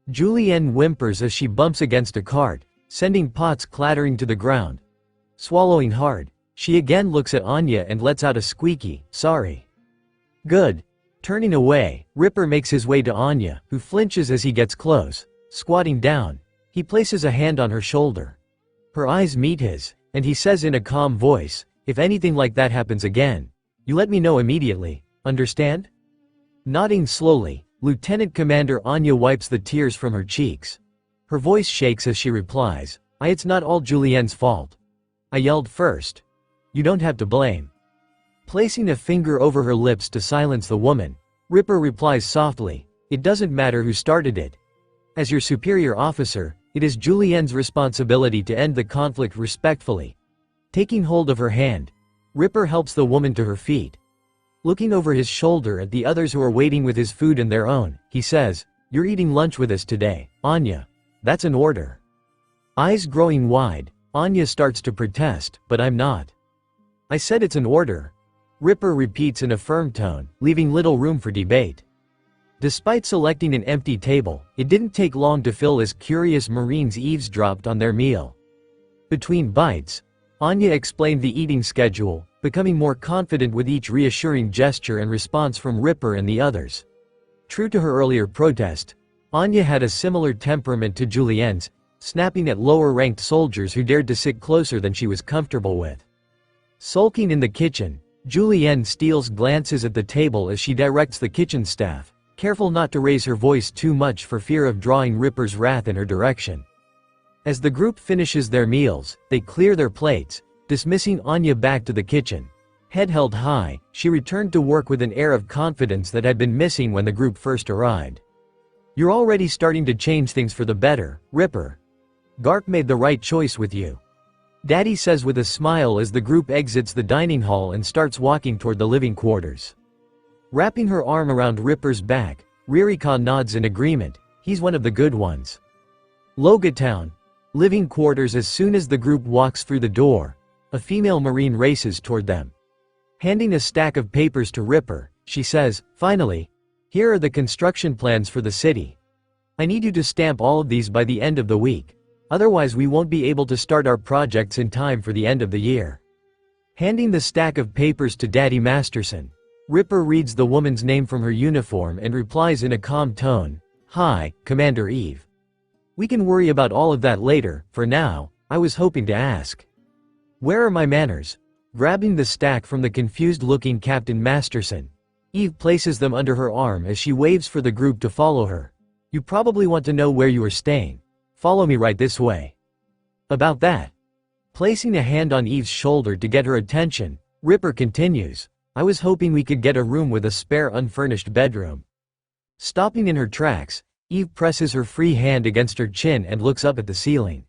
Julienne whimpers as she bumps against a cart, sending pots clattering to the ground. Swallowing hard, she again looks at Anya and lets out a squeaky, "Sorry." "Good." Turning away, Ripper makes his way to Anya, who flinches as he gets close. Squatting down, he places a hand on her shoulder. Her eyes meet his, and he says in a calm voice, "If anything like that happens again, you let me know immediately, understand?" Nodding slowly, Lieutenant Commander Anya wipes the tears from her cheeks. Her voice shakes as she replies, It's not all Julienne's fault. I yelled first. You don't have to blame." Placing a finger over her lips to silence the woman, Ripper replies softly, "It doesn't matter who started it. As your superior officer, it is Julienne's responsibility to end the conflict respectfully." Taking hold of her hand, Ripper helps the woman to her feet. Looking over his shoulder at the others who are waiting with his food and their own, he says, "You're eating lunch with us today, Anya. That's an order." Eyes growing wide, Anya starts to protest, "But I'm not." "I said it's an order," Ripper repeats in a firm tone, leaving little room for debate. Despite selecting an empty table, it didn't take long to fill as curious Marines eavesdropped on their meal. Between bites, Anya explained the eating schedule, becoming more confident with each reassuring gesture and response from Ripper and the others. True to her earlier protest, Anya had a similar temperament to Julienne's, snapping at lower-ranked soldiers who dared to sit closer than she was comfortable with. Sulking in the kitchen, Julienne steals glances at the table as she directs the kitchen staff, careful not to raise her voice too much for fear of drawing Ripper's wrath in her direction. As the group finishes their meals, they clear their plates, dismissing Anya back to the kitchen. Head held high, she returned to work with an air of confidence that had been missing when the group first arrived. "You're already starting to change things for the better, Ripper." Garp made the right choice with you," Daddy says with a smile as the group exits the dining hall and starts walking toward the living quarters. Wrapping her arm around Ripper's back, Ririka nods in agreement. He's one of the good ones. Logia Town. Living quarters. As soon as the group walks through the door, a female marine races toward them. Handing a stack of papers to Ripper, she says, "Finally, here are the construction plans for the city. I need you to stamp all of these by the end of the week. Otherwise we won't be able to start our projects in time for the end of the year." Handing the stack of papers to Daddy Masterson, Ripper reads the woman's name from her uniform and replies in a calm tone, "Hi, Commander Eve. We can worry about all of that later. For now, I was hoping to ask, where are my manners?" Grabbing the stack from the confused-looking Captain Masterson, Eve places them under her arm as she waves for the group to follow her. "You probably want to know where you are staying. Follow me right this way." About that, placing a hand on Eve's shoulder to get her attention, Ripper continues, "I was hoping we could get a room with a spare unfurnished bedroom." Stopping in her tracks, Eve presses her free hand against her chin and looks up at the ceiling.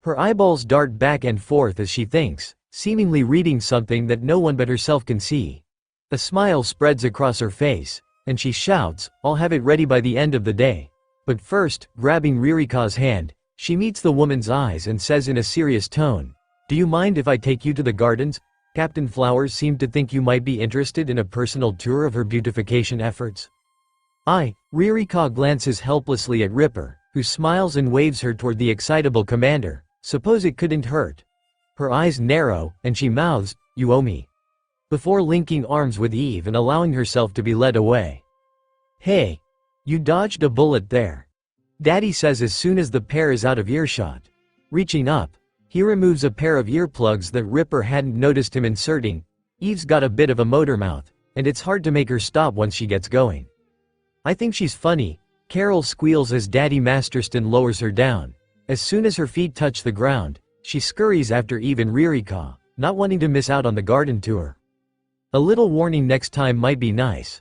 Her eyeballs dart back and forth as she thinks, seemingly reading something that no one but herself can see. A smile spreads across her face, and she shouts, "I'll have it ready by the end of the day." But first, grabbing Ririka's hand, she meets the woman's eyes and says in a serious tone, "Do you mind if I take you to the gardens? Captain Flowers seemed to think you might be interested in a personal tour of her beautification efforts." Ririka glances helplessly at Ripper, who smiles and waves her toward the excitable commander. "Suppose it couldn't hurt." Her eyes narrow, and she mouths, "You owe me," before linking arms with Eve and allowing herself to be led away. "Hey, you dodged a bullet there," Daddy says as soon as the pair is out of earshot. Reaching up, he removes a pair of earplugs that Ripper hadn't noticed him inserting. Eve's got a bit of a motor mouth, and it's hard to make her stop once she gets going. "I think she's funny," Carol squeals as Daddy Masterson lowers her down. As soon as her feet touch the ground, she scurries after Eve and Ririka, not wanting to miss out on the garden tour. "A little warning next time might be nice.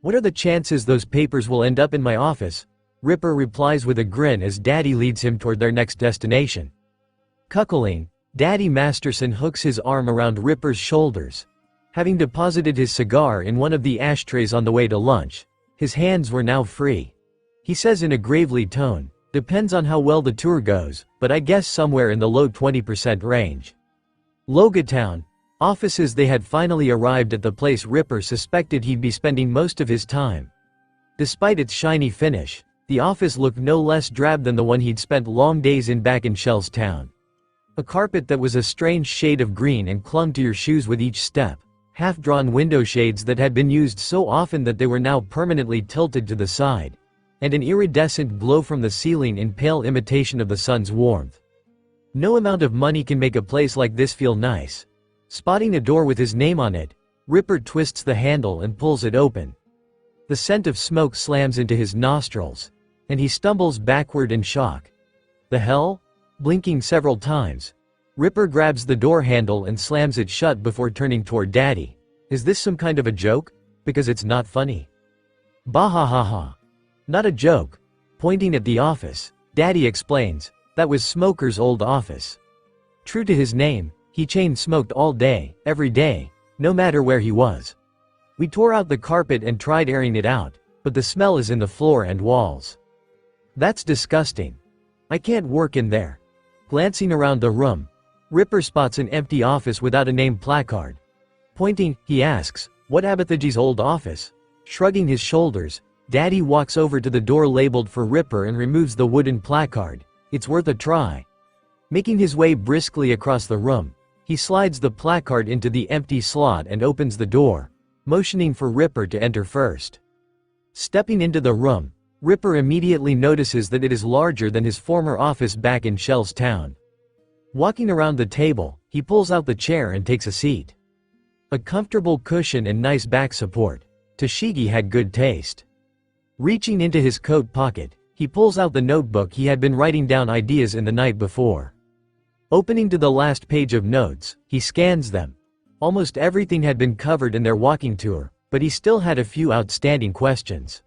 What are the chances those papers will end up in my office?" Ripper replies with a grin as Daddy leads him toward their next destination. Cuckling, Daddy Masterson hooks his arm around Ripper's shoulders. Having deposited his cigar in one of the ashtrays on the way to lunch, his hands were now free. He says in a gravely tone, "Depends on how well the tour goes, but I guess somewhere in the low 20% range." Logia Town. Offices. They had finally arrived at the place Ripper suspected he'd be spending most of his time. Despite its shiny finish, the office looked no less drab than the one he'd spent long days in back in Shell's Town. A carpet that was a strange shade of green and clung to your shoes with each step. Half-drawn window shades that had been used so often that they were now permanently tilted to the side. And an iridescent glow from the ceiling in pale imitation of the sun's warmth. No amount of money can make a place like this feel nice. Spotting a door with his name on it, Ripper twists the handle and pulls it open. The scent of smoke slams into his nostrils, and he stumbles backward in shock. The hell? Blinking several times, Ripper grabs the door handle and slams it shut before turning toward Daddy. "Is this some kind of a joke? Because it's not funny." "Bah ha ha ha. Not a joke." Pointing at the office, Daddy explains, "That was Smoker's old office. True to his name, he chain smoked all day, every day, no matter where he was. We tore out the carpet and tried airing it out, but the smell is in the floor and walls. That's disgusting. I can't work in there." Glancing around the room, Ripper spots an empty office without a name placard. Pointing, he asks, "What Abathaji's old office?" Shrugging his shoulders, Daddy walks over to the door labeled for Ripper and removes the wooden placard. "It's worth a try." Making his way briskly across the room, he slides the placard into the empty slot and opens the door, motioning for Ripper to enter first. Stepping into the room, Ripper immediately notices that it is larger than his former office back in Shell's Town. Walking around the table, he pulls out the chair and takes a seat. A comfortable cushion and nice back support. Toshigi had good taste. Reaching into his coat pocket, he pulls out the notebook he had been writing down ideas in the night before. Opening to the last page of notes, he scans them. Almost everything had been covered in their walking tour, but he still had a few outstanding questions.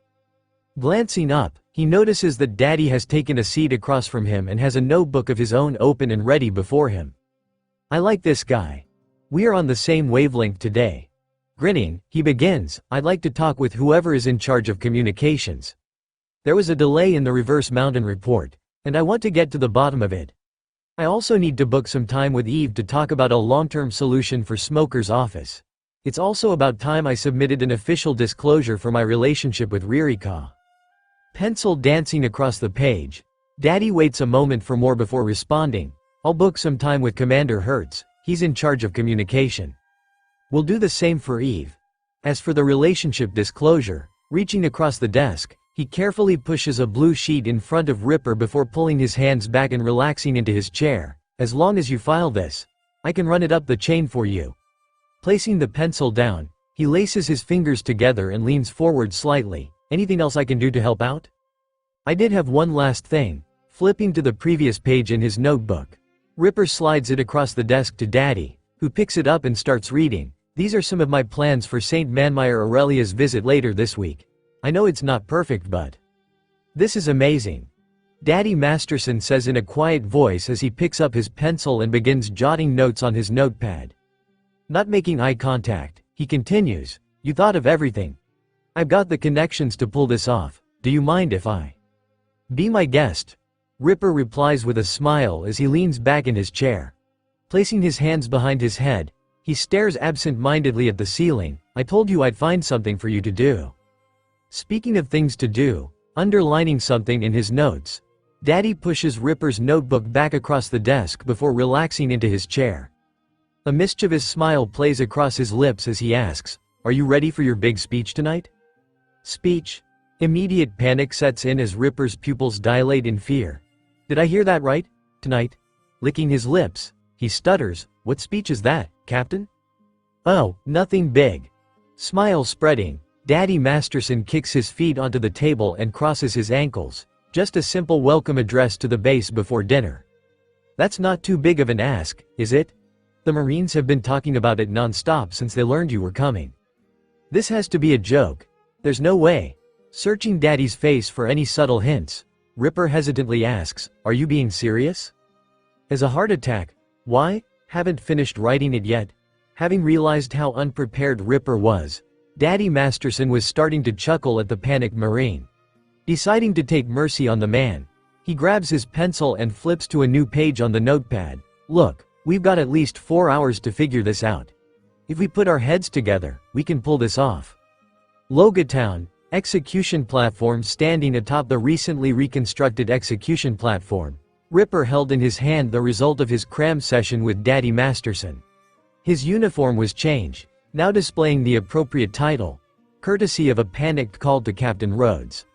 Glancing up, he He notices that Daddy has taken a seat across from him and has a notebook of his own open and ready before him. I like this guy. We are on the same wavelength today. Grinning, he begins, I'd like to talk with whoever is in charge of communications. There was a delay in the reverse mountain report, and I want to get to the bottom of it. I also need to book some time with Eve to talk about a long-term solution for Smoker's office. It's also about time I submitted an official disclosure for my relationship with Ririka. Pencil dancing across the page. Daddy waits a moment for more before responding. I'll book some time with Commander Hertz, he's in charge of communication. We'll do the same for Eve. As for the relationship disclosure, reaching across the desk, he carefully pushes a blue sheet in front of Ripper before pulling his hands back and relaxing into his chair. As long as you file this, I can run it up the chain for you. Placing the pencil down, he laces his fingers together and leans forward slightly. Anything else I can do to help out? I did have one last thing. Flipping to the previous page in his notebook, Ripper slides it across the desk to Daddy, who picks it up and starts reading. These are some of my plans for St. Manmire Aurelia's visit later this week. I know it's not perfect, but this is amazing. Daddy Masterson says in a quiet voice as he picks up his pencil and begins jotting notes on his notepad. Not making eye contact, he continues, you thought of everything. I've got the connections to pull this off. Do you mind if I be my guest? Ripper replies with a smile as he leans back in his chair. Placing his hands behind his head, he stares absent-mindedly at the ceiling. I told you I'd find something for you to do. Speaking of things to do, underlining something in his notes, Daddy pushes Ripper's notebook back across the desk before relaxing into his chair. A mischievous smile plays across his lips as he asks, are you ready for your big speech tonight? Speech? Immediate panic sets in as Ripper's pupils dilate in fear. Did I hear that right? Tonight? Licking his lips, he stutters, what speech is that, Captain? Oh, nothing big. Smile spreading, Daddy Masterson kicks his feet onto the table and crosses his ankles. Just a simple welcome address to the base before dinner. That's not too big of an ask, is it? The Marines have been talking about it non-stop since they learned you were coming. This has to be a joke. There's no way. Searching Daddy's face for any subtle hints, Ripper hesitantly asks, are you being serious? As a heart attack? Why? Haven't finished writing it yet? Having realized how unprepared Ripper was, Daddy Masterson was starting to chuckle at the panicked Marine. Deciding to take mercy on the man, he grabs his pencil and flips to a new page on the notepad. Look, we've got at least 4 hours to figure this out. If we put our heads together, we can pull this off. Logia Town, execution platform standing atop the recently reconstructed execution platform. Ripper held in his hand the result of his cram session with Daddy Masterson. His uniform was changed, now displaying the appropriate title, courtesy of a panicked call to Captain Rhodes.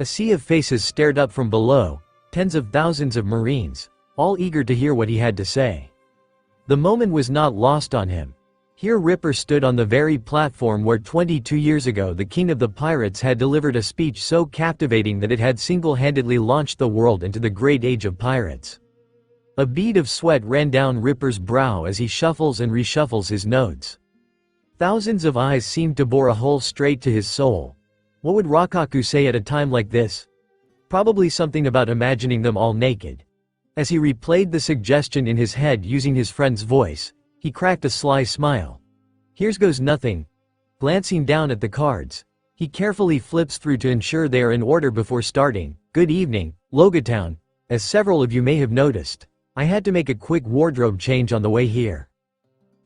A sea of faces stared up from below, tens of thousands of Marines, all eager to hear what he had to say. The moment was not lost on him. Here Ripper stood on the very platform where 22 years ago the king of the pirates had delivered a speech so captivating that it had single-handedly launched the world into the great age of pirates. A bead of sweat ran down Ripper's brow as he shuffles and reshuffles his notes. Thousands of eyes seemed to bore a hole straight to his soul. What would Rakaku say at a time like this? Probably something about imagining them all naked. As he replayed the suggestion in his head using his friend's voice, he cracked a sly smile. Here's goes nothing. Glancing down at the cards, he carefully flips through to ensure they are in order before starting. Good evening, Logia Town. As several of you may have noticed, I had to make a quick wardrobe change on the way here.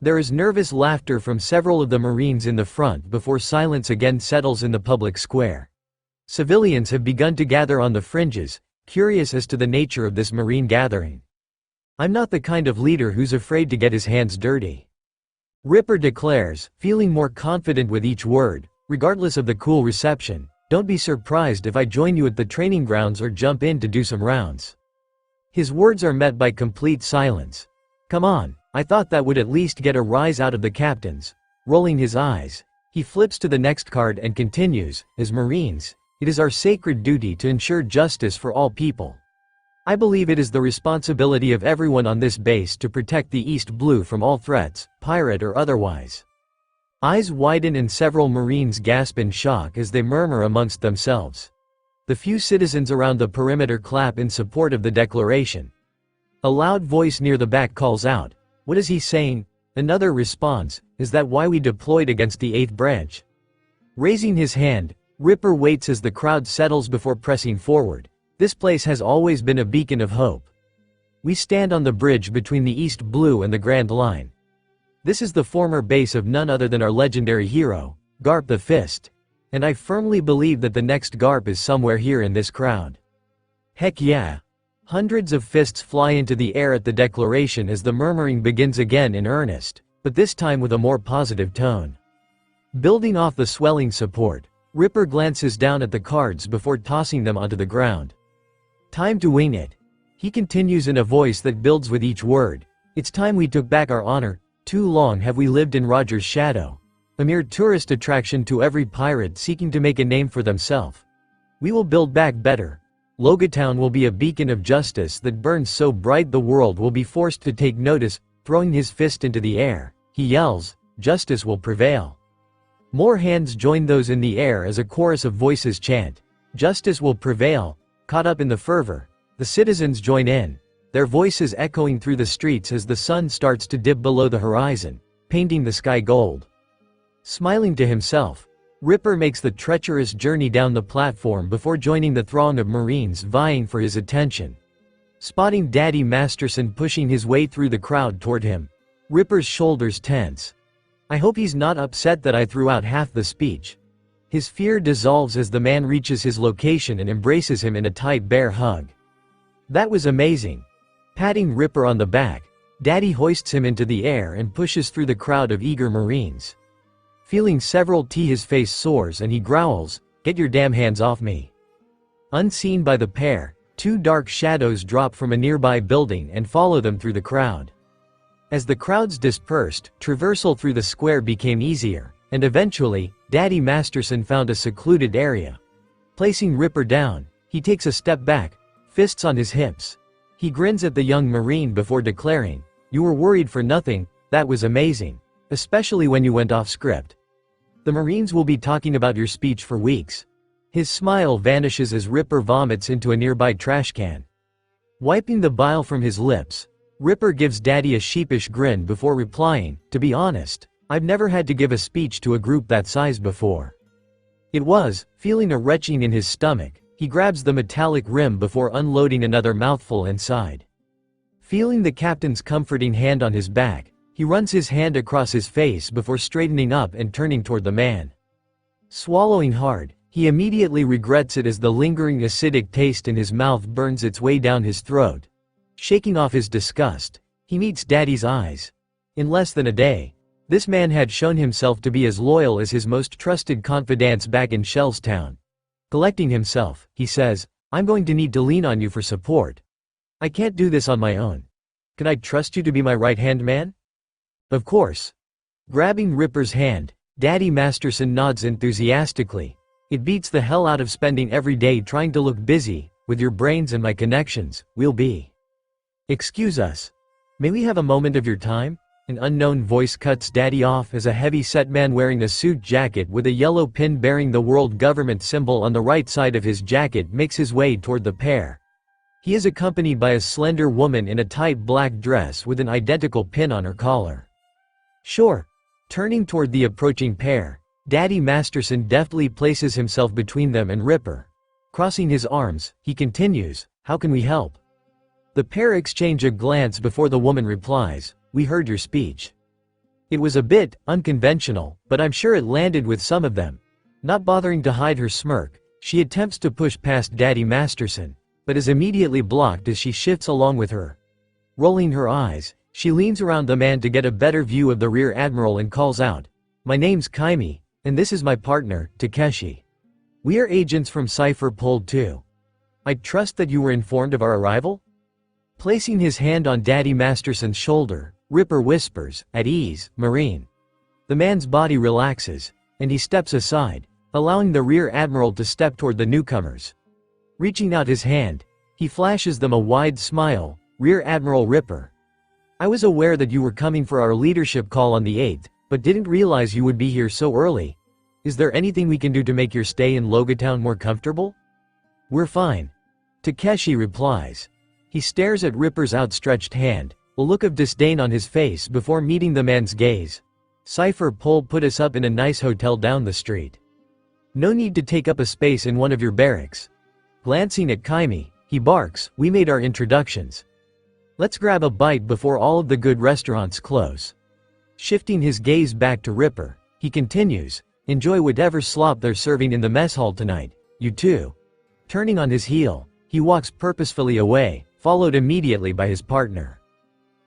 There is nervous laughter from several of the Marines in the front before silence again settles in the public square. Civilians have begun to gather on the fringes, curious as to the nature of this Marine gathering. I'm not the kind of leader who's afraid to get his hands dirty. Ripper declares, feeling more confident with each word, regardless of the cool reception. Don't be surprised if I join you at the training grounds or jump in to do some rounds. His words are met by complete silence. Come on, I thought that would at least get a rise out of the captains. Rolling his eyes, he flips to the next card and continues, as Marines, it is our sacred duty to ensure justice for all people. I believe it is the responsibility of everyone on this base to protect the East Blue from all threats, pirate or otherwise. Eyes widen and several Marines gasp in shock as they murmur amongst themselves. The few citizens around the perimeter clap in support of the declaration. A loud voice near the back calls out, "What is he saying?" Another responds, "Is that why we deployed against the 8th branch?" Raising his hand, Ripper waits as the crowd settles before pressing forward. This place has always been a beacon of hope. We stand on the bridge between the East Blue and the Grand Line. This is the former base of none other than our legendary hero, Garp the Fist. And I firmly believe that the next Garp is somewhere here in this crowd. Heck yeah. Hundreds of fists fly into the air at the declaration as the murmuring begins again in earnest, but this time with a more positive tone. Building off the swelling support, Ripper glances down at the cards before tossing them onto the ground. Time to wing it. He continues in a voice that builds with each word. It's time we took back our honor. Too long have we lived in Roger's shadow. A mere tourist attraction to every pirate seeking to make a name for themselves. We will build back better. Logatown will be a beacon of justice that burns so bright the world will be forced to take notice. Throwing his fist into the air, he yells, "Justice will prevail." More hands join those in the air as a chorus of voices chant, "Justice will prevail." Caught up in the fervor, the citizens join in, their voices echoing through the streets as the sun starts to dip below the horizon, painting the sky gold. Smiling to himself, Ripper makes the treacherous journey down the platform before joining the throng of Marines vying for his attention. Spotting Daddy Masterson pushing his way through the crowd toward him, Ripper's shoulders tense. I hope he's not upset that I threw out half the speech. His fear dissolves as the man reaches his location and embraces him in a tight bear hug. That was amazing. Patting Ripper on the back, Daddy hoists him into the air and pushes through the crowd of eager Marines. Feeling several his face soars and he growls, "Get your damn hands off me." Unseen by the pair, two dark shadows drop from a nearby building and follow them through the crowd. As the crowds dispersed, traversal through the square became easier, and eventually, Daddy Masterson found a secluded area. Placing Ripper down, he takes a step back, fists on his hips. He grins at the young Marine before declaring, "You were worried for nothing, that was amazing. Especially when you went off script. The Marines will be talking about your speech for weeks." His smile vanishes as Ripper vomits into a nearby trash can. Wiping the bile from his lips, Ripper gives Daddy a sheepish grin before replying, "To be honest, I've never had to give a speech to a group that size before." It was, feeling a retching in his stomach, he grabs the metallic rim before unloading another mouthful inside. Feeling the captain's comforting hand on his back, he runs his hand across his face before straightening up and turning toward the man. Swallowing hard, he immediately regrets it as the lingering acidic taste in his mouth burns its way down his throat. Shaking off his disgust, he meets Daddy's eyes. In less than a day, this man had shown himself to be as loyal as his most trusted confidants back in Shellstown. Collecting himself, he says, "I'm going to need to lean on you for support. I can't do this on my own. Can I trust you to be my right-hand man?" "Of course." Grabbing Ripper's hand, Daddy Masterson nods enthusiastically. "It beats the hell out of spending every day trying to look busy. With your brains and my connections, we'll be." "Excuse us. May we have a moment of your time?" An unknown voice cuts Daddy off as a heavy-set man wearing a suit jacket with a yellow pin bearing the world government symbol on the right side of his jacket makes his way toward the pair. He is accompanied by a slender woman in a tight black dress with an identical pin on her collar. "Sure." Turning toward the approaching pair, Daddy Masterson deftly places himself between them and Ripper. Crossing his arms, he continues, "How can we help?" The pair exchange a glance before the woman replies, "We heard your speech. It was a bit unconventional, but I'm sure it landed with some of them." Not bothering to hide her smirk, she attempts to push past Daddy Masterson, but is immediately blocked as she shifts along with her. Rolling her eyes, she leans around the man to get a better view of the Rear Admiral and calls out, "My name's Kaimi, and this is my partner, Takeshi. We are agents from Cypher Pole 2. I trust that you were informed of our arrival?" Placing his hand on Daddy Masterson's shoulder, Ripper whispers, "At ease, Marine." The man's body relaxes, and he steps aside, allowing the Rear Admiral to step toward the newcomers. Reaching out his hand, he flashes them a wide smile, "Rear Admiral Ripper. I was aware that you were coming for our leadership call on the 8th, but didn't realize you would be here so early. Is there anything we can do to make your stay in Logatown more comfortable?" "We're fine," Takeshi replies. He stares at Ripper's outstretched hand, a look of disdain on his face before meeting the man's gaze. "Cypher Pole put us up in a nice hotel down the street. No need to take up a space in one of your barracks." Glancing at Kaimi, he barks, "We made our introductions. Let's grab a bite before all of the good restaurants close." Shifting his gaze back to Ripper, he continues, "Enjoy whatever slop they're serving in the mess hall tonight, you too." Turning on his heel, he walks purposefully away, followed immediately by his partner.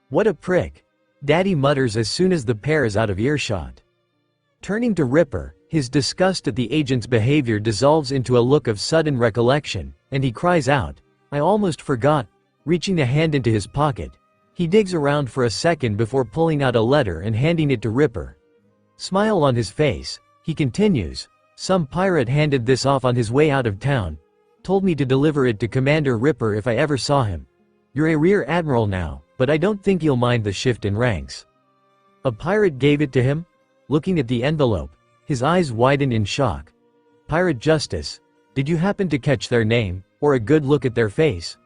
"What a prick," Daddy mutters as soon as the pair is out of earshot. Turning to Ripper, his disgust at the agent's behavior dissolves into a look of sudden recollection, and he cries out, "I almost forgot," reaching a hand into his pocket. He digs around for a second before pulling out a letter and handing it to Ripper. Smile on his face, he continues, "Some pirate handed this off on his way out of town. Told me to deliver it to Commander Ripper if I ever saw him. You're a rear admiral now, but I don't think you'll mind the shift in ranks." A pirate gave it to him? Looking at the envelope, his eyes widen in shock. "Pirate Justice? Did you happen to catch their name, or a good look at their face?"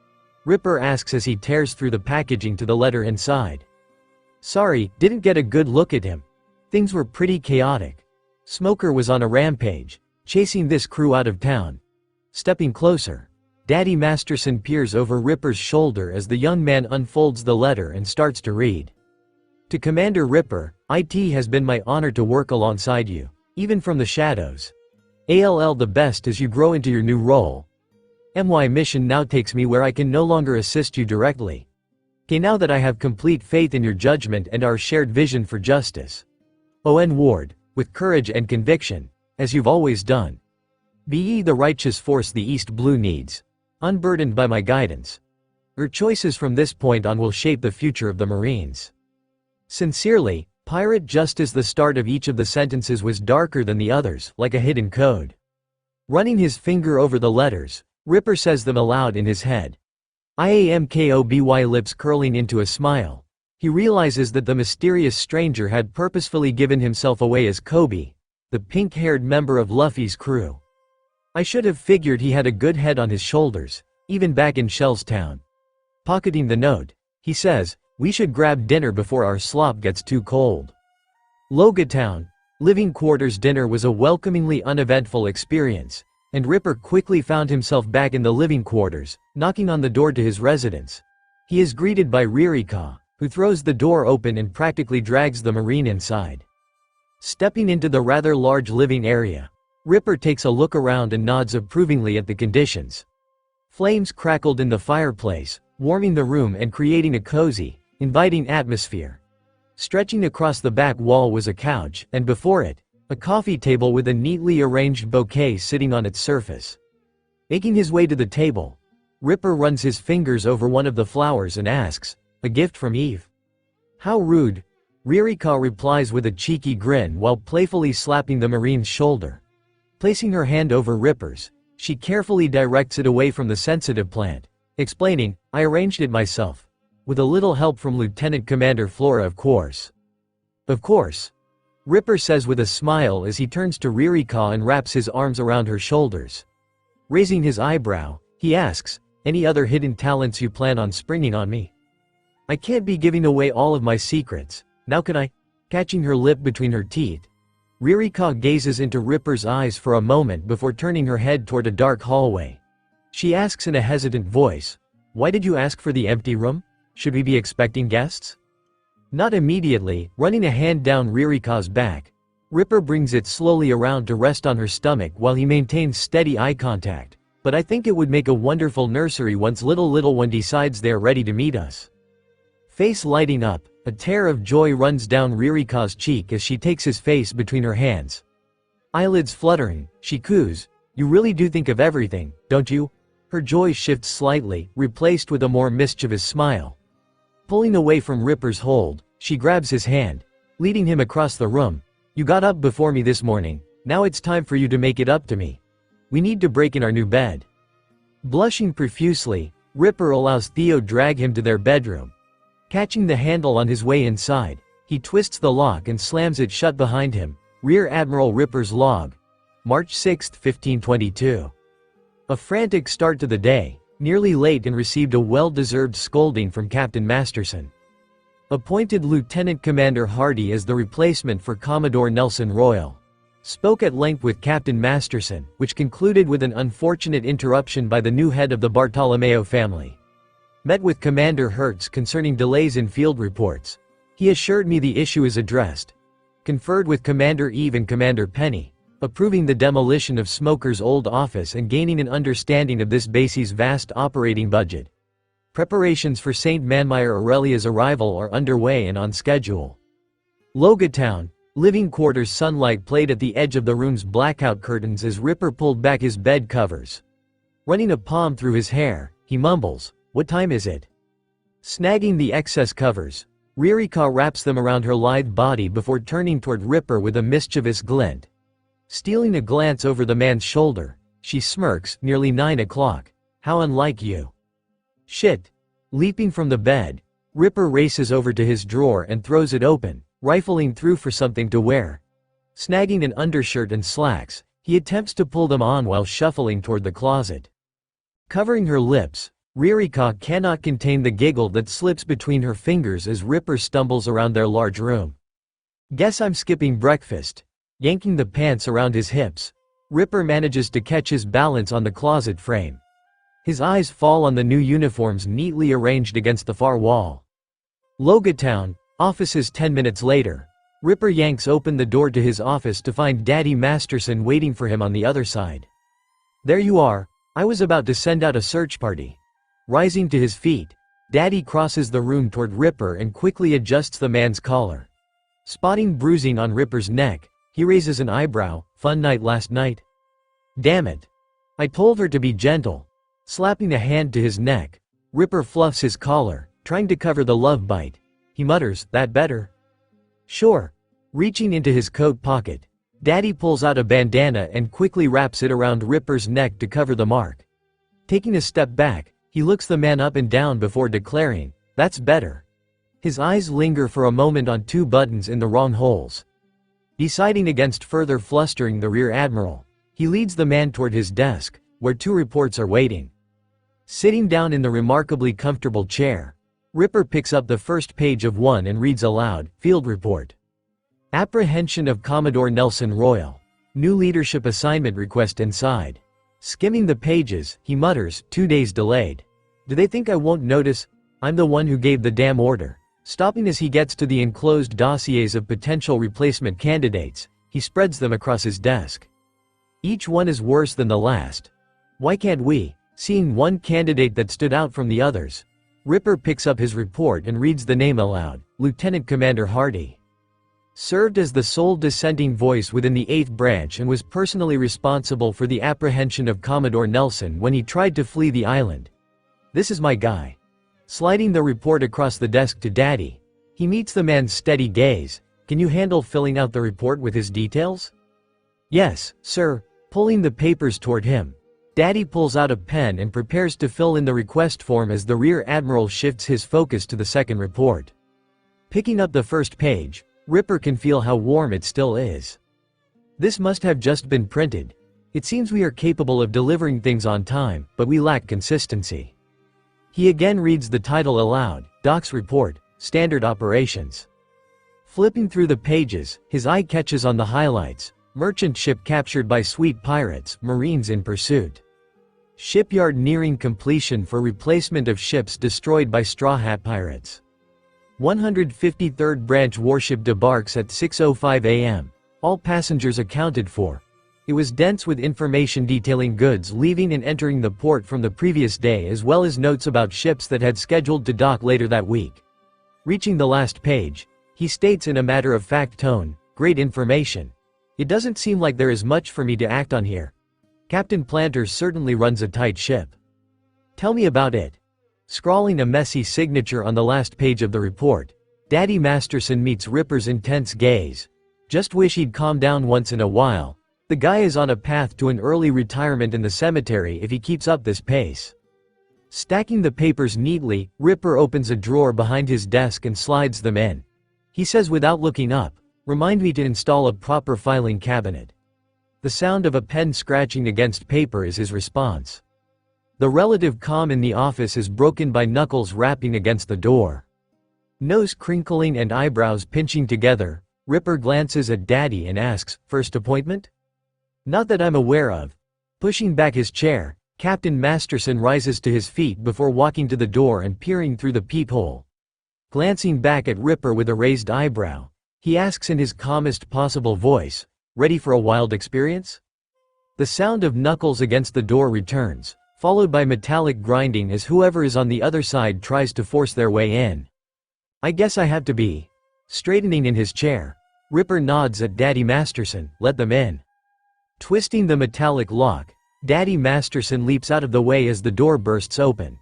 Ripper asks as he tears through the packaging to the letter inside. "Sorry, didn't get a good look at him. Things were pretty chaotic. Smoker was on a rampage, chasing this crew out of town." Stepping closer, Daddy Masterson peers over Ripper's shoulder as the young man unfolds the letter and starts to read. "To Commander Ripper, it has been my honor to work alongside you, even from the shadows. ALL the best as you grow into your new role. My mission now takes me where I can no longer assist you directly. Now that I have complete faith in your judgment and our shared vision for justice. On Ward, with courage and conviction, as you've always done. Be ye the righteous force the East Blue needs, unburdened by my guidance. Your choices from this point on will shape the future of the Marines. Sincerely, Pirate Justice." The start of each of the sentences was darker than the others, like a hidden code. Running his finger over the letters, Ripper says them aloud in his head. IAMKOBY, lips curling into a smile. He realizes that the mysterious stranger had purposefully given himself away as Kobe, the pink-haired member of Luffy's crew. I should have figured he had a good head on his shoulders, even back in Shellstown. Pocketing the note, he says, "We should grab dinner before our slop gets too cold." Logia Town, living quarters dinner was a welcomingly uneventful experience, and Ripper quickly found himself back in the living quarters, knocking on the door to his residence. He is greeted by Ririka, who throws the door open and practically drags the Marine inside. Stepping into the rather large living area, Ripper takes a look around and nods approvingly at the conditions. Flames crackled in the fireplace, warming the room and creating a cozy, inviting atmosphere. Stretching across the back wall was a couch, and before it, a coffee table with a neatly arranged bouquet sitting on its surface. Making his way to the table, Ripper runs his fingers over one of the flowers and asks, "A gift from Eve?" "How rude," Ririka replies with a cheeky grin while playfully slapping the Marine's shoulder. Placing her hand over Ripper's, she carefully directs it away from the sensitive plant, explaining, "I arranged it myself. With a little help from Lieutenant Commander Flora, of course." "Of course," Ripper says with a smile as he turns to Ririka and wraps his arms around her shoulders. Raising his eyebrow, he asks, "Any other hidden talents you plan on springing on me? I can't be giving away all of my secrets, now can I?" Catching her lip between her teeth, Ririka gazes into Ripper's eyes for a moment before turning her head toward a dark hallway. She asks in a hesitant voice, "Why did you ask for the empty room? Should we be expecting guests?" Not immediately, running a hand down Ririka's back, Ripper brings it slowly around to rest on her stomach while he maintains steady eye contact. "But I think it would make a wonderful nursery once little one decides they're ready to meet us." Face lighting up, a tear of joy runs down Ririka's cheek as she takes his face between her hands. Eyelids fluttering, she coos, "You really do think of everything, don't you?" Her joy shifts slightly, replaced with a more mischievous smile. Pulling away from Ripper's hold, she grabs his hand, leading him across the room. "You got up before me this morning, now it's time for you to make it up to me. We need to break in our new bed." Blushing profusely, Ripper allows Theo drag him to their bedroom. Catching the handle on his way inside, he twists the lock and slams it shut behind him. Rear Admiral Ripper's log. March 6, 1522. A frantic start to the day, nearly late and received a well-deserved scolding from Captain Masterson. Appointed Lieutenant Commander Hardy as the replacement for Commodore Nelson Royal. Spoke at length with Captain Masterson, which concluded with an unfortunate interruption by the new head of the Bartolomeo family. Met with Commander Hertz concerning delays in field reports. He assured me the issue is addressed. Conferred with Commander Eve and Commander Penny, approving the demolition of Smoker's old office and gaining an understanding of this base's vast operating budget. Preparations for St. Manmire Aurelia's arrival are underway and on schedule. Logia Town, living quarters. Sunlight played at the edge of the room's blackout curtains as Ripper pulled back his bed covers. Running a palm through his hair, he mumbles, "What time is it?" Snagging the excess covers, Ririka wraps them around her lithe body before turning toward Ripper with a mischievous glint. Stealing a glance over the man's shoulder, she smirks, "Nearly 9 o'clock. How unlike you." Shit. Leaping from the bed, Ripper races over to his drawer and throws it open, rifling through for something to wear. Snagging an undershirt and slacks, he attempts to pull them on while shuffling toward the closet. Covering her lips, Ririka cannot contain the giggle that slips between her fingers as Ripper stumbles around their large room. "Guess I'm skipping breakfast." Yanking the pants around his hips, Ripper manages to catch his balance on the closet frame. His eyes fall on the new uniforms neatly arranged against the far wall. Logia Town, offices. 10 minutes later, Ripper yanks open the door to his office to find Daddy Masterson waiting for him on the other side. "There you are. I was about to send out a search party." Rising to his feet, Daddy crosses the room toward Ripper and quickly adjusts the man's collar. Spotting bruising on Ripper's neck, he raises an eyebrow. "Fun night last night?" "Damn it. I told her to be gentle." Slapping a hand to his neck, Ripper fluffs his collar, trying to cover the love bite. He mutters, "That better?" "Sure." Reaching into his coat pocket, Daddy pulls out a bandana and quickly wraps it around Ripper's neck to cover the mark. Taking a step back, he looks the man up and down before declaring, "That's better." His eyes linger for a moment on 2 buttons in the wrong holes. Deciding against further flustering the Rear Admiral, he leads the man toward his desk, where 2 reports are waiting. Sitting down in the remarkably comfortable chair, Ripper picks up the first page of one and reads aloud, "Field Report. Apprehension of Commodore Nelson Royal. New leadership assignment request inside." Skimming the pages, he mutters, "2 days delayed. Do they think I won't notice? I'm the one who gave the damn order." Stopping as he gets to the enclosed dossiers of potential replacement candidates, he spreads them across his desk. Each one is worse than the last. "Why can't we?" Seeing one candidate that stood out from the others, Ripper picks up his report and reads the name aloud, Lieutenant Commander Hardy. Served as the sole dissenting voice within the 8th branch and was personally responsible for the apprehension of Commodore Nelson when he tried to flee the island. "This is my guy." Sliding the report across the desk to Daddy, he meets the man's steady gaze. "Can you handle filling out the report with his details?" "Yes, sir." Pulling the papers toward him, Daddy pulls out a pen and prepares to fill in the request form as the Rear Admiral shifts his focus to the second report. Picking up the first page, Ripper can feel how warm it still is. This must have just been printed. It seems we are capable of delivering things on time, but we lack consistency. He again reads the title aloud, Doc's Report, Standard Operations. Flipping through the pages, his eye catches on the highlights. Merchant ship captured by sweet pirates, Marines in pursuit. Shipyard nearing completion for replacement of ships destroyed by Straw Hat pirates. 153rd Branch warship debarks at 6:05 a.m. All passengers accounted for. It was dense with information detailing goods leaving and entering the port from the previous day as well as notes about ships that had scheduled to dock later that week. Reaching the last page, he states in a matter-of-fact tone, "Great information. It doesn't seem like there is much for me to act on here. Captain Planter certainly runs a tight ship. Tell me about it." Scrawling a messy signature on the last page of the report, Daddy Masterson meets Ripper's intense gaze. "Just wish he'd calm down once in a while. The guy is on a path to an early retirement in the cemetery if he keeps up this pace." Stacking the papers neatly, Ripper opens a drawer behind his desk and slides them in. He says without looking up, "Remind me to install a proper filing cabinet." The sound of a pen scratching against paper is his response. The relative calm in the office is broken by knuckles rapping against the door. Nose crinkling and eyebrows pinching together, Ripper glances at Daddy and asks, "First appointment?" "Not that I'm aware of." Pushing back his chair, Captain Masterson rises to his feet before walking to the door and peering through the peephole. Glancing back at Ripper with a raised eyebrow, he asks in his calmest possible voice, "Ready for a wild experience?" The sound of knuckles against the door returns, followed by metallic grinding as whoever is on the other side tries to force their way in. "I guess I have to be." Straightening in his chair, Ripper nods at Daddy Masterson, "Let them in." Twisting the metallic lock, Daddy Masterson leaps out of the way as the door bursts open.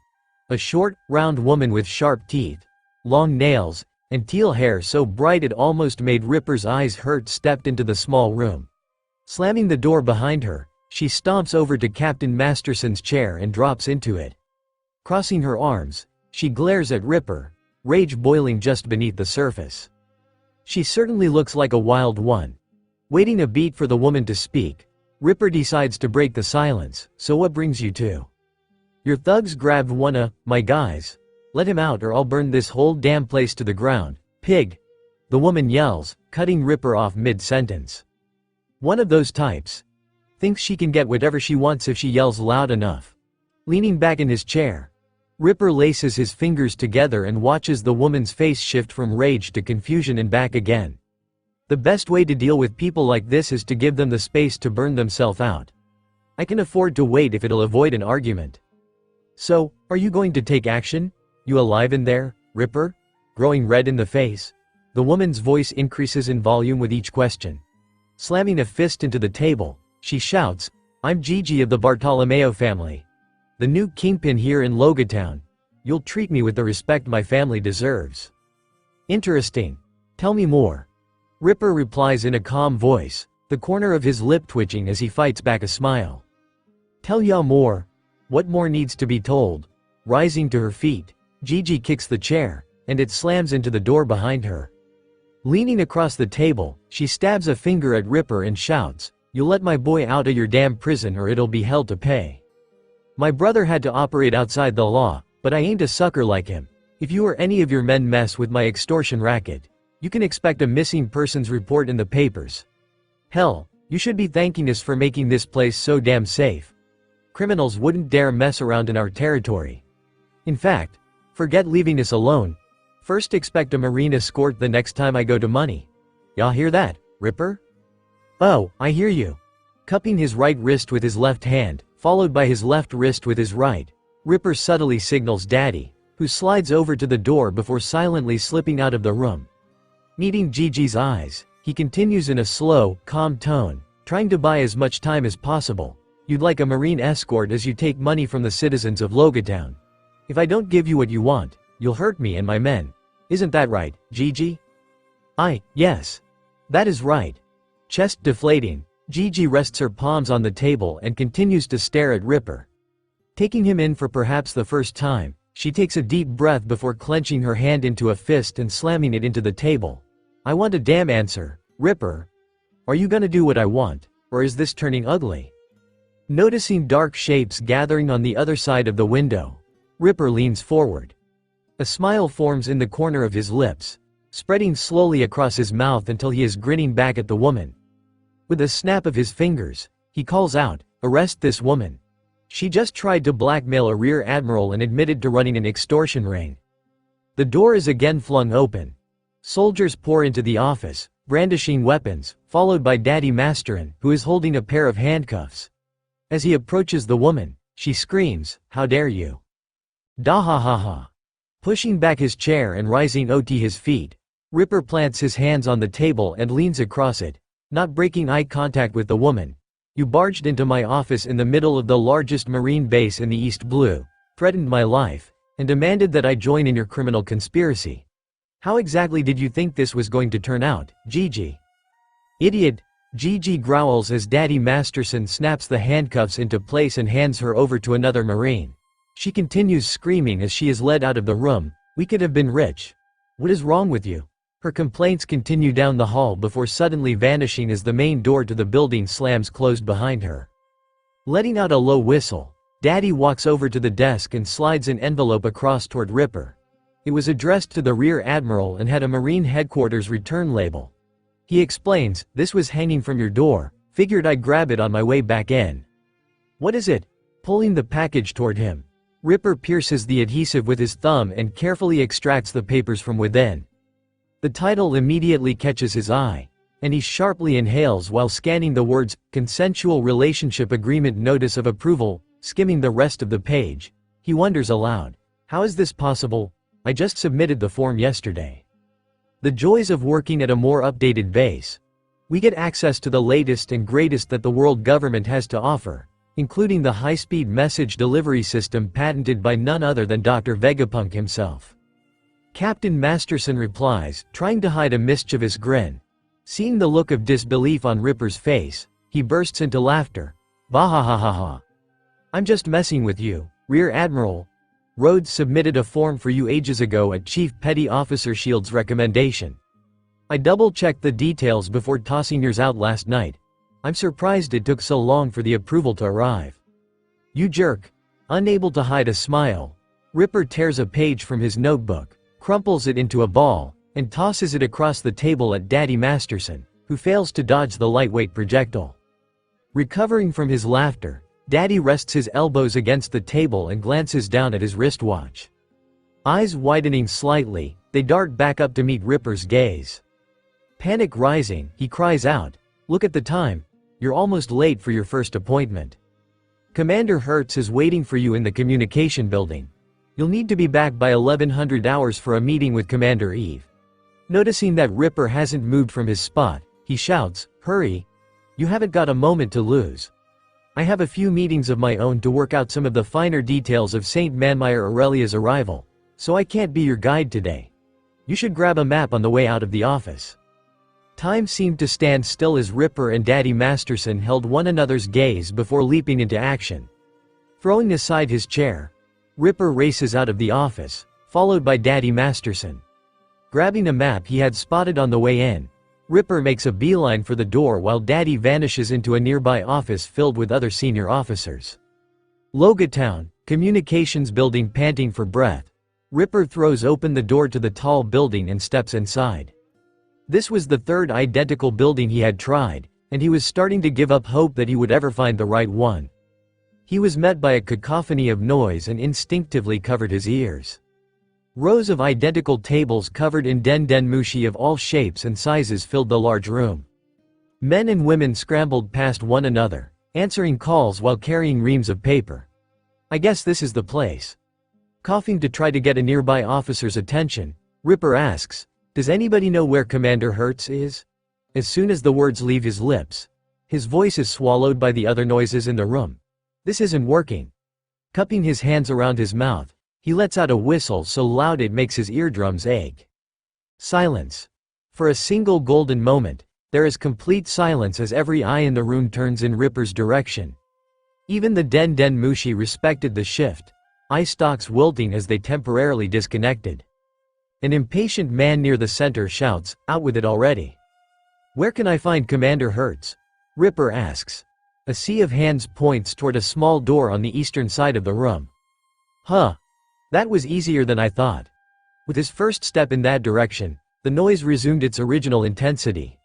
A short, round woman with sharp teeth, long nails, and teal hair so bright it almost made Ripper's eyes hurt stepped into the small room. Slamming the door behind her, she stomps over to Captain Masterson's chair and drops into it. Crossing her arms, she glares at Ripper, rage boiling just beneath the surface. She certainly looks like a wild one. Waiting a beat for the woman to speak, Ripper decides to break the silence. "So what brings you to?" "Your thugs grabbed one of my guys. Let him out or I'll burn this whole damn place to the ground, pig!" the woman yells, cutting Ripper off mid-sentence. One of those types. Thinks she can get whatever she wants if she yells loud enough. Leaning back in his chair, Ripper laces his fingers together and watches the woman's face shift from rage to confusion and back again. The best way to deal with people like this is to give them the space to burn themselves out. I can afford to wait if it'll avoid an argument. "So, are you going to take action? You alive in there, Ripper?" Growing red in the face, the woman's voice increases in volume with each question. Slamming a fist into the table, she shouts, "I'm Gigi of the Bartolomeo family. The new kingpin here in Logatown. You'll treat me with the respect my family deserves." "Interesting. Tell me more." Ripper replies in a calm voice, the corner of his lip twitching as he fights back a smile. "Tell ya more? What more needs to be told?" Rising to her feet, Gigi kicks the chair, and it slams into the door behind her. Leaning across the table, she stabs a finger at Ripper and shouts, "You'll let my boy out of your damn prison or it'll be hell to pay. My brother had to operate outside the law, but I ain't a sucker like him. If you or any of your men mess with my extortion racket, you can expect a missing persons report in the papers. Hell, you should be thanking us for making this place so damn safe. Criminals wouldn't dare mess around in our territory. In fact, forget leaving us alone. First expect a marine escort the next time I go to money. Y'all hear that, Ripper?" "Oh, I hear you." Cupping his right wrist with his left hand, followed by his left wrist with his right, Ripper subtly signals Daddy, who slides over to the door before silently slipping out of the room. Meeting Gigi's eyes, he continues in a slow, calm tone, trying to buy as much time as possible. "You'd like a marine escort as you take money from the citizens of Logatown. If I don't give you what you want, you'll hurt me and my men. Isn't that right, Gigi?" Yes. That is right." Chest deflating, Gigi rests her palms on the table and continues to stare at Ripper. Taking him in for perhaps the first time, she takes a deep breath before clenching her hand into a fist and slamming it into the table. "I want a damn answer, Ripper. Are you gonna do what I want, or is this turning ugly?" Noticing dark shapes gathering on the other side of the window, Ripper leans forward. A smile forms in the corner of his lips, spreading slowly across his mouth until he is grinning back at the woman. With a snap of his fingers, he calls out, "Arrest this woman. She just tried to blackmail a rear admiral and admitted to running an extortion ring." The door is again flung open. Soldiers pour into the office, brandishing weapons, followed by Daddy Masterin, who is holding a pair of handcuffs. As he approaches the woman, she screams, "How dare you!" "Da ha ha ha!" Pushing back his chair and rising to his feet, Ripper plants his hands on the table and leans across it, not breaking eye contact with the woman. "You barged into my office in the middle of the largest marine base in the East Blue, threatened my life, and demanded that I join in your criminal conspiracy. How exactly did you think this was going to turn out, Gigi?" "Idiot," Gigi growls as Daddy Masterson snaps the handcuffs into place and hands her over to another Marine. She continues screaming as she is led out of the room, "We could have been rich. What is wrong with you? Her complaints continue down the hall before suddenly vanishing as the main door to the building slams closed behind her. Letting out a low whistle, Daddy walks over to the desk and slides an envelope across toward Ripper. It was addressed to the Rear Admiral and had a Marine Headquarters return label. He explains, "This was hanging from your door, figured I'd grab it on my way back in." "What is it?" Pulling the package toward him, Ripper pierces the adhesive with his thumb and carefully extracts the papers from within. The title immediately catches his eye, and he sharply inhales while scanning the words, "Consensual Relationship Agreement Notice of Approval." Skimming the rest of the page, he wonders aloud, "How is this possible? I just submitted the form yesterday." The joys of working at a more updated base. We get access to the latest and greatest that the world government has to offer, including the high-speed message delivery system patented by none other than Dr. Vegapunk himself. Captain Masterson replies, trying to hide a mischievous grin. Seeing the look of disbelief on Ripper's face, he bursts into laughter. "Bahahaha. I'm just messing with you, Rear Admiral. Rhodes submitted a form for you ages ago at Chief Petty Officer Shield's recommendation. I double-checked the details before tossing yours out last night. I'm surprised it took so long for the approval to arrive." "You jerk." Unable to hide a smile, Ripper tears a page from his notebook, crumples it into a ball, and tosses it across the table at Daddy Masterson, who fails to dodge the lightweight projectile. Recovering from his laughter, Daddy rests his elbows against the table and glances down at his wristwatch. Eyes widening slightly, they dart back up to meet Ripper's gaze. Panic rising, he cries out, "Look at the time. You're almost late for your first appointment. Commander Hertz is waiting for you in the communication building. You'll need to be back by 1100 hours for a meeting with Commander Eve." Noticing that Ripper hasn't moved from his spot, he shouts, "Hurry. You haven't got a moment to lose. I have a few meetings of my own to work out some of the finer details of St. Manmire Aurelia's arrival, so I can't be your guide today. You should grab a map on the way out of the office." Time seemed to stand still as Ripper and Daddy Masterson held one another's gaze before leaping into action. Throwing aside his chair, Ripper races out of the office, followed by Daddy Masterson. Grabbing a map he had spotted on the way in, Ripper makes a beeline for the door while Daddy vanishes into a nearby office filled with other senior officers. Logia Town, communications building. Panting for breath, Ripper throws open the door to the tall building and steps inside. This was the third identical building he had tried, and he was starting to give up hope that he would ever find the right one. He was met by a cacophony of noise and instinctively covered his ears. Rows of identical tables covered in den-den-mushi of all shapes and sizes filled the large room. Men and women scrambled past one another, answering calls while carrying reams of paper. "I guess this is the place." Coughing to try to get a nearby officer's attention, Ripper asks, "Does anybody know where Commander Hertz is?" As soon as the words leave his lips, his voice is swallowed by the other noises in the room. This isn't working. Cupping his hands around his mouth, he lets out a whistle so loud it makes his eardrums ache. Silence. For a single golden moment, there is complete silence as every eye in the room turns in Ripper's direction. Even the den-den-mushi respected the shift, eye stalks wilting as they temporarily disconnected. An impatient man near the center shouts, "Out with it already." "Where can I find Commander Hertz?" Ripper asks. A sea of hands points toward a small door on the eastern side of the room. "Huh. That was easier than I thought." With his first step in that direction, the noise resumed its original intensity.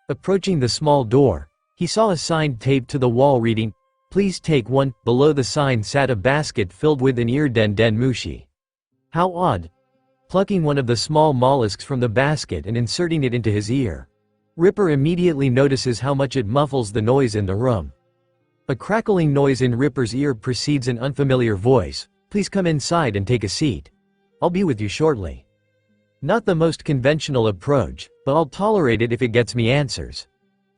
Approaching the small door, he saw a sign taped to the wall reading, "Please take one." Below the sign sat a basket filled with an ear den-den-mushi. How odd. Plucking one of the small mollusks from the basket and inserting it into his ear, Ripper immediately notices how much it muffles the noise in the room. A crackling noise in Ripper's ear precedes an unfamiliar voice, "Please come inside and take a seat. I'll be with you shortly." Not the most conventional approach, but I'll tolerate it if it gets me answers.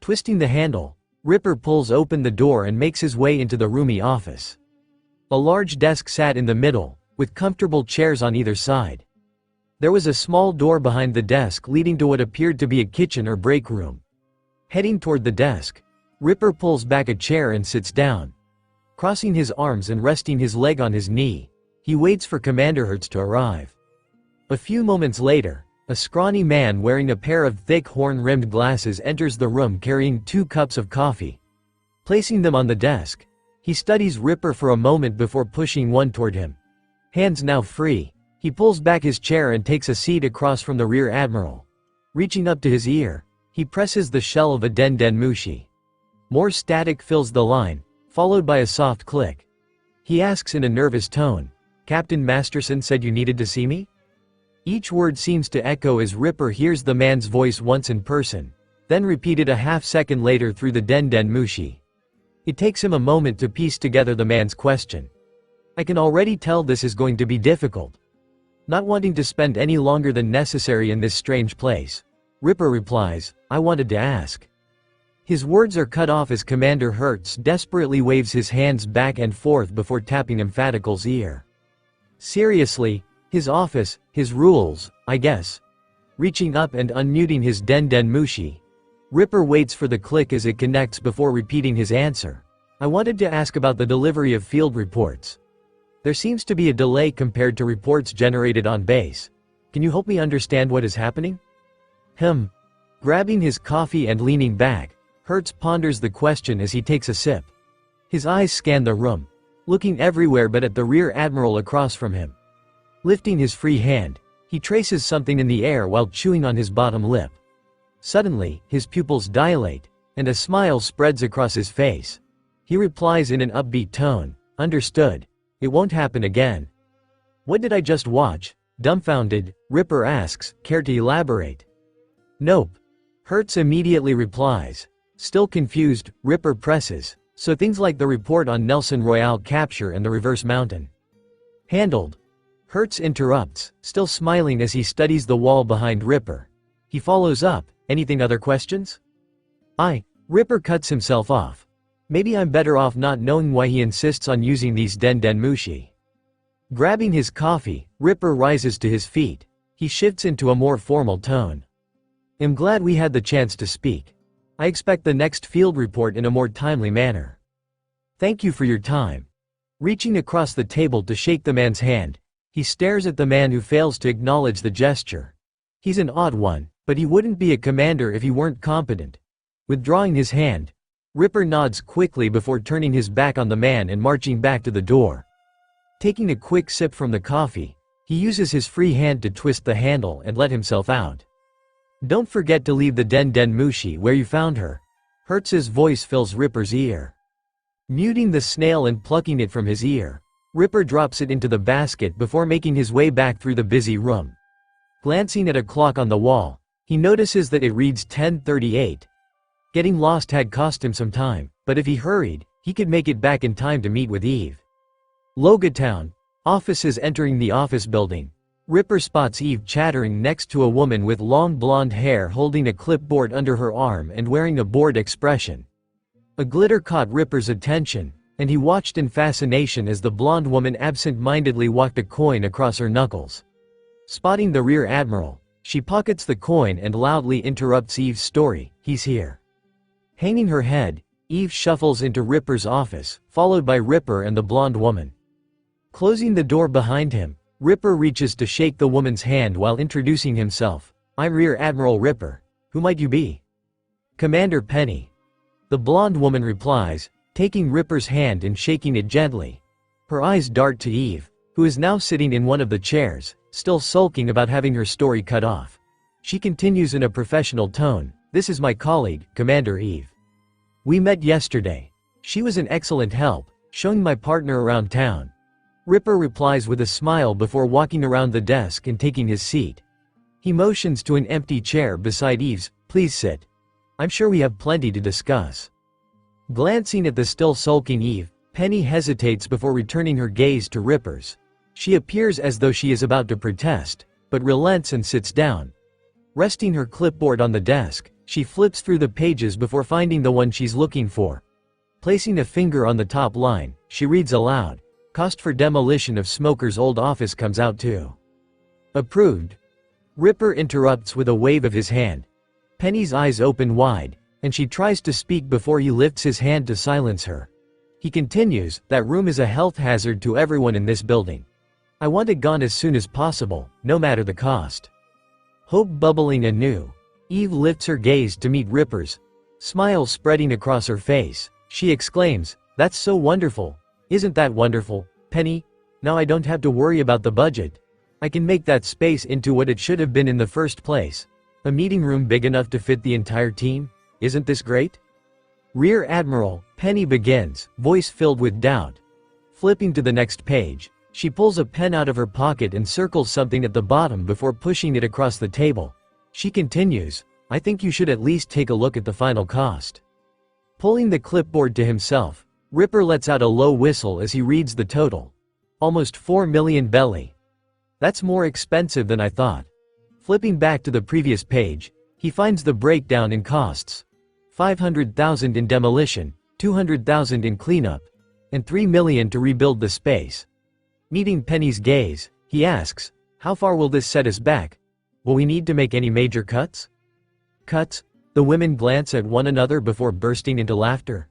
Twisting the handle, Ripper pulls open the door and makes his way into the roomy office. A large desk sat in the middle, with comfortable chairs on either side. There was a small door behind the desk leading to what appeared to be a kitchen or break room. Heading toward the desk, Ripper pulls back a chair and sits down. Crossing his arms and resting his leg on his knee, he waits for Commander Hertz to arrive. A few moments later, A scrawny man wearing a pair of thick horn-rimmed glasses enters the room carrying 2 cups of coffee. Placing them on the desk, he studies Ripper for a moment before pushing one toward him. Hands now free, he pulls back his chair and takes a seat across from the rear admiral. Reaching up to his ear, he presses the shell of a den mushi. More static fills the line, followed by a soft click. He asks in a nervous tone, "Captain Masterson said you needed to see me?" Each word seems to echo as Ripper hears the man's voice once in person, then repeated a half-second later through the den mushi. It takes him a moment to piece together the man's question. "I can already tell this is going to be difficult." Not wanting to spend any longer than necessary in this strange place, Ripper replies, "I wanted to ask." His words are cut off as Commander Hertz desperately waves his hands back and forth before tapping Emphatical's ear. Seriously, his office, his rules, I guess. Reaching up and unmuting his den mushi, Ripper waits for the click as it connects before repeating his answer. "I wanted to ask about the delivery of field reports. There seems to be a delay compared to reports generated on base. Can you help me understand what is happening?" Grabbing his coffee and leaning back, Hertz ponders the question as he takes a sip. His eyes scan the room, looking everywhere but at the rear admiral across from him. Lifting his free hand, he traces something in the air while chewing on his bottom lip. Suddenly, his pupils dilate, and a smile spreads across his face. He replies in an upbeat tone, "Understood. It won't happen again." "What did I just watch?" Dumbfounded, Ripper asks, "Care to elaborate?" "Nope." Hertz immediately replies. Still confused, Ripper presses, "So things like the report on Nelson Royale capture and the reverse mountain." "Handled." Hertz interrupts, still smiling as he studies the wall behind Ripper. He follows up, "Anything other questions?" Ripper cuts himself off. "Maybe I'm better off not knowing why he insists on using these den mushi." Grabbing his coffee, Ripper rises to his feet. He shifts into a more formal tone. "I'm glad we had the chance to speak. I expect the next field report in a more timely manner. Thank you for your time." Reaching across the table to shake the man's hand, he stares at the man who fails to acknowledge the gesture. He's an odd one, but he wouldn't be a commander if he weren't competent. Withdrawing his hand, Ripper nods quickly before turning his back on the man and marching back to the door. Taking a quick sip from the coffee, he uses his free hand to twist the handle and let himself out. "Don't forget to leave the den mushi where you found her." Hertz's voice fills Ripper's ear. Muting the snail and plucking it from his ear, Ripper drops it into the basket before making his way back through the busy room. Glancing at a clock on the wall, he notices that it reads 10:38. Getting lost had cost him some time, but if he hurried, he could make it back in time to meet with Eve. Logia Town. Offices. Entering the office building, Ripper spots Eve chattering next to a woman with long blonde hair holding a clipboard under her arm and wearing a bored expression. A glitter caught Ripper's attention, and he watched in fascination as the blonde woman absent-mindedly walked a coin across her knuckles. Spotting the rear admiral, she pockets the coin and loudly interrupts Eve's story, "He's here." Hanging her head, Eve shuffles into Ripper's office, followed by Ripper and the blonde woman. Closing the door behind him, Ripper reaches to shake the woman's hand while introducing himself. "I'm Rear Admiral Ripper. Who might you be?" "Commander Penny." The blonde woman replies, taking Ripper's hand and shaking it gently. Her eyes dart to Eve, who is now sitting in one of the chairs, still sulking about having her story cut off. She continues in a professional tone, "This is my colleague, Commander Eve. We met yesterday. She was an excellent help, showing my partner around town." Ripper replies with a smile before walking around the desk and taking his seat. He motions to an empty chair beside Eve's. "Please sit. I'm sure we have plenty to discuss." Glancing at the still sulking Eve, Penny hesitates before returning her gaze to Ripper's. She appears as though she is about to protest, but relents and sits down. Resting her clipboard on the desk, she flips through the pages before finding the one she's looking for. Placing a finger on the top line, she reads aloud, "Cost for demolition of Smoker's old office comes out to." "Approved." Ripper interrupts with a wave of his hand. Penny's eyes open wide, and she tries to speak before he lifts his hand to silence her. He continues, "That room is a health hazard to everyone in this building. I want it gone as soon as possible, no matter the cost." hope bubbling anew. Eve lifts her gaze to meet Ripper's, smile spreading across her face. She exclaims, "That's so wonderful. Isn't that wonderful, Penny? Now I don't have to worry about the budget. I can make that space into what it should have been in the first place. A meeting room big enough to fit the entire team? Isn't this great?" "Rear Admiral," Penny begins, voice filled with doubt. Flipping to the next page, she pulls a pen out of her pocket and circles something at the bottom before pushing it across the table. She continues, "I think you should at least take a look at the final cost." Pulling the clipboard to himself, Ripper lets out a low whistle as he reads the total. Almost 4 million belly. That's more expensive than I thought. Flipping back to the previous page, he finds the breakdown in costs. 500,000 in demolition, 200,000 in cleanup, and 3 million to rebuild the space. Meeting Penny's gaze, he asks, "How far will this set us back? Will we need to make any major cuts?" "Cuts?" The women glance at one another before bursting into laughter.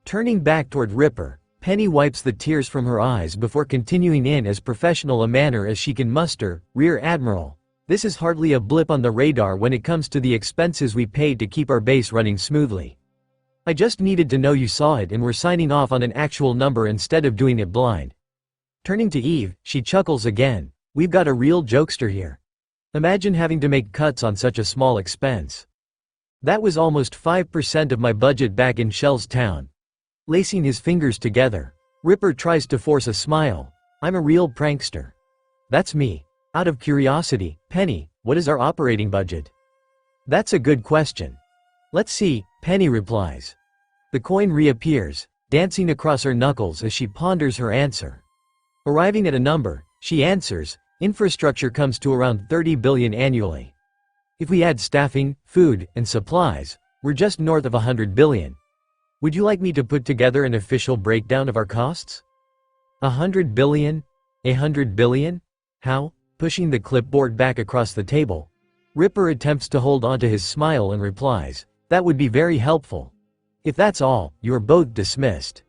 Turning back toward Ripper, Penny wipes the tears from her eyes before continuing in as professional a manner as she can muster, "Rear Admiral, this is hardly a blip on the radar when it comes to the expenses we paid to keep our base running smoothly. I just needed to know you saw it and were signing off on an actual number instead of doing it blind." Turning to Eve, she chuckles again, "We've got a real jokester here. Imagine having to make cuts on such a small expense. That was almost 5% of my budget back in Shell's town." Lacing his fingers together, Ripper tries to force a smile. "I'm a real prankster. That's me. Out of curiosity, Penny, what is our operating budget?" "That's a good question. Let's see," Penny replies. The coin reappears, dancing across her knuckles as she ponders her answer. Arriving at a number, she answers, "Infrastructure comes to around 30 billion annually. If we add staffing, food, and supplies, we're just north of 100 billion. Would you like me to put together an official breakdown of our costs?" 100 billion? 100 billion? How? Pushing the clipboard back across the table, Ripper attempts to hold onto his smile and replies, "That would be very helpful. If that's all, you are both dismissed."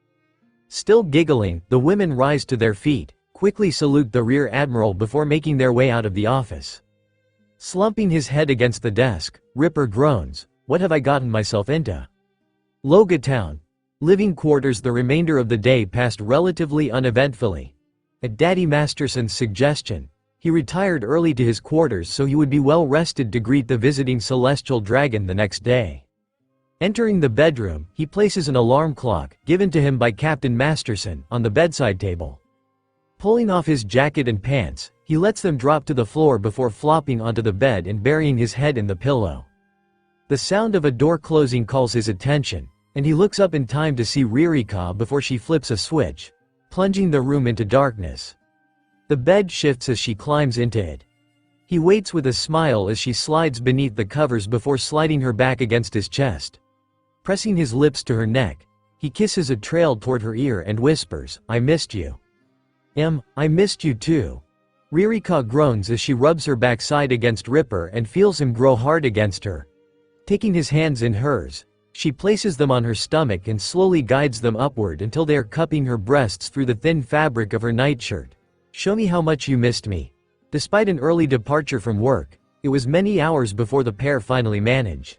Still giggling, the women rise to their feet, quickly salute the Rear Admiral before making their way out of the office. Slumping his head against the desk, Ripper groans, "What have I gotten myself into?" Logia Town. Living quarters. The remainder of the day passed relatively uneventfully. At Daddy Masterson's suggestion, he retired early to his quarters so he would be well rested to greet the visiting celestial dragon the next day. Entering the bedroom, he places an alarm clock, given to him by Captain Masterson, on the bedside table. Pulling off his jacket and pants, he lets them drop to the floor before flopping onto the bed and burying his head in the pillow. The sound of a door closing calls his attention, and he looks up in time to see Ririka before she flips a switch, plunging the room into darkness. The bed shifts as she climbs into it. He waits with a smile as she slides beneath the covers before sliding her back against his chest. Pressing his lips to her neck, he kisses a trail toward her ear and whispers, "I missed you." I missed you too." Ririka groans as she rubs her backside against Ripper and feels him grow hard against her. Taking his hands in hers, she places them on her stomach and slowly guides them upward until they are cupping her breasts through the thin fabric of her nightshirt. "Show me how much you missed me." Despite an early departure from work, it was many hours before the pair finally managed